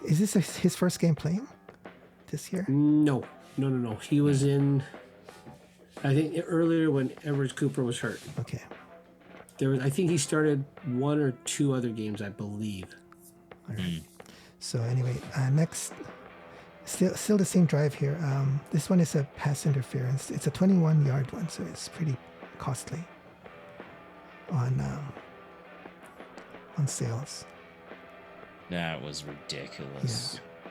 [SPEAKER 3] Is this his first game playing this year?
[SPEAKER 1] No. He was in, I think, earlier when Edwards Cooper was hurt.
[SPEAKER 3] Okay.
[SPEAKER 1] I think he started 1 or 2 other games, I believe.
[SPEAKER 3] All right. So anyway, next, still the same drive here. This one is a pass interference. It's a 21-yard one, so it's pretty costly on Sales.
[SPEAKER 2] That was ridiculous. Yeah.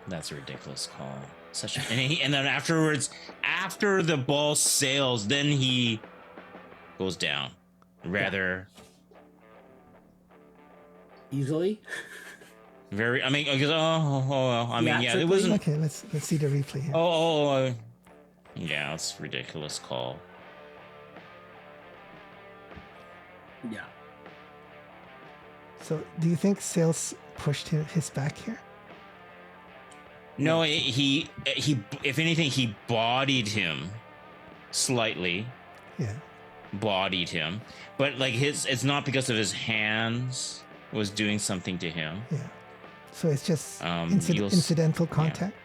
[SPEAKER 2] That's a ridiculous call. And then afterwards, after the ball sails, then he goes down. Rather
[SPEAKER 1] easily.
[SPEAKER 2] Very. I mean, it wasn't.
[SPEAKER 3] Okay, let's see the replay here.
[SPEAKER 2] Yeah, it's a ridiculous call.
[SPEAKER 1] Yeah.
[SPEAKER 3] So, do you think Sales pushed his back here?
[SPEAKER 2] No, he. If anything, he bodied him slightly.
[SPEAKER 3] Yeah.
[SPEAKER 2] Bodied him, but like it's not because of his hands was doing something to him.
[SPEAKER 3] Yeah. So it's just incidental contact.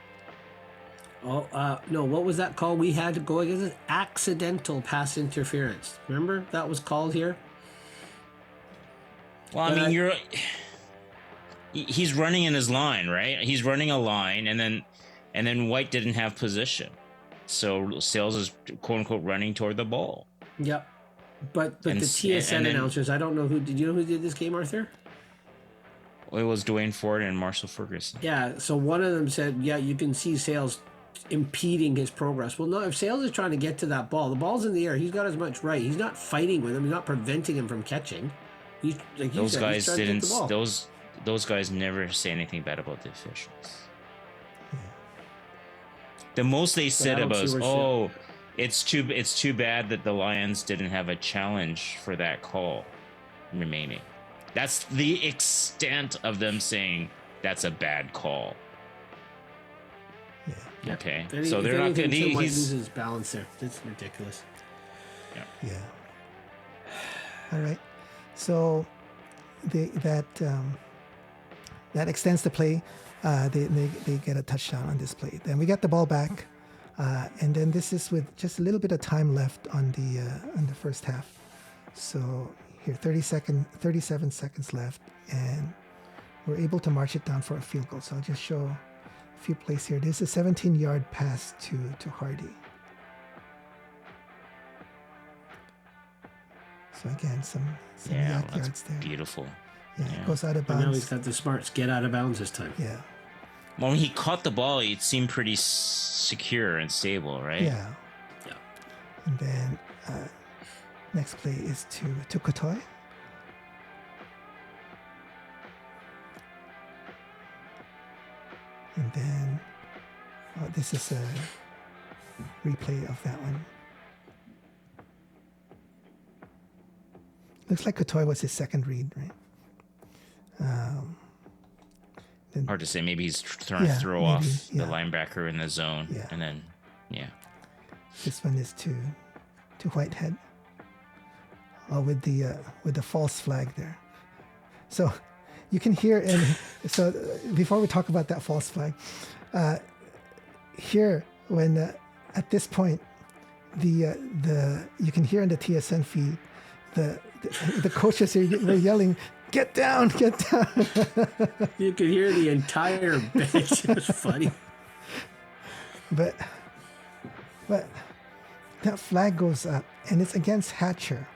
[SPEAKER 1] Yeah. No, what was that called? We had to go against it. Accidental pass interference. Remember that was called here.
[SPEAKER 2] Well, I mean, he's running in his line, right? He's running a line, and then White didn't have position, so Sales is quote unquote running toward the ball.
[SPEAKER 1] Yep. But the TSN announcers, I don't know did you know who did this game, Arthur?
[SPEAKER 2] It was Dwayne Ford and Marshall Ferguson.
[SPEAKER 1] Yeah, so one of them said, yeah, you can see Sales impeding his progress. Well, no, if Sales is trying to get to that ball, the ball's in the air. He's got as much right. He's not fighting with him. He's not preventing him from catching. Those
[SPEAKER 2] guys never say anything bad about the officials. The most they said about is, it's too bad that the Lions didn't have a challenge for that call remaining. That's the extent of them saying that's a bad call.
[SPEAKER 3] Yeah.
[SPEAKER 2] Okay. So they're not going to. He
[SPEAKER 1] loses balance there. It's ridiculous.
[SPEAKER 3] Yeah. All right. So that extends the play. They get a touchdown on this play. Then we get the ball back. And then this is with just a little bit of time left on the first half. So here, 37 seconds left, and we're able to march it down for a field goal. So I'll just show a few plays here. This is a 17-yard pass to Hardy. So again, some yak yards there.
[SPEAKER 2] Beautiful.
[SPEAKER 3] Yeah, it goes out of bounds.
[SPEAKER 1] But now he's got the smarts. Get out of bounds this time.
[SPEAKER 3] Yeah.
[SPEAKER 2] Well, when he caught the ball, it seemed pretty secure and stable, right?
[SPEAKER 3] Yeah. And then next play is to Kotoy. And then this is a replay of that one. Looks like Kotoy was his second read, right?
[SPEAKER 2] Hard to say. Maybe he's trying to throw off the linebacker in the zone, and then
[SPEAKER 3] This one is to Whitehead. With the false flag there. So you can hear, and so before we talk about that false flag, here when at this point the you can hear in the TSN feed the coaches were yelling, "Get down, get down!"
[SPEAKER 1] You could hear the entire bench. It was funny.
[SPEAKER 3] But that flag goes up, and it's against Hatcher.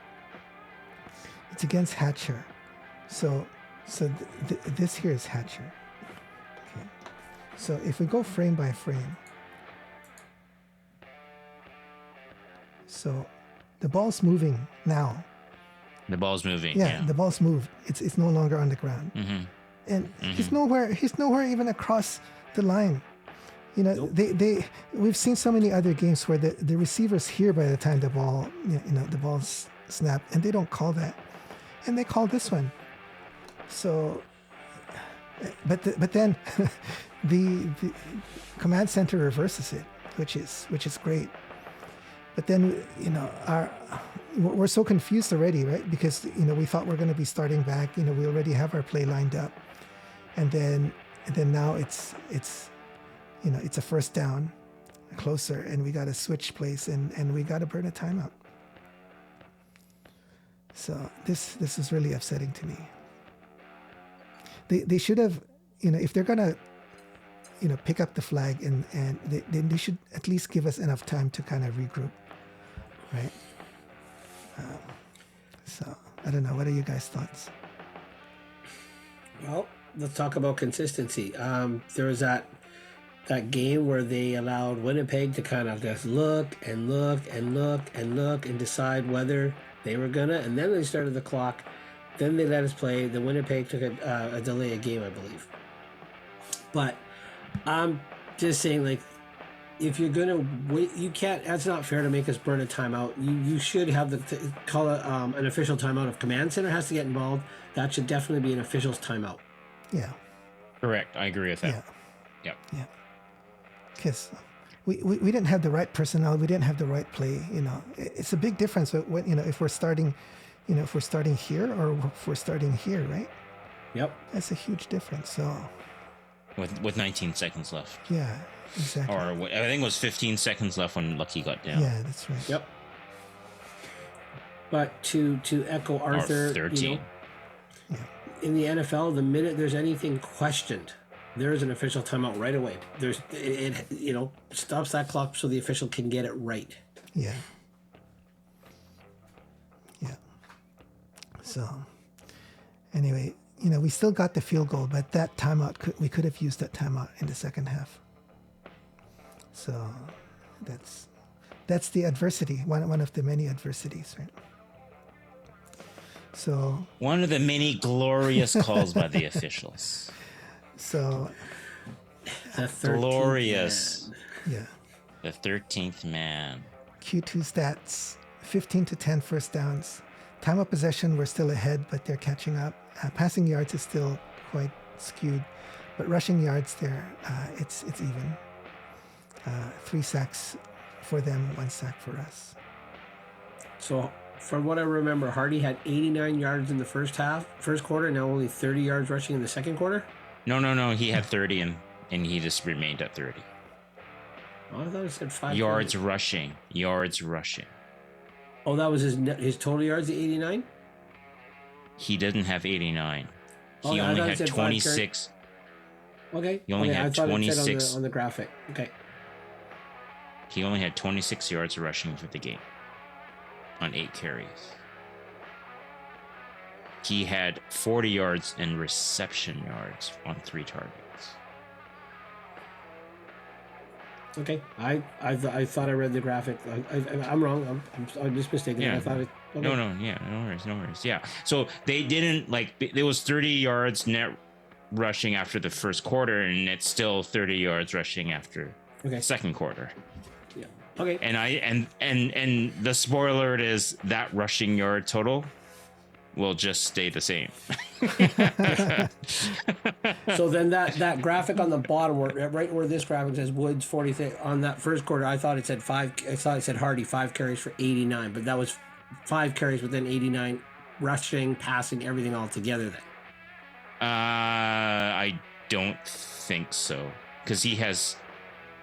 [SPEAKER 3] It's against Hatcher. So this here is Hatcher. Okay. So if we go frame by frame, so the ball's moving now.
[SPEAKER 2] The ball's moving.
[SPEAKER 3] Yeah, the ball's moved. It's no longer on the ground, and he's nowhere even across the line. You know, nope. We've seen so many other games where the receiver's here by the time the ball, the ball's snapped, and they don't call that, and they call this one. So, but then the command center reverses it, which is great. But then we're so confused already, right? Because we thought we're going to be starting back. We already have our play lined up, and then now it's a first down closer, and we got to switch plays, and we got to burn a timeout. So this is really upsetting to me. They should have, if they're gonna, pick up the flag, and they should at least give us enough time to kind of regroup, right? So I don't know. What are you guys' thoughts?
[SPEAKER 1] Well, let's talk about consistency. There was that game where they allowed Winnipeg to kind of just look and decide whether they were gonna, and then they started the clock. Then they let us play. The Winnipeg took a delay of game, I believe. But I'm just saying, like, if you're gonna wait, you can't. That's not fair to make us burn a timeout. You should have call it an official timeout. If command center has to get involved, that should definitely be an official's timeout.
[SPEAKER 3] Yeah.
[SPEAKER 2] Correct. I agree with that.
[SPEAKER 3] Yeah.
[SPEAKER 2] Yep.
[SPEAKER 3] Yeah. Because we didn't have the right personnel. We didn't have the right play. It's a big difference when if we're starting, if we're starting here or if we're starting here, right?
[SPEAKER 1] Yep.
[SPEAKER 3] That's a huge difference. So.
[SPEAKER 2] With 19 seconds left.
[SPEAKER 3] Yeah. Exactly.
[SPEAKER 2] Or I think it was 15 seconds left when Lucky got down.
[SPEAKER 3] Yeah, that's right.
[SPEAKER 1] Yep. But to echo Arthur,
[SPEAKER 2] or 13.
[SPEAKER 1] In the NFL, the minute there's anything questioned, there is an official timeout right away. It stops that clock so the official can get it right.
[SPEAKER 3] Yeah. Yeah. So, anyway, we still got the field goal, but that timeout we could have used that timeout in the second half. So, that's the adversity. One of the many adversities, right? So
[SPEAKER 2] one of the many glorious calls by the officials.
[SPEAKER 3] So
[SPEAKER 1] the 13th
[SPEAKER 2] glorious.
[SPEAKER 3] Man.
[SPEAKER 2] Yeah. The 13th man.
[SPEAKER 3] Q2 stats: 15-10 first downs. Time of possession, we're still ahead, but they're catching up. Passing yards is still quite skewed, but rushing yards it's even. 3 sacks for them, 1 sack for us.
[SPEAKER 1] So, from what I remember, Hardy had 89 yards in the first quarter, now only 30 yards rushing in the second quarter?
[SPEAKER 2] No. He had 30 and he just remained at 30.
[SPEAKER 1] Oh, I thought it said 5
[SPEAKER 2] yards rushing.
[SPEAKER 1] Oh, that was his total yards, the 89?
[SPEAKER 2] He didn't have 89. He only had 26.
[SPEAKER 1] Okay.
[SPEAKER 2] He only had 26
[SPEAKER 1] it said on the graphic. Okay.
[SPEAKER 2] He only had 26 yards rushing for the game on 8 carries. He had 40 yards in reception yards on 3 targets.
[SPEAKER 1] Okay, I thought I read the graphic. I'm wrong. I'm just mistaken.
[SPEAKER 2] Yeah.
[SPEAKER 1] I thought it. Okay.
[SPEAKER 2] No worries. Yeah. So they didn't there was 30 yards net rushing after the first quarter, and it's still 30 yards rushing after the second quarter.
[SPEAKER 1] Yeah. Okay.
[SPEAKER 2] And the spoiler alert is that rushing yard total will just stay the same.
[SPEAKER 1] So then that graphic on the bottom, right where this graphic says Woods 40 on that first quarter, I thought it said Hardy 5 carries for 89, but that was 5 carries within 89 rushing, passing, everything all together then.
[SPEAKER 2] I don't think so, because he has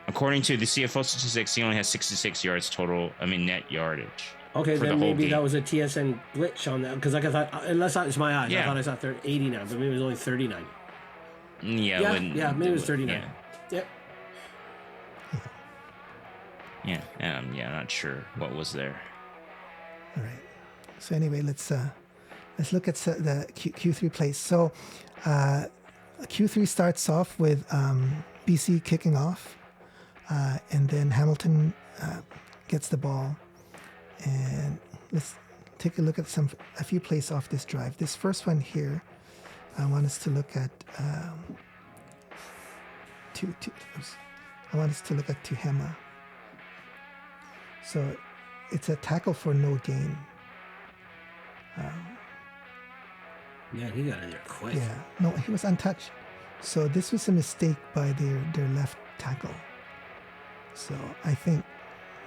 [SPEAKER 2] According to the CFO statistics, he only has 66 yards total. Net yardage.
[SPEAKER 1] Okay,
[SPEAKER 2] for
[SPEAKER 1] then
[SPEAKER 2] the whole
[SPEAKER 1] maybe
[SPEAKER 2] game.
[SPEAKER 1] that was a TSN glitch on that because like I thought, unless it's my eyes, I
[SPEAKER 2] Yeah.
[SPEAKER 1] thought I saw 89, but maybe it was only 39.
[SPEAKER 2] Yeah,
[SPEAKER 1] Maybe it was 39.
[SPEAKER 2] Yeah,
[SPEAKER 1] Yep.
[SPEAKER 2] I'm not sure what was there.
[SPEAKER 3] All right. So anyway, let's look at the Q3 plays. So Q3 starts off with BC kicking off, and then Hamilton gets the ball. And let's take a look at a few plays off this drive. This first one here, I want us to look at Tehema. So it's a tackle for no gain.
[SPEAKER 1] Yeah, he got in there quick.
[SPEAKER 3] Yeah, no, he was untouched. So this was a mistake by their left tackle. So I think,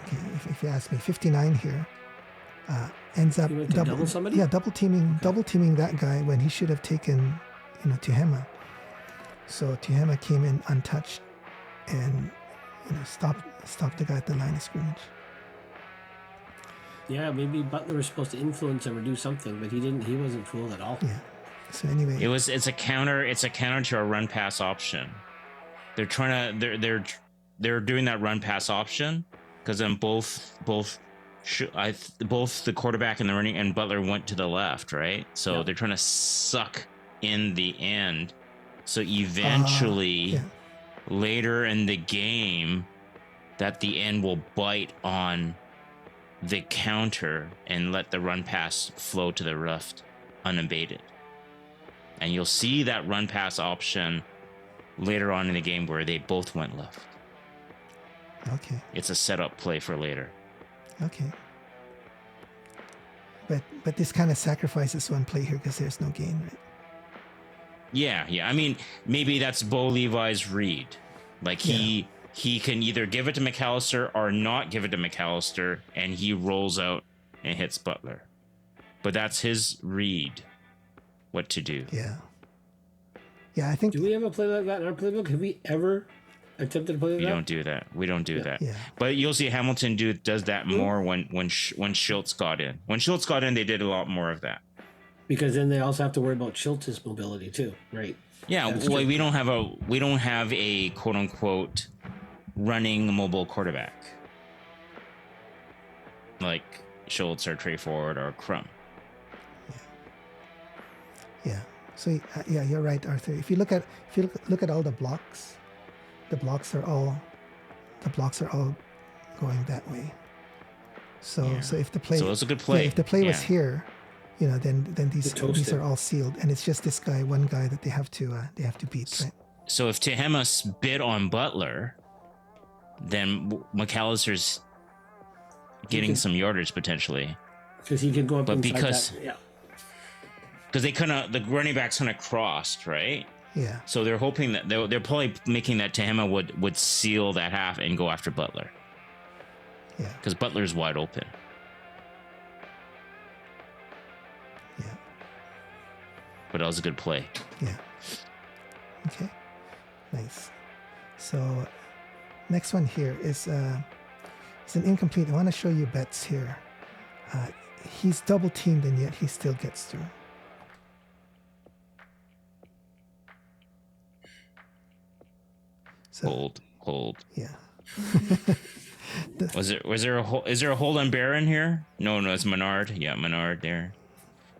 [SPEAKER 3] okay, if you ask me, 59 here ends up
[SPEAKER 1] He went to double somebody?
[SPEAKER 3] Yeah, double teaming that guy when he should have taken, Tehema. So Tehema came in untouched and stopped the guy at the line of scrimmage.
[SPEAKER 1] Yeah, maybe Butler was supposed to influence him or do something, but he didn't. He wasn't fooled at all.
[SPEAKER 3] Yeah. So anyway,
[SPEAKER 2] It's a counter to a run pass option. They're trying to they're doing that run pass option because then both the quarterback and the running and Butler went to the left, right? So they're trying to suck in the end. So eventually, later in the game, that the end will bite on the counter and let the run pass flow to the left unabated. And you'll see that run pass option later on in the game where they both went left.
[SPEAKER 3] Okay.
[SPEAKER 2] It's a setup play for later.
[SPEAKER 3] Okay. But this kind of sacrifices one play here because there's no gain, right?
[SPEAKER 2] Yeah. Maybe that's Bo Levi's read. Like he can either give it to McAllister or not give it to McAllister, and he rolls out and hits Butler. But that's his read. What to do?
[SPEAKER 3] Yeah. I think.
[SPEAKER 1] Do we have a play like that in our playbook? Have we ever attempted to play like that?
[SPEAKER 2] We don't do that.
[SPEAKER 3] Yeah.
[SPEAKER 2] But you'll see Hamilton does that more when Schultz got in. When Schultz got in, they did a lot more of that.
[SPEAKER 1] Because then they also have to worry about Schultz's mobility too, right?
[SPEAKER 2] Yeah. Well, we don't have a quote unquote running mobile quarterback like Schultz or Trey Ford or Crum.
[SPEAKER 3] Yeah. So you're right, Arthur. If you look at all the blocks are all going that way. So if the play,
[SPEAKER 2] so it's a good play.
[SPEAKER 3] if the play was here, then these are all sealed, and it's just this one guy that they have to beat, right?
[SPEAKER 2] So if Tehema's bid on Butler, then McAllister's getting some yardage potentially.
[SPEAKER 1] Because he could go up
[SPEAKER 2] but
[SPEAKER 1] inside
[SPEAKER 2] because
[SPEAKER 1] that. Yeah.
[SPEAKER 2] Because the running backs kind of crossed, right?
[SPEAKER 3] Yeah.
[SPEAKER 2] So they're hoping that they're probably making that Tehema would seal that half and go after Butler.
[SPEAKER 3] Yeah.
[SPEAKER 2] Because Butler's wide open.
[SPEAKER 3] Yeah.
[SPEAKER 2] But that was a good play.
[SPEAKER 3] Yeah. Okay. Nice. So next one here is it's an incomplete. I want to show you Betts here. He's double teamed and yet he still gets through. So,
[SPEAKER 2] Hold.
[SPEAKER 3] Yeah.
[SPEAKER 2] Is there a hold on Barron here? No, it's Menard. Yeah, Menard there.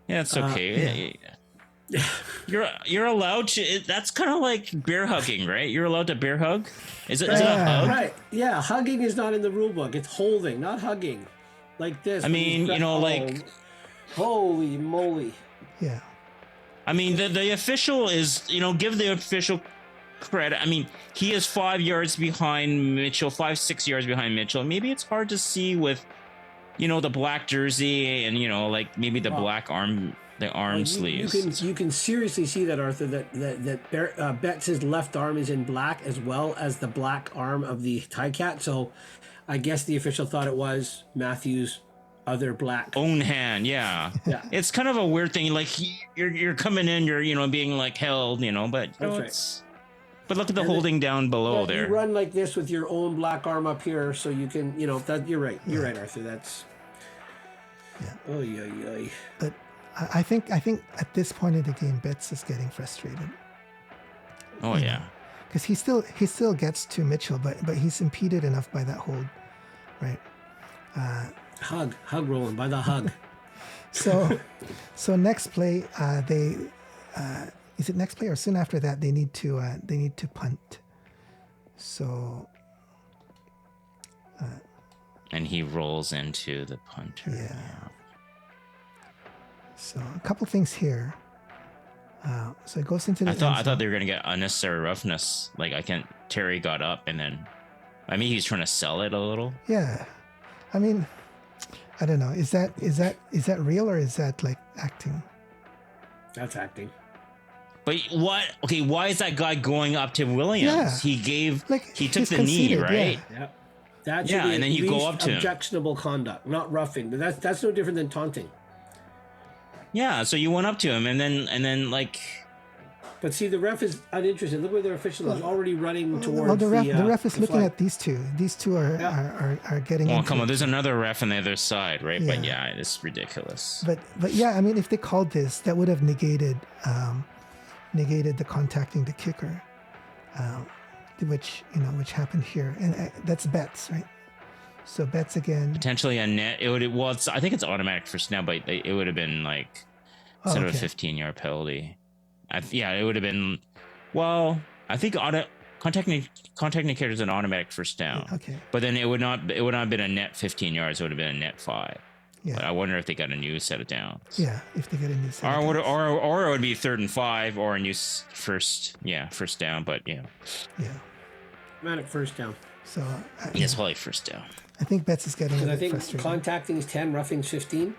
[SPEAKER 2] Yeah, it's okay.
[SPEAKER 3] Yeah.
[SPEAKER 2] You're allowed to. That's kind of like bear hugging, right? You're allowed to bear hug. Is it a hug?
[SPEAKER 1] Right. Yeah. Hugging is not in the rule book. It's holding, not hugging. Like this. Holy moly.
[SPEAKER 3] Yeah.
[SPEAKER 2] I mean, the official is, give the official credit. I mean, he is 5 yards behind Mitchell, 6 yards behind Mitchell. Maybe it's hard to see with, the black jersey and, maybe the black arm sleeves.
[SPEAKER 1] You can seriously see that, Arthur, that Betts' left arm is in black as well as the black arm of the Ticat. So I guess the official thought it was Matthews' other black
[SPEAKER 2] own hand. Yeah. It's kind of a weird thing. Like you're coming in, you're being like held, but
[SPEAKER 1] That's right.
[SPEAKER 2] But look at the holding down below there.
[SPEAKER 1] You run like this with your own black arm up here, so you can, that you're right. You're right, Arthur. That's.
[SPEAKER 3] Yeah.
[SPEAKER 1] Oh yeah.
[SPEAKER 3] But I think at this point in the game, Betts is getting frustrated.
[SPEAKER 2] Oh yeah.
[SPEAKER 3] Because he still gets to Mitchell, but he's impeded enough by that hold, right?
[SPEAKER 1] Hug Roland by the hug.
[SPEAKER 3] So next play, is it next play or soon after that they need to punt. So.
[SPEAKER 2] And he rolls into the punter.
[SPEAKER 3] Yeah. So a couple things here. So it goes into the.
[SPEAKER 2] I thought they were gonna get unnecessary roughness. Like Terry got up and then, he's trying to sell it a little.
[SPEAKER 3] Yeah, I mean, I don't know. Is that real or is that like acting?
[SPEAKER 1] That's acting.
[SPEAKER 2] But what? Okay, why is that guy going up to Williams?
[SPEAKER 3] Yeah.
[SPEAKER 2] He took the knee,
[SPEAKER 3] conceded,
[SPEAKER 2] right?
[SPEAKER 1] Yeah. That should be
[SPEAKER 2] and then you go up to him.
[SPEAKER 1] Objectionable conduct, not roughing. But that's no different than taunting.
[SPEAKER 2] Yeah, so you went up to him and then like.
[SPEAKER 1] But see, the ref is uninterested. Look where their official is already running towards.
[SPEAKER 3] Well, the ref is looking
[SPEAKER 1] flag.
[SPEAKER 3] at these two. These two are getting.
[SPEAKER 2] Well,
[SPEAKER 3] into
[SPEAKER 2] come on.
[SPEAKER 3] it.
[SPEAKER 2] There's another ref on the other side, right?
[SPEAKER 3] Yeah.
[SPEAKER 2] But yeah, it's ridiculous.
[SPEAKER 3] But yeah, I mean, if they called this, that would have negated the contacting the kicker, which happened here, and that's Betts, right? So Betts again.
[SPEAKER 2] Potentially a net. I think it's automatic first now, but it would have been like instead of a 15-yard penalty. It would have been. Well, I think contacting the kicker is an automatic first down.
[SPEAKER 3] Okay.
[SPEAKER 2] But then it would not have been a net 15 yards. It would have been a net 5.
[SPEAKER 3] Yeah.
[SPEAKER 2] But I wonder if they got a new set of downs.
[SPEAKER 3] Yeah, if they get a new set.
[SPEAKER 2] Or it would be 3rd and 5 or a new first down. But yeah.
[SPEAKER 3] Yeah.
[SPEAKER 1] Automatic first down.
[SPEAKER 3] So.
[SPEAKER 2] It's probably first down.
[SPEAKER 3] I think Betts is getting a bit
[SPEAKER 1] I think
[SPEAKER 3] frustrated.
[SPEAKER 1] contacting is 10, roughing 15.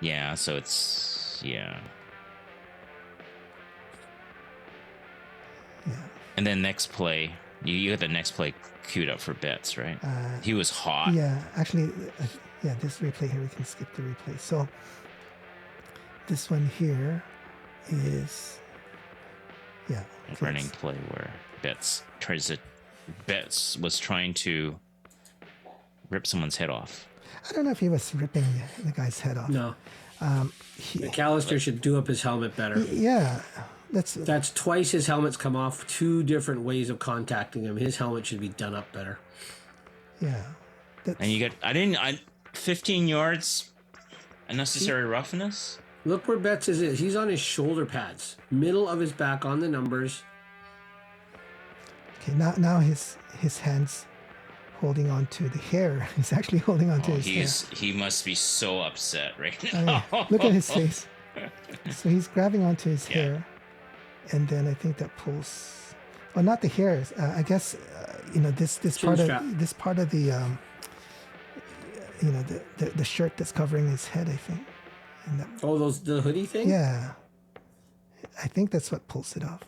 [SPEAKER 2] Yeah, so it's
[SPEAKER 3] Yeah.
[SPEAKER 2] And then next play, you got the next play queued up for Betts, right? He was hot.
[SPEAKER 3] Yeah, actually, this replay here, we can skip the replay. So this one here is,
[SPEAKER 2] A running play where Betts was trying to rip someone's head off.
[SPEAKER 3] I don't know if he was ripping the guy's head off.
[SPEAKER 1] No. McAllister should do up his helmet better.
[SPEAKER 3] Yeah.
[SPEAKER 1] That's twice his helmet's come off. 2 different ways of contacting him. His helmet should be done up better.
[SPEAKER 3] Yeah.
[SPEAKER 2] And you got 15 yards unnecessary roughness.
[SPEAKER 1] Look where Betts is. He's on his shoulder pads, middle of his back on the numbers.
[SPEAKER 3] Okay, now his hands holding on to the hair. He's actually holding on to his hair.
[SPEAKER 2] He must be so upset right
[SPEAKER 3] Oh,
[SPEAKER 2] now.
[SPEAKER 3] yeah. Look at his face. So he's grabbing onto his hair. And then I think that pulls. Well, not the hairs. I guess this part of the the shirt that's covering his head. I think. And
[SPEAKER 1] the hoodie thing.
[SPEAKER 3] Yeah, I think that's what pulls it off.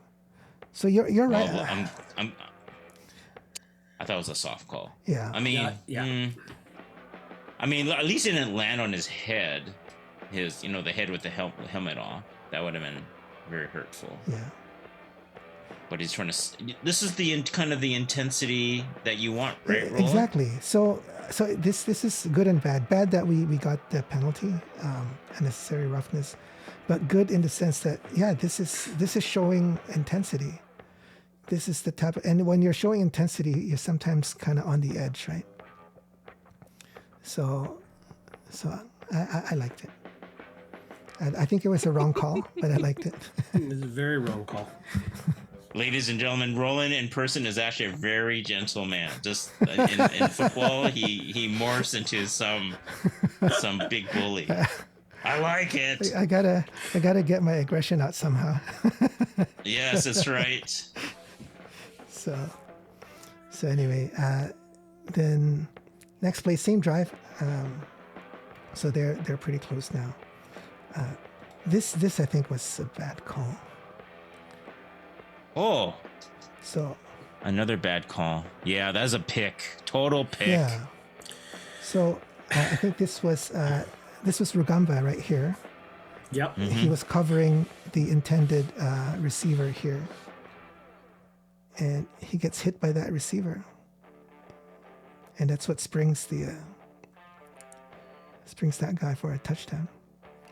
[SPEAKER 3] So you're right.
[SPEAKER 2] Well, I thought it was a soft call.
[SPEAKER 3] Yeah.
[SPEAKER 2] I mean,
[SPEAKER 1] Yeah.
[SPEAKER 2] At least it didn't land on his head. The head with the helmet off. That would have been very hurtful.
[SPEAKER 3] Yeah.
[SPEAKER 2] But he's trying to. This is the kind of the intensity that you want, right? Roland?
[SPEAKER 3] Exactly. So this is good and bad. Bad that we got the penalty, unnecessary roughness, but good in the sense that this is showing intensity. This is the type, and when you're showing intensity, you're sometimes kind of on the edge, right? So I liked it. I think it was a wrong call, but I liked it.
[SPEAKER 1] It was a very wrong call.
[SPEAKER 2] Ladies and gentlemen, Roland in person is actually a very gentle man. Just in football, he morphs into some big bully. I like it.
[SPEAKER 3] I gotta get my aggression out somehow.
[SPEAKER 2] Yes, that's right.
[SPEAKER 3] So anyway, then next play, same drive. So they're pretty close now. This I think was a bad call.
[SPEAKER 2] Oh.
[SPEAKER 3] So.
[SPEAKER 2] Another bad call. Yeah, that's a pick. Total pick.
[SPEAKER 3] Yeah. So I think this was Rugamba right here.
[SPEAKER 1] Yep.
[SPEAKER 3] Mm-hmm. He was covering the intended receiver here. and he gets hit by that receiver, and that's what springs that guy for a touchdown,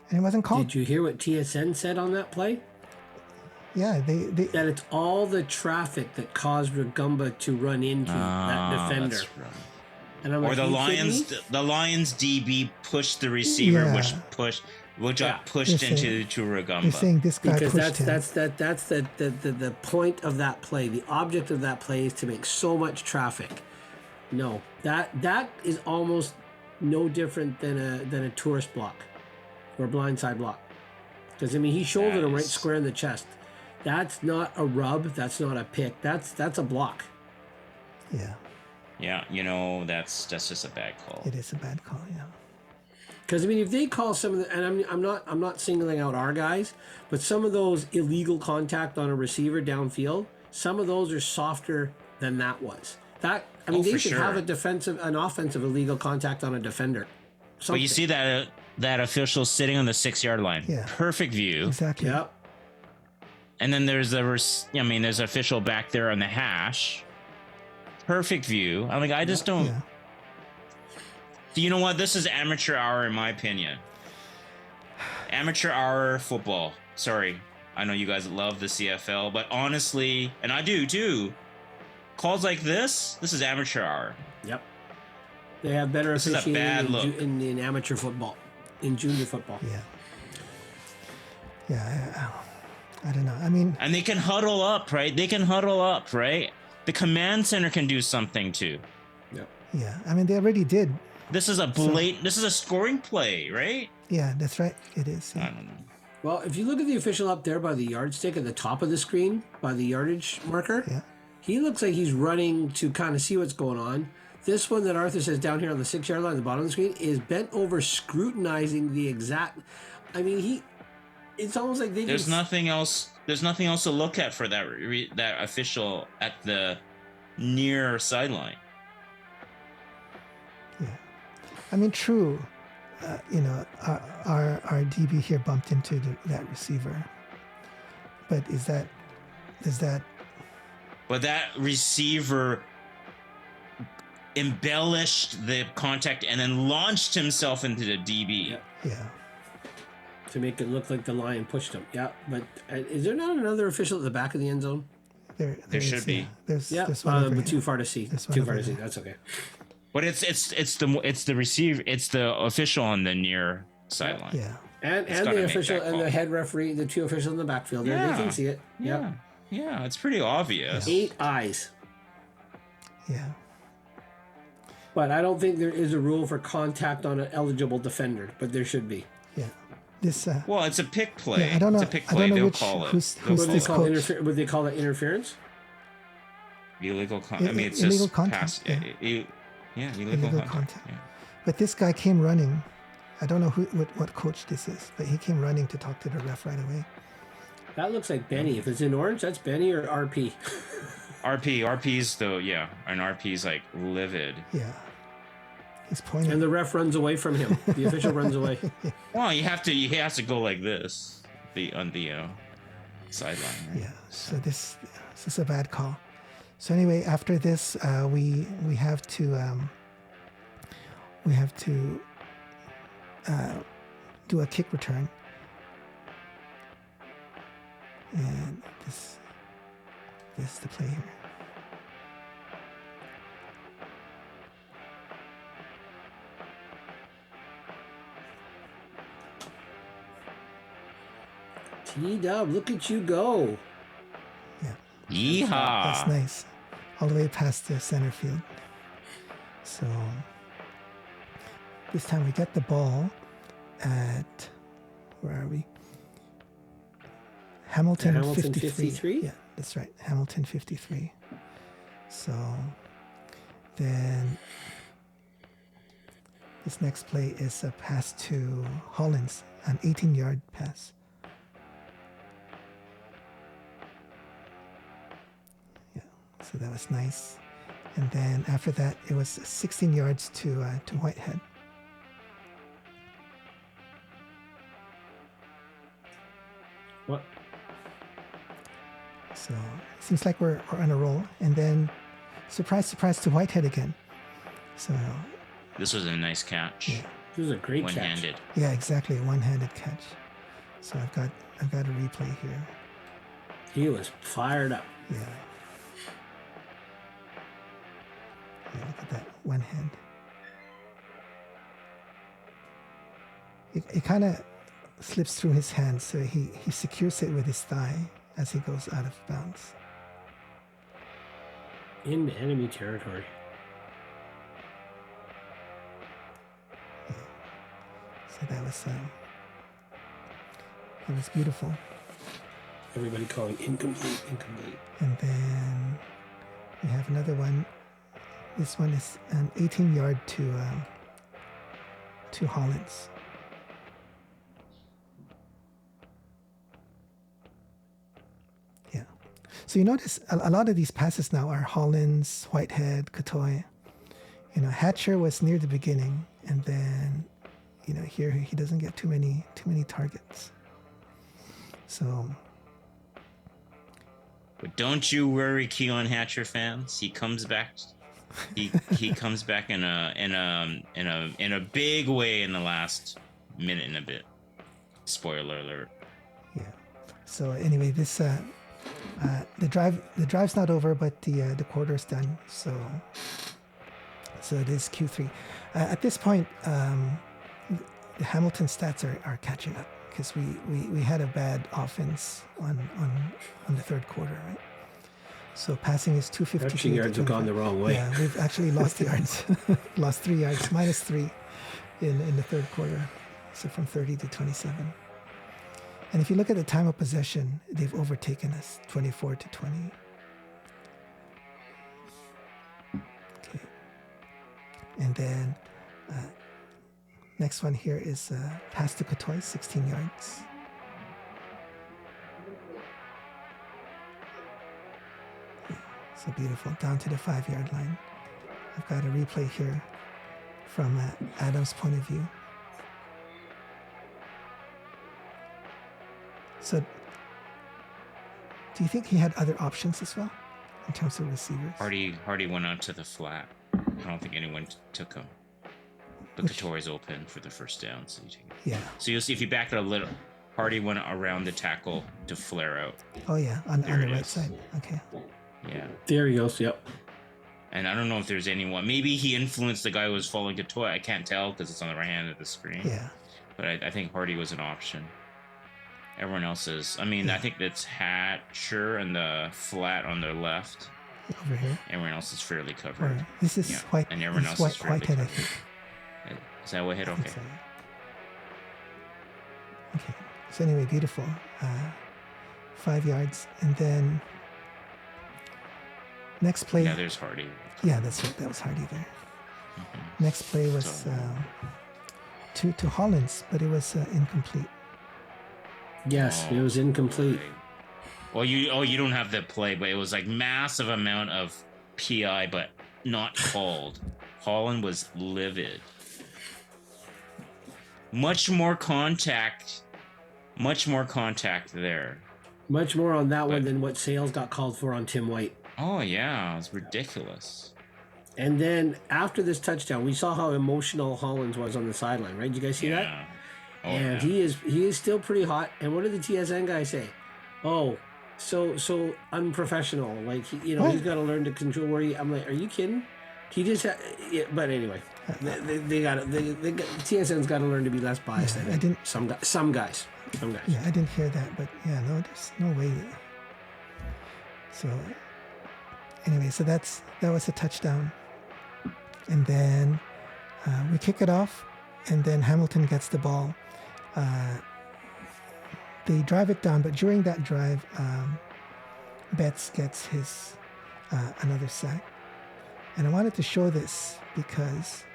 [SPEAKER 3] and it wasn't called.
[SPEAKER 1] Did you hear what TSN said on that play?
[SPEAKER 3] Yeah, they
[SPEAKER 1] That it's all the traffic that caused Rugamba to run into that defender.
[SPEAKER 2] That's right.
[SPEAKER 1] And I'm
[SPEAKER 2] Or
[SPEAKER 1] like,
[SPEAKER 2] the
[SPEAKER 1] "You kidding
[SPEAKER 2] Lions,
[SPEAKER 1] me?"
[SPEAKER 2] the Lions DB pushed the receiver,
[SPEAKER 3] Yeah.
[SPEAKER 2] which
[SPEAKER 1] Yeah.
[SPEAKER 2] got pushed
[SPEAKER 3] They're
[SPEAKER 2] into
[SPEAKER 3] saying-
[SPEAKER 2] to
[SPEAKER 3] They're
[SPEAKER 2] Rugamba.
[SPEAKER 3] saying this guy
[SPEAKER 1] Because
[SPEAKER 3] pushed him.
[SPEAKER 1] that's the point of that play. The object of that play is to make so much traffic. No, that is almost no different than a tourist block or blindside block. Because I mean, he shouldered him right
[SPEAKER 2] Nice.
[SPEAKER 1] square in the chest. That's not a rub. That's not a pick. That's a block.
[SPEAKER 3] Yeah,
[SPEAKER 2] Yeah, that's just a bad call.
[SPEAKER 3] it is a bad call. Yeah.
[SPEAKER 1] Because I mean, if they call some of the, and I'm not singling out our guys, but some of those illegal contact on a receiver downfield, some of those are softer than that was. That I mean,
[SPEAKER 2] Oh,
[SPEAKER 1] they
[SPEAKER 2] for
[SPEAKER 1] should
[SPEAKER 2] sure.
[SPEAKER 1] have an offensive illegal contact on a defender.
[SPEAKER 2] But you
[SPEAKER 1] Something.
[SPEAKER 2] see that official sitting on the 6-yard line,
[SPEAKER 3] Yeah.
[SPEAKER 2] perfect view.
[SPEAKER 3] Exactly.
[SPEAKER 1] Yep.
[SPEAKER 2] And then there's there's an official back there on the hash, perfect view. I just don't.
[SPEAKER 3] Yeah.
[SPEAKER 2] You know what? This is amateur hour, in my opinion. Amateur hour football. Sorry, I know you guys love the CFL, but honestly, and I do too. Calls like this is amateur hour.
[SPEAKER 1] Yep. They have better
[SPEAKER 2] This is a
[SPEAKER 1] officiating
[SPEAKER 2] bad look.
[SPEAKER 1] in amateur football, in junior football.
[SPEAKER 3] Yeah. Yeah. I don't know. I mean,
[SPEAKER 2] And they can huddle up, right? The command center can do something too.
[SPEAKER 1] Yep.
[SPEAKER 3] yeah. I mean, they already did.
[SPEAKER 2] This is this is a scoring play, right?
[SPEAKER 3] Yeah, that's right. It is.
[SPEAKER 2] I
[SPEAKER 3] Yeah.
[SPEAKER 2] don't know.
[SPEAKER 1] Well, if you look at the official up there by the yardstick at the top of the screen, by the yardage marker,
[SPEAKER 3] Yeah.
[SPEAKER 1] he looks like he's running to kind of see what's going on. This one that Arthur says down here on the 6-yard line at the bottom of the screen is bent over scrutinizing the exact. I mean, it's almost like they
[SPEAKER 2] There's
[SPEAKER 1] just,
[SPEAKER 2] nothing else. There's nothing else to look at for that that official at the near sideline.
[SPEAKER 3] Yeah. I mean, true. Our DB here bumped into that receiver, but does that?
[SPEAKER 2] But that receiver embellished the contact and then launched himself into the DB.
[SPEAKER 1] Yeah.
[SPEAKER 3] Yeah.
[SPEAKER 1] to make it look like the Lion pushed him. Yeah, but is there not another official at the back of the end zone?
[SPEAKER 3] There
[SPEAKER 2] should
[SPEAKER 3] is,
[SPEAKER 2] be.
[SPEAKER 3] Yeah. There's
[SPEAKER 1] Yeah,
[SPEAKER 3] one over
[SPEAKER 1] but
[SPEAKER 3] here.
[SPEAKER 1] too far to see.
[SPEAKER 3] There's one
[SPEAKER 1] Too
[SPEAKER 3] over
[SPEAKER 1] far to see.
[SPEAKER 3] there.
[SPEAKER 1] That's okay.
[SPEAKER 2] But it's the receiver. It's the official on the near sideline.
[SPEAKER 3] Yeah.
[SPEAKER 1] And
[SPEAKER 2] It's gotta
[SPEAKER 1] the
[SPEAKER 2] make
[SPEAKER 1] official
[SPEAKER 2] that
[SPEAKER 1] and the
[SPEAKER 2] call.
[SPEAKER 1] head referee, the two officials in the backfield there, they
[SPEAKER 2] Yeah.
[SPEAKER 1] can see it.
[SPEAKER 2] Yeah. Yeah, it's pretty obvious.
[SPEAKER 1] 8 eyes.
[SPEAKER 3] Yeah.
[SPEAKER 1] But I don't think there is a rule for contact on an eligible defender, but there should be.
[SPEAKER 3] Yeah. This.
[SPEAKER 2] Well, it's a pick play.
[SPEAKER 3] Yeah, I don't know.
[SPEAKER 2] It's a pick
[SPEAKER 3] I
[SPEAKER 2] play.
[SPEAKER 3] don't know
[SPEAKER 2] They'll
[SPEAKER 3] which
[SPEAKER 2] call it.
[SPEAKER 3] who's
[SPEAKER 2] They'll
[SPEAKER 1] Would they
[SPEAKER 3] this
[SPEAKER 1] call
[SPEAKER 3] coach.
[SPEAKER 1] would they call that interference?
[SPEAKER 2] illegal. I
[SPEAKER 3] Yeah,
[SPEAKER 2] mean, it's
[SPEAKER 3] illegal
[SPEAKER 2] just
[SPEAKER 3] contact,
[SPEAKER 2] pass.
[SPEAKER 3] yeah.
[SPEAKER 2] Illegal
[SPEAKER 3] Illegal
[SPEAKER 2] contact.
[SPEAKER 3] contact.
[SPEAKER 2] Yeah.
[SPEAKER 3] But this guy came running. I don't know what coach this is, but he came running to talk to the ref right away.
[SPEAKER 1] That looks like Benny. If it's in orange, that's Benny or RP.
[SPEAKER 2] RP's though, yeah, and RP's like livid.
[SPEAKER 3] Yeah. He's pointing.
[SPEAKER 1] And the ref runs away from him. The official runs away.
[SPEAKER 2] Well, he has to go like this, on the sideline. Right?
[SPEAKER 3] Yeah. So this is a bad call. So anyway, after this, we have to do a kick return, and this is the play here.
[SPEAKER 1] T-Dub, look at you go.
[SPEAKER 3] Yeah.
[SPEAKER 2] Yeehaw!
[SPEAKER 3] That's nice. All the way past the center field. So this time we get the ball at, where are we? Hamilton,
[SPEAKER 1] Hamilton
[SPEAKER 3] 53.
[SPEAKER 1] 53?
[SPEAKER 3] Yeah, that's right. Hamilton 53. So then this next play is a pass to Hollins, an 18-yard pass. So that was nice. And then after that, it was 16 yards to Whitehead.
[SPEAKER 1] What?
[SPEAKER 3] So it seems like we're on a roll. And then, surprise, surprise to Whitehead again. So
[SPEAKER 2] This was a nice catch.
[SPEAKER 3] yeah,
[SPEAKER 1] This was a great catch.
[SPEAKER 2] One-handed.
[SPEAKER 3] yeah, exactly, a one-handed catch. So I've got a replay here.
[SPEAKER 1] He was fired up.
[SPEAKER 3] Yeah. Yeah, look at that one hand. It kind of slips through his hand, so he secures it with his thigh as he goes out of bounds.
[SPEAKER 1] In enemy territory.
[SPEAKER 3] Yeah. So that was beautiful.
[SPEAKER 1] Everybody calling incomplete, incomplete.
[SPEAKER 3] And then we have another one. This one is an 18-yard to Holland's. Yeah. So you notice a lot of these passes now are Holland's, Whitehead, Katoy. Hatcher was near the beginning, and then here he doesn't get too many targets. So.
[SPEAKER 2] But don't you worry, Keelan Hatcher fans. He comes back. He comes back in a big way in the last minute and a bit. Spoiler alert.
[SPEAKER 3] Yeah. So anyway, this the drive's not over, but the quarter's done. So it is Q3. At this point, the Hamilton stats are catching up because we had a bad offense on the third quarter, right? So passing is 250.
[SPEAKER 1] Rushing yards have gone the wrong way.
[SPEAKER 3] Yeah, we've actually lost yards, lost 3 yards, -3 in the third quarter. So from 30 to 27. And if you look at the time of possession, they've overtaken us, 24 to 20. Okay. And then next one here is pass to Katoy, 16 yards. So beautiful, down to the 5-yard line. I've got a replay here from Adam's point of view. So, do you think he had other options as well in terms of receivers?
[SPEAKER 2] Hardy went out to the flat. I don't think anyone took him. But Katoy's open for the first down, so you take it.
[SPEAKER 3] Yeah.
[SPEAKER 2] So you'll see if you back it a little, Hardy went around the tackle to flare out.
[SPEAKER 3] Oh yeah, on the right side. Okay.
[SPEAKER 2] Yeah.
[SPEAKER 1] There he goes. Yep.
[SPEAKER 2] And I don't know if there's anyone. Maybe he influenced the guy who was following Katoy. I can't tell because it's on the right hand of the screen.
[SPEAKER 3] Yeah.
[SPEAKER 2] But I think Hardy was an option. Everyone else is. I mean, I think that's Hatcher and the flat on the left.
[SPEAKER 3] Over here.
[SPEAKER 2] Everyone else is fairly covered.
[SPEAKER 3] Or this is White.
[SPEAKER 2] And everyone else is fairly
[SPEAKER 3] Whitehead, I
[SPEAKER 2] covered.
[SPEAKER 3] think.
[SPEAKER 2] Is that Whitehead? Okay.
[SPEAKER 3] So. Okay. So anyway, beautiful. 5 yards, and then next play.
[SPEAKER 2] Yeah, there's Hardy.
[SPEAKER 3] Yeah, that's right. That was Hardy there. Mm-hmm. Next play was to Holland's, but it was incomplete.
[SPEAKER 1] Yes, it was incomplete.
[SPEAKER 2] Well, you don't have the play, but it was like massive amount of PI, but not called. Holland was livid. Much more contact there.
[SPEAKER 1] Much more on that one than what Sales got called for on Tim White.
[SPEAKER 2] Oh yeah, it was ridiculous.
[SPEAKER 1] And then after this touchdown, we saw how emotional Hollins was on the sideline, right? Did you guys see that?
[SPEAKER 2] Oh,
[SPEAKER 1] and he is still pretty hot. And what did the TSN guy say? Oh, so unprofessional. Like he's got to learn to control where he. I'm like, are you kidding? He just. But anyway, they got TSN's got to learn to be less biased.
[SPEAKER 3] Yeah, I didn't.
[SPEAKER 1] Some guys.
[SPEAKER 3] Yeah, I didn't hear that, but yeah, no, there's no way. So anyway, so that was a touchdown, and then we kick it off, and then Hamilton gets the ball. They drive it down, but during that drive, Betts gets his another sack, and I wanted to show this because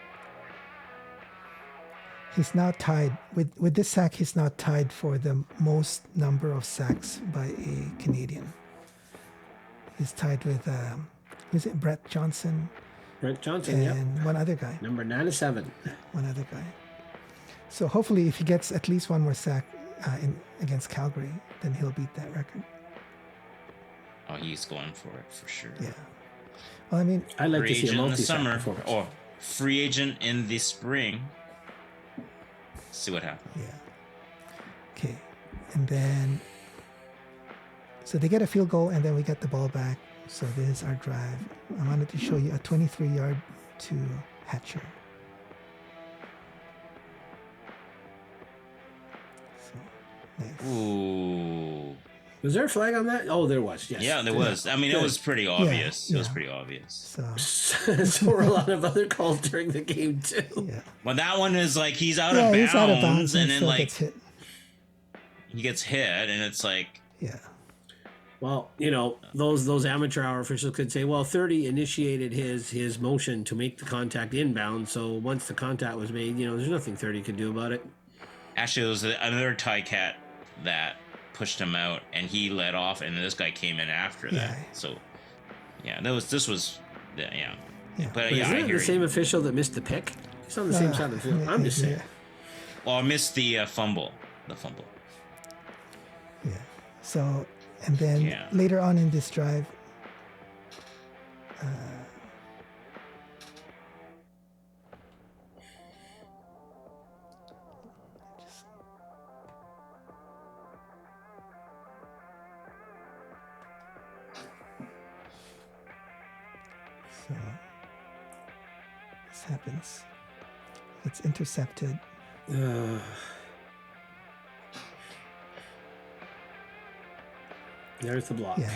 [SPEAKER 3] he's now tied with this sack. He's now tied for the most number of sacks by a Canadian. He's tied with is it Brett Johnson?
[SPEAKER 1] Brett Johnson,
[SPEAKER 3] and one other guy.
[SPEAKER 1] Number 97.
[SPEAKER 3] One other guy. So hopefully, if he gets at least one more sack against Calgary, then he'll beat that record.
[SPEAKER 2] Oh, he's going for it for sure.
[SPEAKER 3] Yeah. Well, I mean,
[SPEAKER 1] I'd like
[SPEAKER 2] Free
[SPEAKER 1] to see a
[SPEAKER 2] agent in the
[SPEAKER 1] multi-sack
[SPEAKER 2] summer,
[SPEAKER 1] performance.
[SPEAKER 2] or free agent in the spring. See what happens.
[SPEAKER 3] yeah. Okay. And then, so they get a field goal, and then we get the ball back. So there's our drive. I wanted to show you a 23-yard to Hatcher. So, nice.
[SPEAKER 2] Ooh.
[SPEAKER 1] Was there a flag on that? Oh, there was. Yes.
[SPEAKER 2] Yeah, there was. I mean, it was pretty obvious. It was pretty obvious.
[SPEAKER 3] So,
[SPEAKER 1] So were a lot of other calls during the game too.
[SPEAKER 3] yeah.
[SPEAKER 2] Well, that one is like he's out
[SPEAKER 3] Yeah,
[SPEAKER 2] of bounds,
[SPEAKER 3] he's out of bounds
[SPEAKER 2] and then
[SPEAKER 3] still
[SPEAKER 2] like
[SPEAKER 3] gets hit.
[SPEAKER 2] he gets hit, and it's like,
[SPEAKER 3] Yeah.
[SPEAKER 1] Well, you know, those amateur hour officials could say, well, 30 initiated his motion to make the contact inbound. So once the contact was made, you know, there's nothing 30 could do about it.
[SPEAKER 2] actually, it was another tie cat that pushed him out, and he let off, and this guy came in after that.
[SPEAKER 3] Yeah.
[SPEAKER 2] So, yeah, this was, yeah.
[SPEAKER 3] Yeah.
[SPEAKER 2] But
[SPEAKER 1] But
[SPEAKER 2] yeah,
[SPEAKER 1] isn't
[SPEAKER 2] I
[SPEAKER 1] it
[SPEAKER 2] hear
[SPEAKER 1] the same
[SPEAKER 2] you.
[SPEAKER 1] official that missed the pick? He's on the same side of the field. I'm just saying.
[SPEAKER 3] Yeah.
[SPEAKER 2] Well, I missed the fumble. The fumble.
[SPEAKER 3] Yeah. So, and then
[SPEAKER 2] Yeah.
[SPEAKER 3] later on in this drive, so this happens. It's intercepted.
[SPEAKER 1] There's the block.
[SPEAKER 3] Yeah.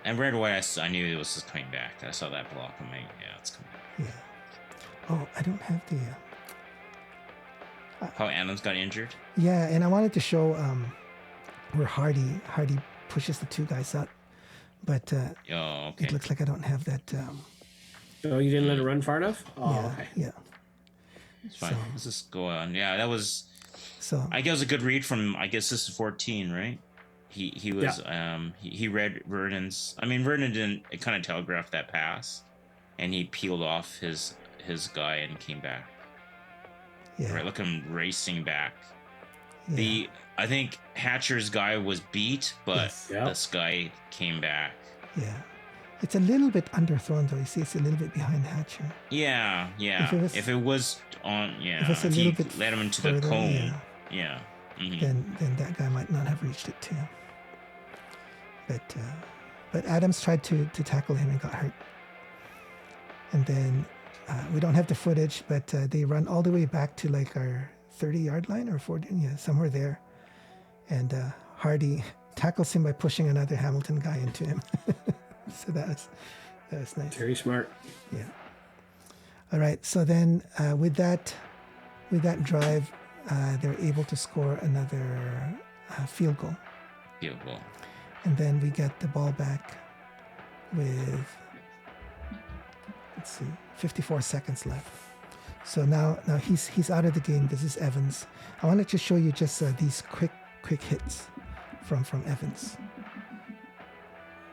[SPEAKER 2] And right away, I knew it was just coming back. I saw that block. I'm like, yeah, it's coming.
[SPEAKER 3] Yeah. Oh, I don't have the.
[SPEAKER 2] How Adams got injured?
[SPEAKER 3] Yeah, and I wanted to show where Hardy pushes the two guys up, but
[SPEAKER 2] Oh, okay.
[SPEAKER 3] it looks like I don't have that.
[SPEAKER 1] Oh, you didn't let it run far enough? Oh,
[SPEAKER 3] yeah,
[SPEAKER 1] okay.
[SPEAKER 3] yeah.
[SPEAKER 2] It's fine. Let's just go on. Yeah, that was.
[SPEAKER 3] So
[SPEAKER 2] I guess it was a good read from. I guess this is 14, right? He was he read Vernon's. I mean, Vernon didn't. It kind of telegraphed that pass, and he peeled off his guy and came back.
[SPEAKER 3] yeah,
[SPEAKER 2] Right, look at him racing back.
[SPEAKER 3] yeah.
[SPEAKER 2] I think Hatcher's guy was beat, but
[SPEAKER 3] Yes.
[SPEAKER 1] Yeah.
[SPEAKER 2] this guy came back.
[SPEAKER 3] Yeah. It's a little bit underthrown though. You see, it's a little bit behind Hatcher.
[SPEAKER 2] Yeah. If it was on,
[SPEAKER 3] If it's a
[SPEAKER 2] if
[SPEAKER 3] little
[SPEAKER 2] he
[SPEAKER 3] bit
[SPEAKER 2] led him into the
[SPEAKER 3] further,
[SPEAKER 2] cone, yeah.
[SPEAKER 3] then that guy might not have reached it too. But Adams tried to tackle him and got hurt. And then we don't have the footage, but they run all the way back to like our 30-yard line or 40, yeah, somewhere there. And Hardy tackles him by pushing another Hamilton guy into him. So that was nice.
[SPEAKER 1] Very smart.
[SPEAKER 3] Yeah. All right. So then with that drive, they're able to score another field goal.
[SPEAKER 2] Beautiful.
[SPEAKER 3] And then we get the ball back with, let's see, 54 seconds left. So now he's out of the game. This is Evans. I wanted to show you just these quick hits from Evans.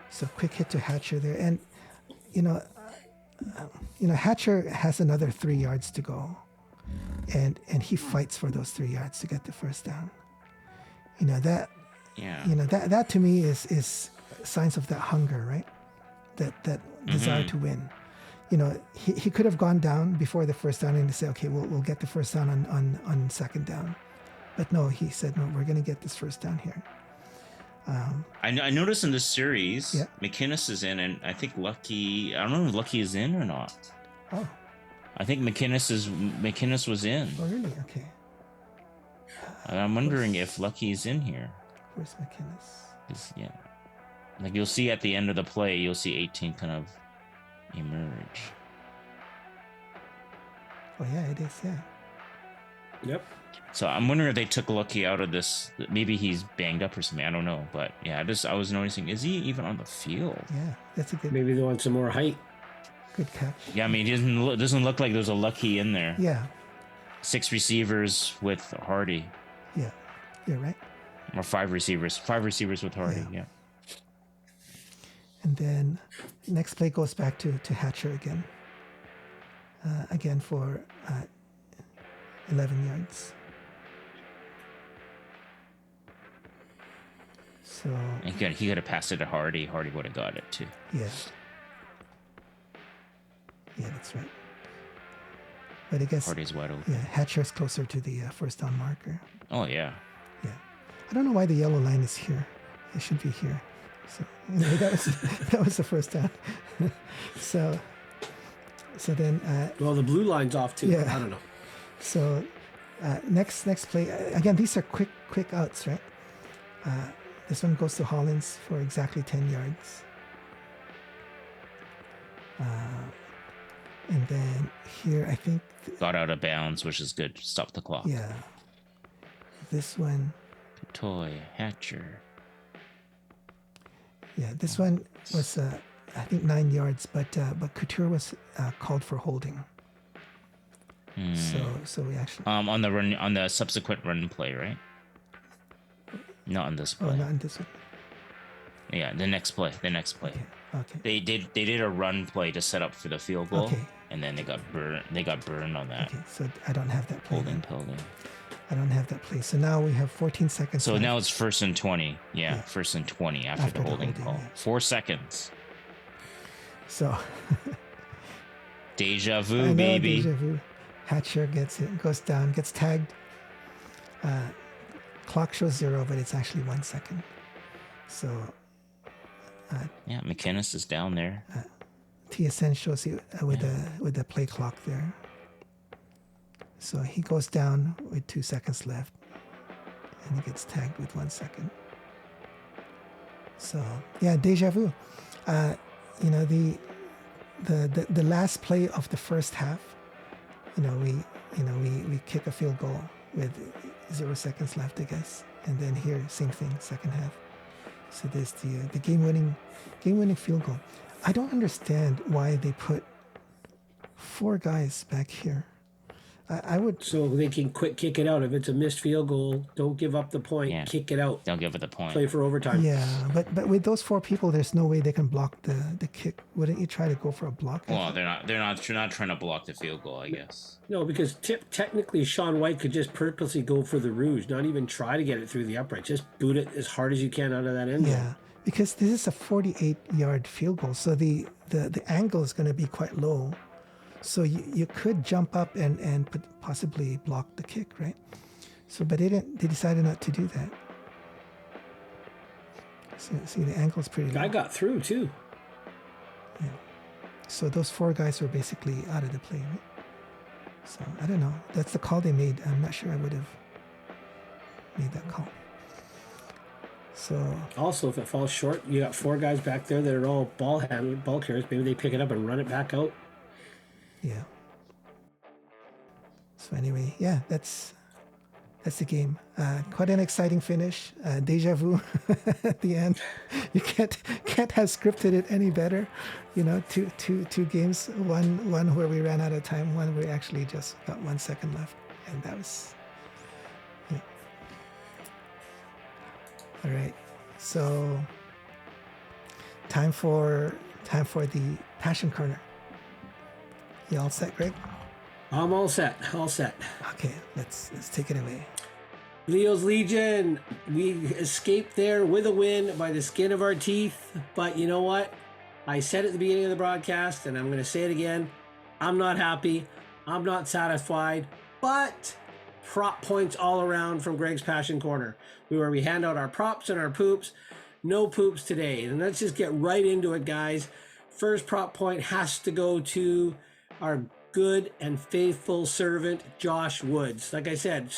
[SPEAKER 3] So quick hit to Hatcher there, and you know Hatcher has another 3 yards to go, and he fights for those 3 yards to get the first down. That to me is signs of that hunger, right? That desire to win. He could have gone down before the first down and say, okay, we'll get the first down on second down, but no, he said no, we're going to get this first down here.
[SPEAKER 2] I noticed in this series,
[SPEAKER 3] Yeah.
[SPEAKER 2] McInnes is in, and I think Lucky. I don't know if Lucky is in or not.
[SPEAKER 3] Oh,
[SPEAKER 2] I think McInnes was in.
[SPEAKER 3] oh really? Okay.
[SPEAKER 2] And I'm wondering if Lucky is in here.
[SPEAKER 3] Where's McInnes?
[SPEAKER 2] Yeah, like you'll see at the end of the play, you'll see 18 kind of emerge.
[SPEAKER 3] Oh yeah, it is. Yeah.
[SPEAKER 1] Yep.
[SPEAKER 2] So I'm wondering if they took Lucky out of this. Maybe he's banged up or something. I don't know, but yeah, I was noticing. Is he even on the field?
[SPEAKER 3] Yeah, that's a
[SPEAKER 1] Maybe they want some more height.
[SPEAKER 3] good catch.
[SPEAKER 2] Yeah, I mean, it doesn't look like there's a Lucky in there.
[SPEAKER 3] Yeah,
[SPEAKER 2] 6 receivers with Hardy,
[SPEAKER 3] yeah, you're right.
[SPEAKER 2] or 5 receivers. 5 receivers with Hardy. Yeah.
[SPEAKER 3] And then next play goes back to Hatcher again. Again for 11 yards. So
[SPEAKER 2] he could have passed it to Hardy. Hardy would have got it too.
[SPEAKER 3] yeah, that's right. But I guess
[SPEAKER 2] Hardy's wide open.
[SPEAKER 3] yeah, Hatcher's closer to the first down marker.
[SPEAKER 2] Oh yeah.
[SPEAKER 3] Yeah, I don't know why the yellow line is here. It should be here. So anyway, that was the first down. so then.
[SPEAKER 1] Well, the blue line's off too.
[SPEAKER 3] Yeah.
[SPEAKER 1] I don't know.
[SPEAKER 3] So next play again. These are quick outs, right? This one goes to Hollins for exactly 10 yards. And then here, I think...
[SPEAKER 2] Got out of bounds, which is good. Stop the clock.
[SPEAKER 3] Yeah. This one...
[SPEAKER 2] Toy, Hatcher.
[SPEAKER 3] Yeah, this one was, I think, 9 yards, but Couture was called for holding. So we actually...
[SPEAKER 2] on the subsequent run play, right? Not on this play.
[SPEAKER 3] Oh, not on this one.
[SPEAKER 2] Yeah, the next play.
[SPEAKER 3] Okay.
[SPEAKER 2] They did a run play to set up for the field goal,
[SPEAKER 3] Okay.
[SPEAKER 2] and then they got burned on that.
[SPEAKER 3] Okay, so I don't have that play.
[SPEAKER 2] Holding.
[SPEAKER 3] I don't have that play. So now we have 14 seconds.
[SPEAKER 2] So
[SPEAKER 3] left.
[SPEAKER 2] now it's 1st and 20. Yeah, 1st and 20 after the holding call.
[SPEAKER 3] Yeah.
[SPEAKER 2] 4 seconds.
[SPEAKER 3] So
[SPEAKER 2] Deja
[SPEAKER 3] I
[SPEAKER 2] vu,
[SPEAKER 3] know,
[SPEAKER 2] baby.
[SPEAKER 3] Deja vu. Hatcher gets it, goes down, gets tagged. Clock shows 0, but it's actually 1 second. So
[SPEAKER 2] Yeah, McInnes is down there.
[SPEAKER 3] TSN shows you with the play clock there. So he goes down with 2 seconds left, and he gets tagged with 1 second. So yeah, deja vu. The last play of the first half. We kick a field goal with 0 seconds left, I guess, and then here same thing, second half. So there's the game-winning field goal. I don't understand why they put 4 guys back here. I would.
[SPEAKER 1] So they can quick kick it out. If it's a missed field goal, don't give up the point.
[SPEAKER 2] Yeah.
[SPEAKER 1] Kick it out.
[SPEAKER 2] They'll give it the point.
[SPEAKER 1] Play for overtime.
[SPEAKER 3] Yeah, but with those 4 people, there's no way they can block the kick. Wouldn't you try to go for a block?
[SPEAKER 2] Well, they're not trying to block the field goal, I guess.
[SPEAKER 1] No, because technically Sean White could just purposely go for the rouge, not even try to get it through the upright. Just boot it as hard as you can out of that end zone.
[SPEAKER 3] Yeah, because this is a 48-yard field goal, so the angle is going to be quite low. So you could jump up and possibly block the kick, right? So, but they decided not to do that. So, see, the angle's pretty low.
[SPEAKER 1] Guy got through too.
[SPEAKER 3] Yeah. So those 4 guys were basically out of the play, right? So I don't know. That's the call they made. I'm not sure I would have made that call. So
[SPEAKER 1] Also, if it falls short, you got 4 guys back there that are all ball carriers. Maybe they pick it up and run it back out.
[SPEAKER 3] yeah. So anyway, yeah, that's the game. Quite an exciting finish. Deja vu at the end. You can't have scripted it any better. Two games. One where we ran out of time. One where we actually just got 1 second left, and that was. Yeah. All right. So time for the passion corner. You all set, Greg?
[SPEAKER 1] I'm all set. All set.
[SPEAKER 3] Okay, let's take it away.
[SPEAKER 1] Leo's Legion, we escaped there with a win by the skin of our teeth. But you know what? I said at the beginning of the broadcast, and I'm going to say it again. I'm not happy. I'm not satisfied. But prop points all around from Greg's Passion Corner, where we hand out our props and our poops. No poops today. And let's just get right into it, guys. First prop point has to go to our good and faithful servant, Josh Woods. Like I said,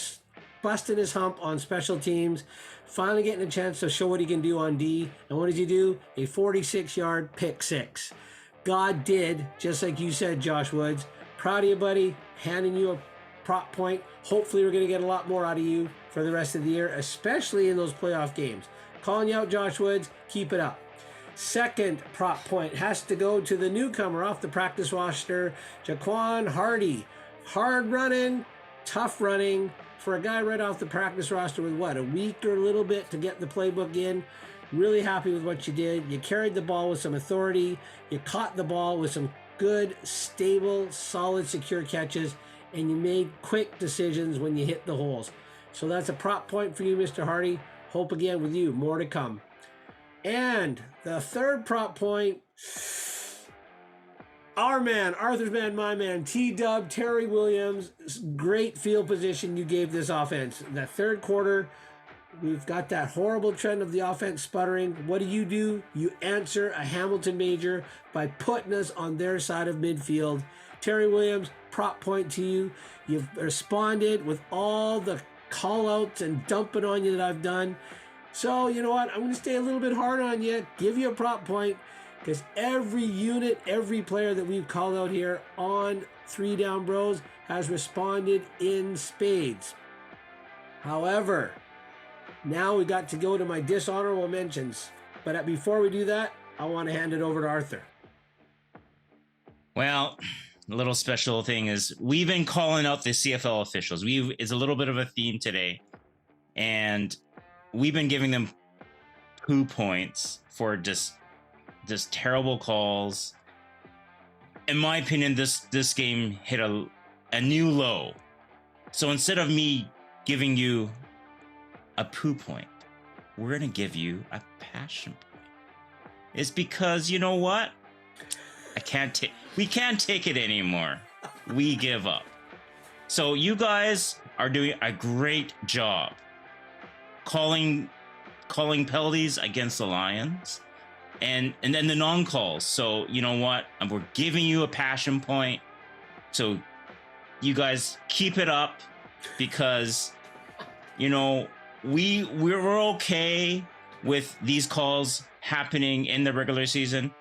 [SPEAKER 1] busting his hump on special teams, finally getting a chance to show what he can do on D. And what did he do? A 46-yard pick 6. God did, just like you said, Josh Woods. Proud of you, buddy. Handing you a prop point. Hopefully we're going to get a lot more out of you for the rest of the year, especially in those playoff games. Calling you out, Josh Woods. Keep it up. Second prop point has to go to the newcomer off the practice roster, Jaquan Hardy. Hard running, tough running for a guy right off the practice roster with a week or a little bit to get the playbook in. Really happy with what you did. You carried the ball with some authority. You caught the ball with some good, stable, solid, secure catches, and you made quick decisions when you hit the holes. So that's a prop point for you, Mr. Hardy. Hope again with you. More to come. And the third prop point, our man, Arthur's man, my man, T-Dub, Terry Williams. Great field position you gave this offense. The third quarter, we've got that horrible trend of the offense sputtering. What do? You answer a Hamilton major by putting us on their side of midfield. Terry Williams, prop point to you. You've responded with all the call-outs and dumping on you that I've done. So, you know what? I'm going to stay a little bit hard on you, give you a prop point, because every unit, every player that we've called out here on 3 Down Bros has responded in spades. However, now we got to go to my dishonorable mentions. But before we do that, I want to hand it over to Arthur.
[SPEAKER 2] Well, a little special thing is we've been calling out the CFL officials. It's a little bit of a theme today. And we've been giving them 2 points for just terrible calls. In my opinion, this game hit a new low. So instead of me giving you a poo point, we're gonna give you a passion point. It's because, you know what? We can't take it anymore. We give up. So you guys are doing a great job calling penalties against the Lions. And then the non-calls. So you know what? We're giving you a passion point. So you guys keep it up, because you know we're okay with these calls happening in the regular season.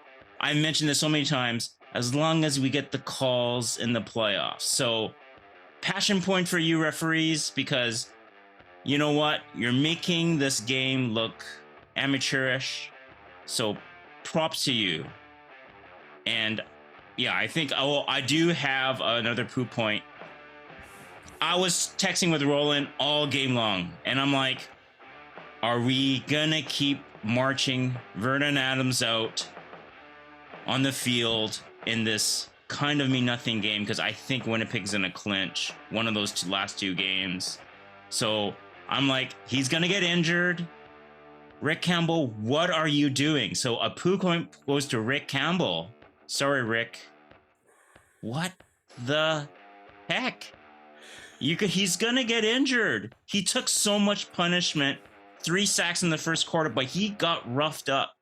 [SPEAKER 2] I mentioned this so many times, as long as we get the calls in the playoffs. So passion point for you referees, because you know what? You're making this game look amateurish. So props to you. And yeah, I think I do have another poo point. I was texting with Roland all game long, and I'm like, are we gonna keep marching Vernon Adams out on the field in this kind of mean-nothing game? Because I think Winnipeg's in a clinch one of those last 2 games. So I'm like, he's gonna get injured. Rick Campbell, what are you doing? So a poo point goes to Rick Campbell. Sorry, Rick. What the heck? He's gonna get injured. He took so much punishment. 3 sacks in the first quarter, but he got roughed up.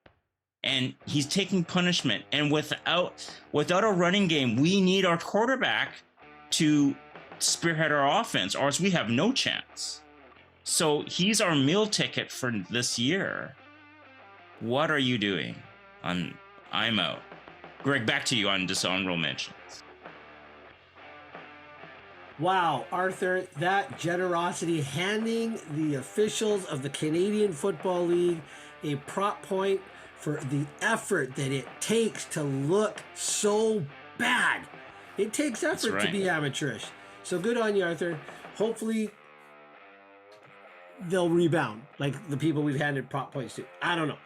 [SPEAKER 2] And he's taking punishment. And without a running game, we need our quarterback to spearhead our offense, or else we have no chance. So he's our meal ticket for this year. What are you doing? I'm out. Greg, back to you on dishonorable mentions.
[SPEAKER 1] Wow, Arthur, that generosity, handing the officials of the Canadian Football League a prop point for the effort that it takes to look so bad. It takes effort to be amateurish. So good on you, Arthur. Hopefully they'll rebound like the people we've handed prop points to. I don't know.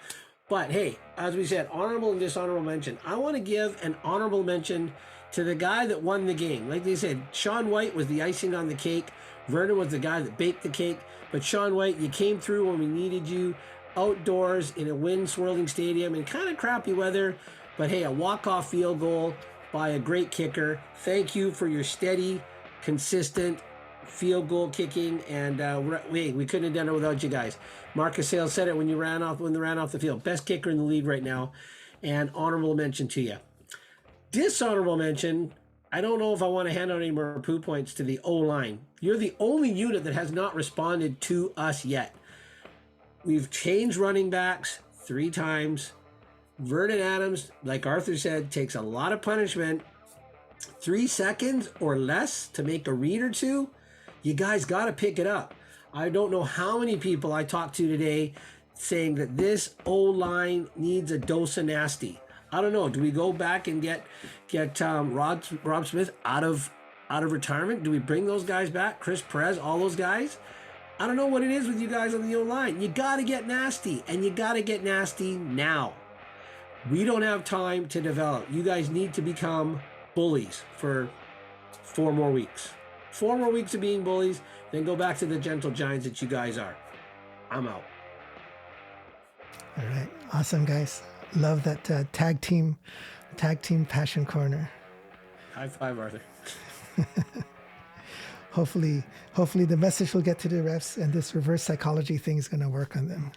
[SPEAKER 1] But hey, as we said, honorable and dishonorable mention. I want to give an honorable mention to the guy that won the game. Like they said, Sean White was the icing on the cake. Vernon was the guy that baked the cake. But Sean White, you came through when we needed you, outdoors in a wind-swirling stadium in kind of crappy weather. But hey, a walk-off field goal by a great kicker. Thank you for your steady, consistent field goal kicking, and we couldn't have done it without you guys. Marcus Sales said it when they ran off the field. Best kicker in the league right now, and honorable mention to you. Dishonorable mention, I don't know if I want to hand out any more poo points to the O-line. You're the only unit that has not responded to us yet. We've changed running backs 3 times. Vernon Adams, like Arthur said, takes a lot of punishment. 3 seconds or less to make a read or 2. You guys got to pick it up. I don't know how many people I talked to today saying that this O-line needs a dose of nasty. I don't know. Do we go back and get Rob Smith out of retirement? Do we bring those guys back? Chris Perez, all those guys? I don't know what it is with you guys on the O-line. You got to get nasty, and you got to get nasty now. We don't have time to develop. You guys need to become bullies for 4 more weeks. 4 more weeks of being bullies, then go back to the gentle giants that you guys are. I'm out.
[SPEAKER 3] All right. Awesome, guys. Love that tag team passion corner.
[SPEAKER 1] High five, Arthur.
[SPEAKER 3] Hopefully the message will get to the refs and this reverse psychology thing is going to work on them.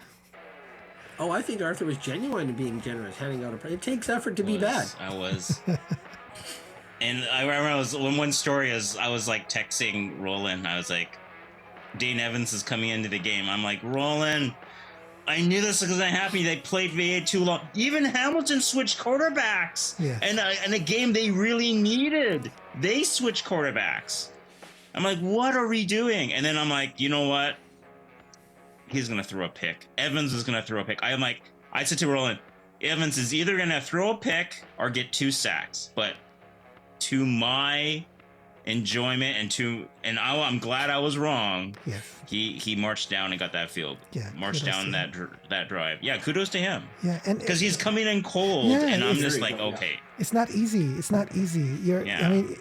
[SPEAKER 1] Oh, I think Arthur was genuine in being generous, handing out it takes effort to be bad.
[SPEAKER 2] I was. And I remember one story is I was like texting Roland. I was like, Dane Evans is coming into the game. I'm like, Roland, I knew this because I'm happy they played VA too long. Even Hamilton switched quarterbacks.
[SPEAKER 3] Yes.
[SPEAKER 2] And a game they really needed. They switched quarterbacks. I'm like, what are we doing? And then I'm like, you know what? He's going to throw a pick. Evans is going to throw a pick. I said to Roland, Evans is either going to throw a pick or get 2 sacks. But to my enjoyment and I'm glad I was wrong.
[SPEAKER 3] Yes.
[SPEAKER 2] He marched down and got that field.
[SPEAKER 3] Yeah.
[SPEAKER 2] Marched down that drive. Yeah, kudos to him.
[SPEAKER 3] Yeah, and
[SPEAKER 2] because he's coming in cold, and I'm just like, okay.
[SPEAKER 3] It's not easy. I mean,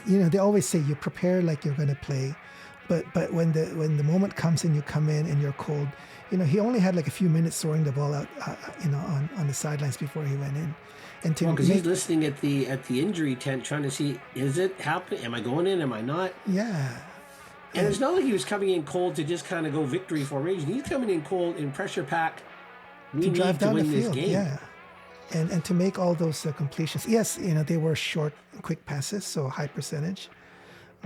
[SPEAKER 3] they always say you prepare like you're going to play, but when the moment comes and you come in and you're cold, he only had like a few minutes throwing the ball out, on the sidelines before he went in. And
[SPEAKER 1] because he's listening at the injury tent, trying to see, is it happening? Am I going in? Am I not?
[SPEAKER 3] Yeah.
[SPEAKER 1] And it's not like he was coming in cold to just kind of go victory formation. He's coming in cold in pressure pack. We need to win this game.
[SPEAKER 3] Yeah. And to make all those completions. Yes, they were short, quick passes, so high percentage.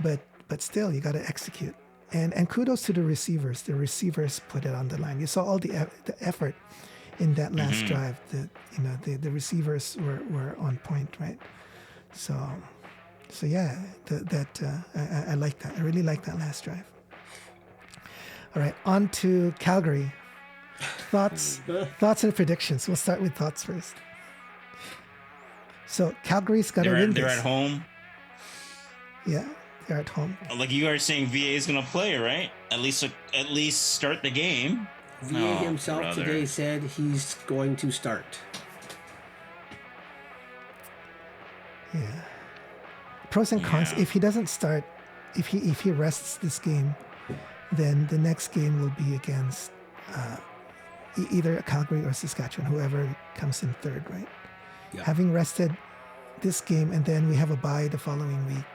[SPEAKER 3] But still, you got to execute. And kudos to the receivers. The receivers put it on the line. You saw all the effort in that last drive. The receivers were on point, right? So yeah, I like that. I really like that last drive. All right, on to Calgary. Thoughts and predictions. We'll start with thoughts first. So Calgary's got to win this.
[SPEAKER 2] They're at home.
[SPEAKER 3] Yeah, they're at home.
[SPEAKER 2] Like you are saying, VA is going to play, right? At least start the game.
[SPEAKER 1] VA himself today said he's going to start.
[SPEAKER 3] Yeah. Pros and cons. If he doesn't start, if he rests this game, then the next game will be against either Calgary or Saskatchewan, whoever comes in third, right?
[SPEAKER 1] Yeah.
[SPEAKER 3] Having rested this game, and then we have a bye the following week.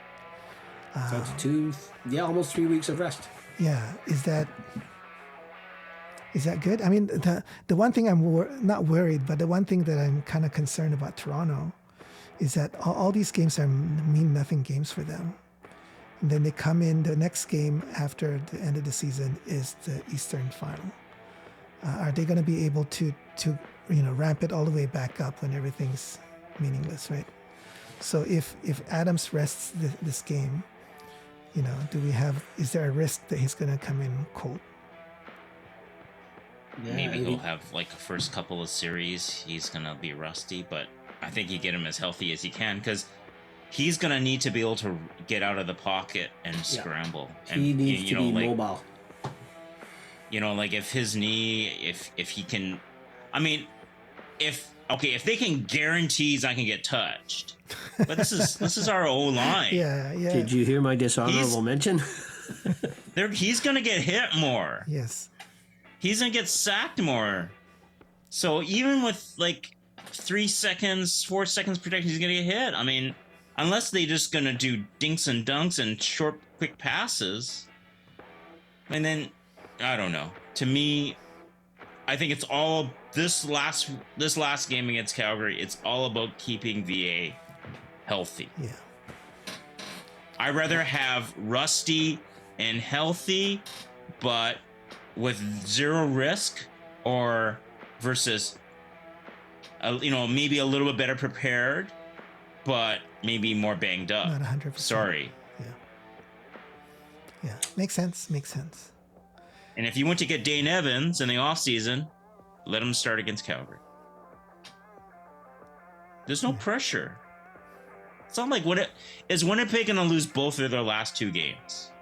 [SPEAKER 1] So it's almost 3 weeks of rest.
[SPEAKER 3] Yeah. Is that good? I mean, the one thing I'm not worried, but the one thing that I'm kind of concerned about Toronto is that all these games are mean nothing games for them. And then they come in, the next game after the end of the season is the Eastern Final. Are they going to be able to ramp it all the way back up when everything's meaningless, right? So if Adams rests this game, is there a risk that he's going to come in cold?
[SPEAKER 2] Yeah, maybe he'll have like the first couple of series, he's going to be rusty, but I think you get him as healthy as he can because he's going to need to be able to get out of the pocket and scramble.
[SPEAKER 1] He
[SPEAKER 2] and,
[SPEAKER 1] needs to be mobile.
[SPEAKER 2] Like if his knee, if he can, I mean, if they can guarantee he's not going to get touched, but this is our O-line.
[SPEAKER 3] Yeah.
[SPEAKER 1] Did you hear my dishonorable mention?
[SPEAKER 2] He's going to get hit more.
[SPEAKER 3] Yes.
[SPEAKER 2] He's going to get sacked more. So even with like 3 seconds, 4 seconds protection, he's going to get hit. I mean, unless they just going to do dinks and dunks and short, quick passes. And then, I don't know. To me, I think it's all this last game against Calgary. It's all about keeping VA healthy.
[SPEAKER 3] Yeah.
[SPEAKER 2] I'd rather have rusty and healthy, but with zero risk, or versus, maybe a little bit better prepared, but maybe more banged up.
[SPEAKER 3] Not 100%.
[SPEAKER 2] Sorry.
[SPEAKER 3] Yeah. Makes sense.
[SPEAKER 2] And if you want to get Dane Evans in the offseason, let him start against Calgary. There's no pressure. It's not like is Winnipeg going to lose both of their last 2 games?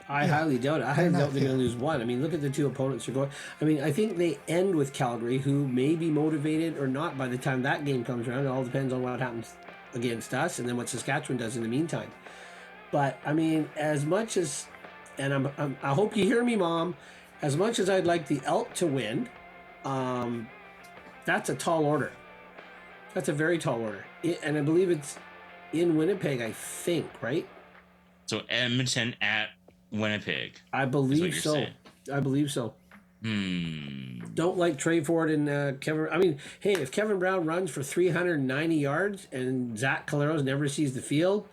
[SPEAKER 1] I highly doubt it. I highly doubt they're going to lose one. I mean, look at the 2 opponents they're going. I mean, I think they end with Calgary, who may be motivated or not by the time that game comes around. It all depends on what happens against us and then what Saskatchewan does in the meantime. But, I mean, as much as, and I hope you hear me, Mom, as much as I'd like the Elk to win, That's a tall order. That's a very tall order. And I believe it's in Winnipeg, I think, right?
[SPEAKER 2] So Edmonton at Winnipeg.
[SPEAKER 1] I believe so.
[SPEAKER 2] Saying.
[SPEAKER 1] I believe so. Don't like Trey Ford and Kevin. I mean, hey, if Kevin Brown runs for 390 yards and Zach Collaros never sees the field,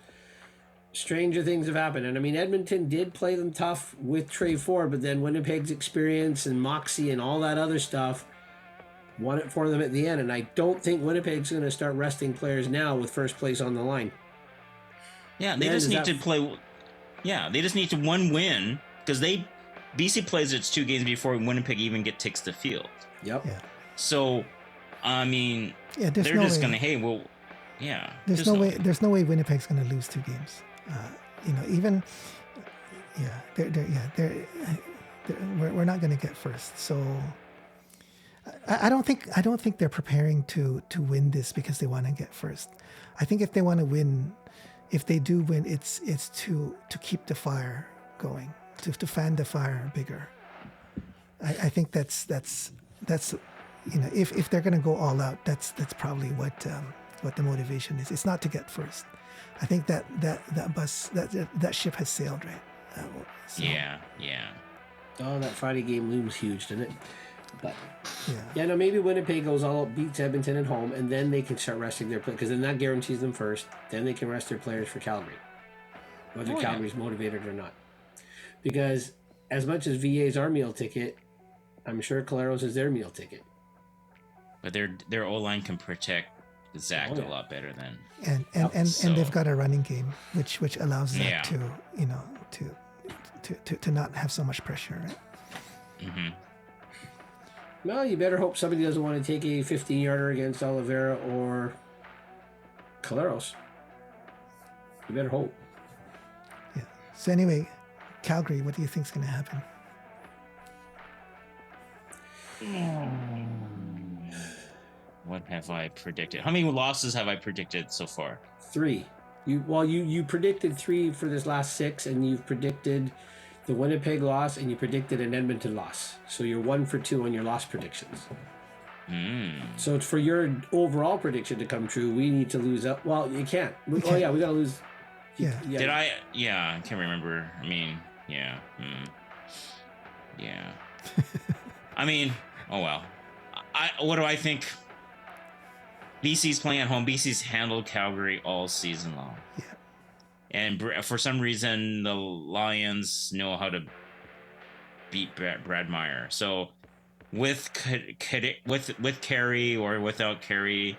[SPEAKER 1] stranger things have happened. And I mean, Edmonton did play them tough with Trey Ford, but then Winnipeg's experience and moxie and all that other stuff won it for them at the end. And I don't think Winnipeg's going to start resting players now with first place on the line.
[SPEAKER 2] Yeah, they just need to play. Yeah, they just need to one win because BC plays its 2 games before Winnipeg even takes the field.
[SPEAKER 1] Yep.
[SPEAKER 3] Yeah.
[SPEAKER 2] So, I mean,
[SPEAKER 3] they're
[SPEAKER 2] just going to, hey, well, yeah.
[SPEAKER 3] There's no way. There's no way Winnipeg's going to lose 2 games. Even, we're not going to get first. So, I don't think they're preparing to win this because they want to get first. I think if they want to win, if they do win, it's to keep the fire going, to fan the fire bigger. I think that's if they're going to go all out, that's probably what the motivation is. It's not to get first. I think that ship has sailed, right?
[SPEAKER 2] So. Yeah.
[SPEAKER 1] Oh, that Friday game looms huge, didn't it? But no, maybe Winnipeg goes all out, beats Edmonton at home, and then they can start resting their players because then that guarantees them first. Then they can rest their players for Calgary, whether Calgary's motivated or not. Because as much as VA is our meal ticket, I'm sure Collaros is their meal ticket.
[SPEAKER 2] But their O-line can protect Zach a lot better than
[SPEAKER 3] and they've got a running game which allows Zach to not have so much pressure, right?
[SPEAKER 2] Mm-hmm.
[SPEAKER 1] Well, you better hope somebody doesn't want to take a 15-yarder against Oliveira or Collaros. You better hope.
[SPEAKER 3] Yeah. So anyway, Calgary, what do you think is going to happen?
[SPEAKER 2] What have I predicted? How many losses have I predicted so far?
[SPEAKER 1] 3. You predicted 3 for this last 6, and you've predicted the Winnipeg loss, and you predicted an Edmonton loss. So you're 1 for 2 on your loss predictions. So for your overall prediction to come true, we need to lose up. Well, you can't. We got to lose.
[SPEAKER 3] Yeah.
[SPEAKER 2] Did I? Yeah, I can't remember. I mean, yeah. Yeah. I mean, oh well. What do I think? BC's playing at home. BC's handled Calgary all season long.
[SPEAKER 3] Yeah. And
[SPEAKER 2] for some reason, the Lions know how to beat Brad Meyer. So with Carey or without Carey,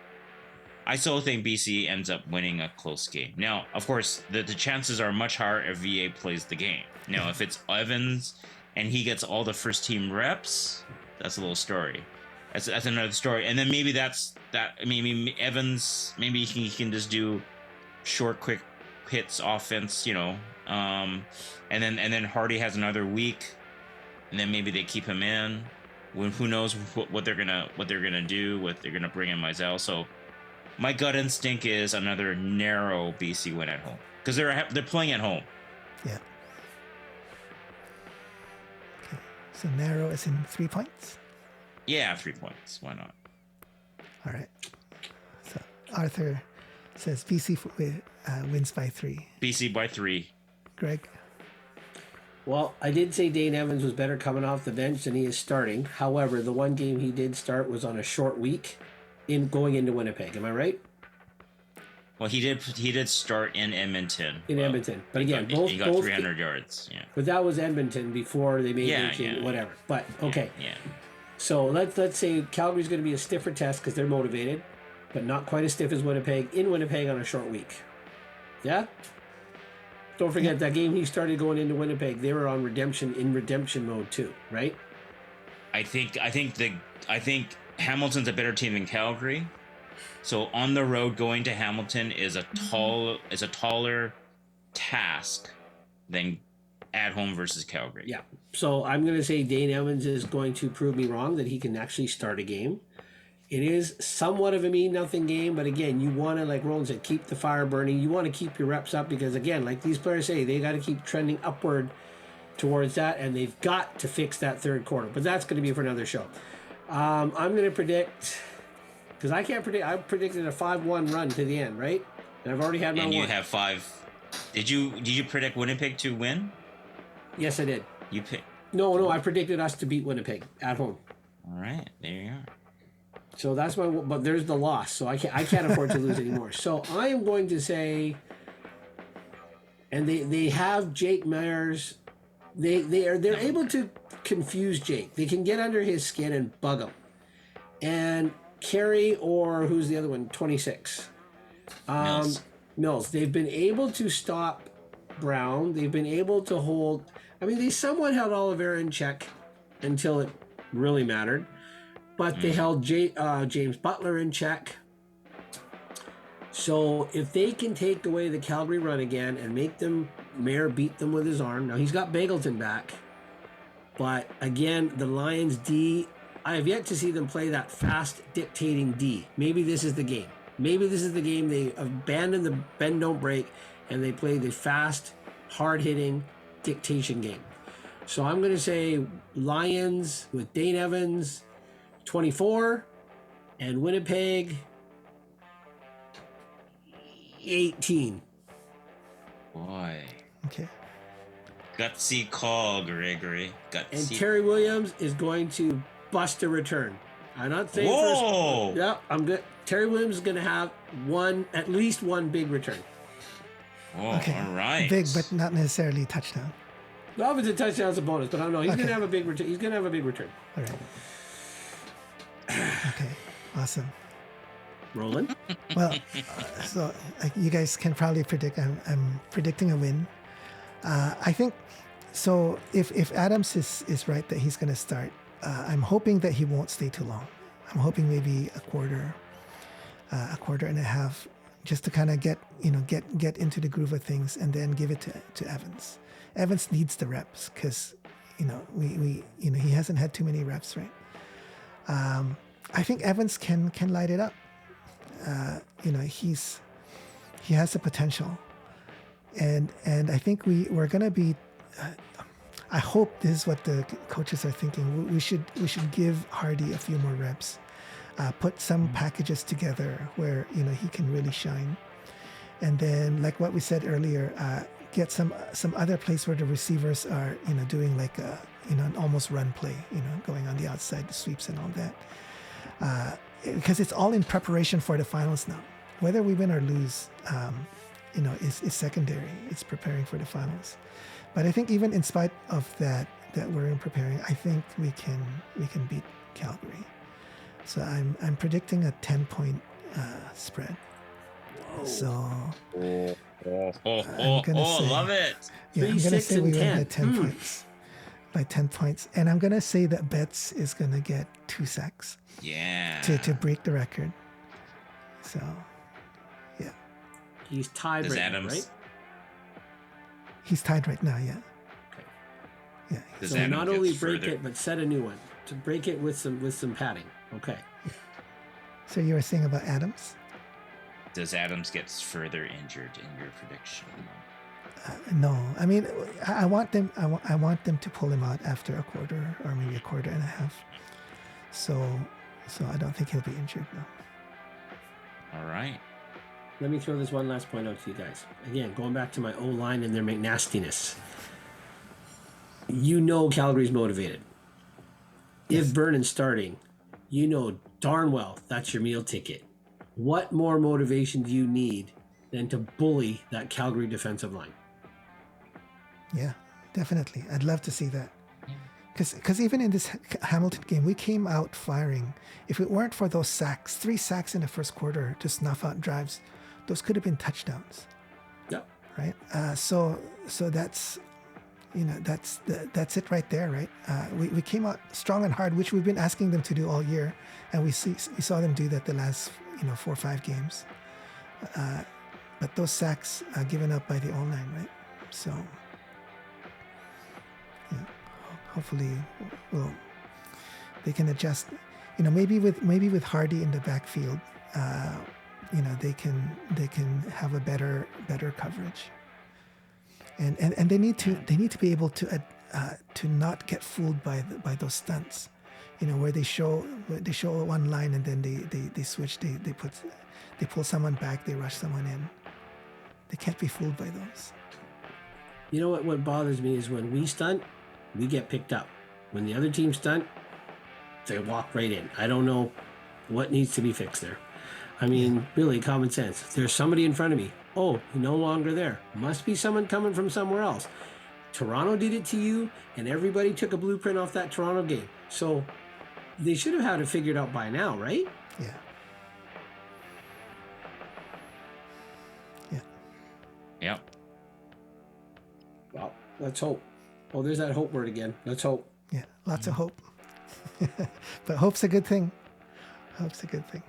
[SPEAKER 2] I still think BC ends up winning a close game. Now, of course, the chances are much higher if VA plays the game. Now, if it's Evans and he gets all the first team reps, that's a little story. That's another story. And then maybe that's that. Maybe Evans, maybe he can just do short, quick hits offense, and then Hardy has another week, and then maybe they keep him in. Who knows what they're gonna do? What they're gonna bring in Mizell. So my gut instinct is another narrow BC win at home because they're playing at home.
[SPEAKER 3] Yeah. Okay. So narrow is in 3 points.
[SPEAKER 2] Yeah, 3 points. Why not?
[SPEAKER 3] All right. So Arthur says BC wins by 3.
[SPEAKER 2] BC by 3.
[SPEAKER 3] Greg?
[SPEAKER 1] Well, I did say Dane Evans was better coming off the bench than he is starting. However, the one game he did start was on a short week in going into Winnipeg. Am I right?
[SPEAKER 2] Well, he did start in Edmonton.
[SPEAKER 1] Edmonton. But again,
[SPEAKER 2] he got 300 yards. Yeah.
[SPEAKER 1] But that was Edmonton before they made the change, whatever. But okay.
[SPEAKER 2] Yeah.
[SPEAKER 1] So let's say Calgary's going to be a stiffer test because they're motivated, but not quite as stiff as Winnipeg, in Winnipeg on a short week. Yeah? Don't forget that game he started going into Winnipeg, they were on redemption mode too, right?
[SPEAKER 2] I think Hamilton's a better team than Calgary. So on the road going to Hamilton is a taller task than at home versus Calgary.
[SPEAKER 1] Yeah. So I'm going to say Dane Evans is going to prove me wrong that he can actually start a game. It is somewhat of a mean-nothing game, but again, you want to, like Roland said, keep the fire burning. You want to keep your reps up because, again, like these players say, they got to keep trending upward towards that, and they've got to fix that third quarter. But that's going to be for another show. I'm going to predict, because I can't predict. I predicted a 5-1 run to the end, right? And I've already had my
[SPEAKER 2] And you
[SPEAKER 1] one.
[SPEAKER 2] have 5. Did you predict Winnipeg to win?
[SPEAKER 1] Yes, I did.
[SPEAKER 2] You picked.
[SPEAKER 1] No, I predicted us to beat Winnipeg at home.
[SPEAKER 2] All right, there you are.
[SPEAKER 1] So that's my. But there's the loss, so I can't afford to lose anymore. So I am going to say, and they have Jake Myers. They're able to confuse Jake. They can get under his skin and bug him. And Carey, or who's the other one? 26. Mills. They've been able to stop Brown. They've been able to hold. I mean, they somewhat held Oliveira in check until it really mattered. But they held James Butler in check. So if they can take away the Calgary run again and make them Mayer beat them with his arm. Now he's got Bagleton back. But again, the Lions D, I have yet to see them play that fast dictating D. Maybe this is the game. Maybe this is the game they abandon the bend don't break and they play the fast, hard-hitting dictation game. So I'm going to say Lions with Dane Evans 24 and Winnipeg 18.
[SPEAKER 2] Boy.
[SPEAKER 3] Okay.
[SPEAKER 2] Gutsy call, Gregory. Gutsy.
[SPEAKER 1] And Terry Williams is going to bust a return. I'm not saying
[SPEAKER 2] Whoa!
[SPEAKER 1] Yeah, I'm good. Terry Williams is going to have at least one big return.
[SPEAKER 2] Oh,
[SPEAKER 3] Okay.
[SPEAKER 2] all right.
[SPEAKER 3] Big, but not necessarily touchdown.
[SPEAKER 1] Well, if it's a touchdown, it's a bonus, but I don't know. He's
[SPEAKER 3] Okay.
[SPEAKER 1] going to have a big return. He's going to have a big return.
[SPEAKER 3] All right. Okay. Awesome.
[SPEAKER 1] Roland?
[SPEAKER 3] Well, so you guys can probably predict. I'm predicting a win. I think so. If Adams is right that he's going to start, I'm hoping that he won't stay too long. I'm hoping maybe a quarter and a half, just to kind of get into the groove of things, and then give it to Evans. Evans needs the reps because we he hasn't had too many reps, right? I think Evans can light it up. He has the potential, and I think we're gonna be. I hope this is what the coaches are thinking. We should give Hardy a few more reps, put some packages together where he can really shine, and then like what we said earlier, get some other place where the receivers are doing like an almost run play, going on the outside, the sweeps and all that. Because it's all in preparation for the finals now. Whether we win or lose, is secondary. It's preparing for the finals. But I think even in spite of that we're in preparing, I think we can beat Calgary. So I'm predicting a 10-point spread.
[SPEAKER 1] Whoa.
[SPEAKER 3] So
[SPEAKER 2] Oh, love it.
[SPEAKER 3] yeah, I'm
[SPEAKER 1] 3,
[SPEAKER 3] gonna
[SPEAKER 1] 6,
[SPEAKER 3] say
[SPEAKER 1] and
[SPEAKER 3] we win
[SPEAKER 1] 10.
[SPEAKER 3] by 10 points. By 10 points, and I'm gonna say that Betts is gonna get 2 sacks.
[SPEAKER 2] Yeah.
[SPEAKER 3] To break the record. So, yeah.
[SPEAKER 1] He's tied
[SPEAKER 2] Does
[SPEAKER 1] right now,
[SPEAKER 2] Adams?
[SPEAKER 1] right?
[SPEAKER 3] He's tied right now, yeah.
[SPEAKER 1] Okay.
[SPEAKER 3] Yeah.
[SPEAKER 2] Does
[SPEAKER 1] So
[SPEAKER 2] Adams
[SPEAKER 1] not
[SPEAKER 2] get
[SPEAKER 1] only break
[SPEAKER 2] further-
[SPEAKER 1] it, but set a new one. To break it with some padding. Okay.
[SPEAKER 3] So you were saying about Adams?
[SPEAKER 2] Does Adams get further injured in your prediction?
[SPEAKER 3] No. I mean, I want them to pull him out after a quarter or maybe a quarter and a half. So I don't think he'll be injured, no.
[SPEAKER 2] All right.
[SPEAKER 1] Let me throw this one last point out to you guys. Again, going back to my O-line and their McNastiness. Calgary's motivated.
[SPEAKER 3] Yes.
[SPEAKER 1] If Vernon's starting, darn well that's your meal ticket. What more motivation do you need than to bully that Calgary defensive line?
[SPEAKER 3] Yeah, definitely. I'd love to see that. Because even in this Hamilton game, we came out firing. If it weren't for those sacks, 3 sacks in the first quarter to snuff out drives, those could have been touchdowns.
[SPEAKER 1] Yep.
[SPEAKER 3] Right. So that's that's it right there, right? We came out strong and hard, which we've been asking them to do all year, and we saw them do that the last 4 or 5 games. But those sacks given up by the O-line, right? So. Yeah. Hopefully, they can adjust. Maybe with Hardy in the backfield, they can have a better coverage. And they need to be able to not get fooled by those stunts. where they show one line and then they switch, they pull someone back, they rush someone in. They can't be fooled by those.
[SPEAKER 1] You know what bothers me is when we stunt, we get picked up. When the other team stunt, they walk right in. I don't know what needs to be fixed there. I mean, really, common sense. If there's somebody in front of me, oh, no longer there. Must be someone coming from somewhere else. Toronto did it to you, and everybody took a blueprint off that Toronto game. So they should have had it figured out by now, right?
[SPEAKER 3] Yeah. Yeah.
[SPEAKER 2] Yep.
[SPEAKER 1] Well, let's hope. Oh, there's that hope word again. Let's hope.
[SPEAKER 3] Yeah, lots of hope. But hope's a good thing. Hope's a good thing.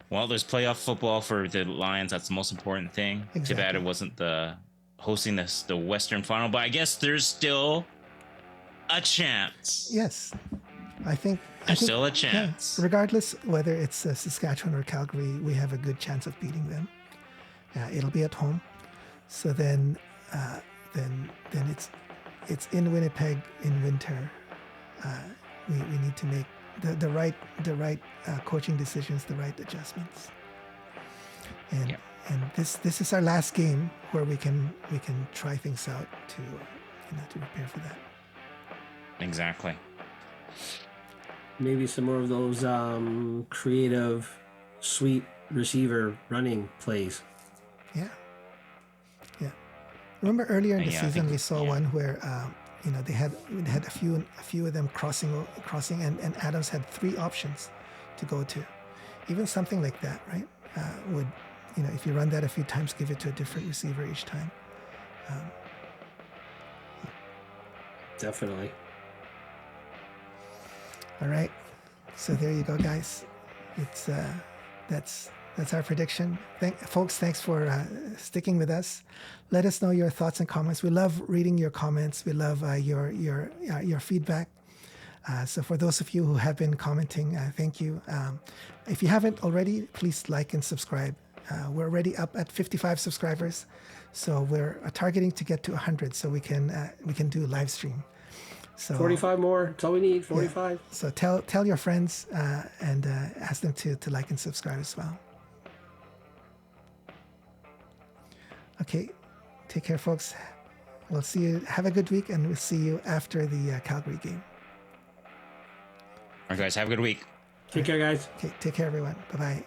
[SPEAKER 2] Well, there's playoff football for the Lions. That's the most important thing.
[SPEAKER 3] Exactly.
[SPEAKER 2] Too bad it wasn't hosting the Western final, but I guess there's still a chance.
[SPEAKER 3] Yes, I think
[SPEAKER 2] There's still a chance.
[SPEAKER 3] Yeah, regardless whether it's Saskatchewan or Calgary, we have a good chance of beating them. It'll be at home, so then it's in Winnipeg in winter. We need to make the right coaching decisions, the right adjustments, and
[SPEAKER 2] Yep.
[SPEAKER 3] and this is our last game where we can try things out to prepare for that.
[SPEAKER 2] Exactly.
[SPEAKER 1] Maybe some more of those creative, sweet receiver running plays.
[SPEAKER 3] Yeah. Remember earlier in the
[SPEAKER 2] Yeah, I
[SPEAKER 3] season
[SPEAKER 2] think-
[SPEAKER 3] we saw
[SPEAKER 2] yeah.
[SPEAKER 3] one where they had a few of them crossing, and Adams had 3 options to go to. Even something like that, right? Would if you run that a few times, give it to a different receiver each time.
[SPEAKER 1] Definitely.
[SPEAKER 3] All right, so there you go, guys. It's that's our prediction. Folks, thanks for sticking with us. Let us know your thoughts and comments. We love reading your comments. We love your feedback. So for those of you who have been commenting, thank you. If you haven't already, please like and subscribe. We're already up at 55 subscribers, so we're targeting to get to 100, so we can do live stream. So
[SPEAKER 1] 45 more. That's all we need. 45.
[SPEAKER 3] yeah. So tell your friends and ask them to like and subscribe as well. Okay, take care, folks. We'll see you. Have a good week, and we'll see you after the Calgary game.
[SPEAKER 2] All right, guys, have a good week.
[SPEAKER 1] Take care, guys.
[SPEAKER 3] Okay, take care, everyone. Bye-bye.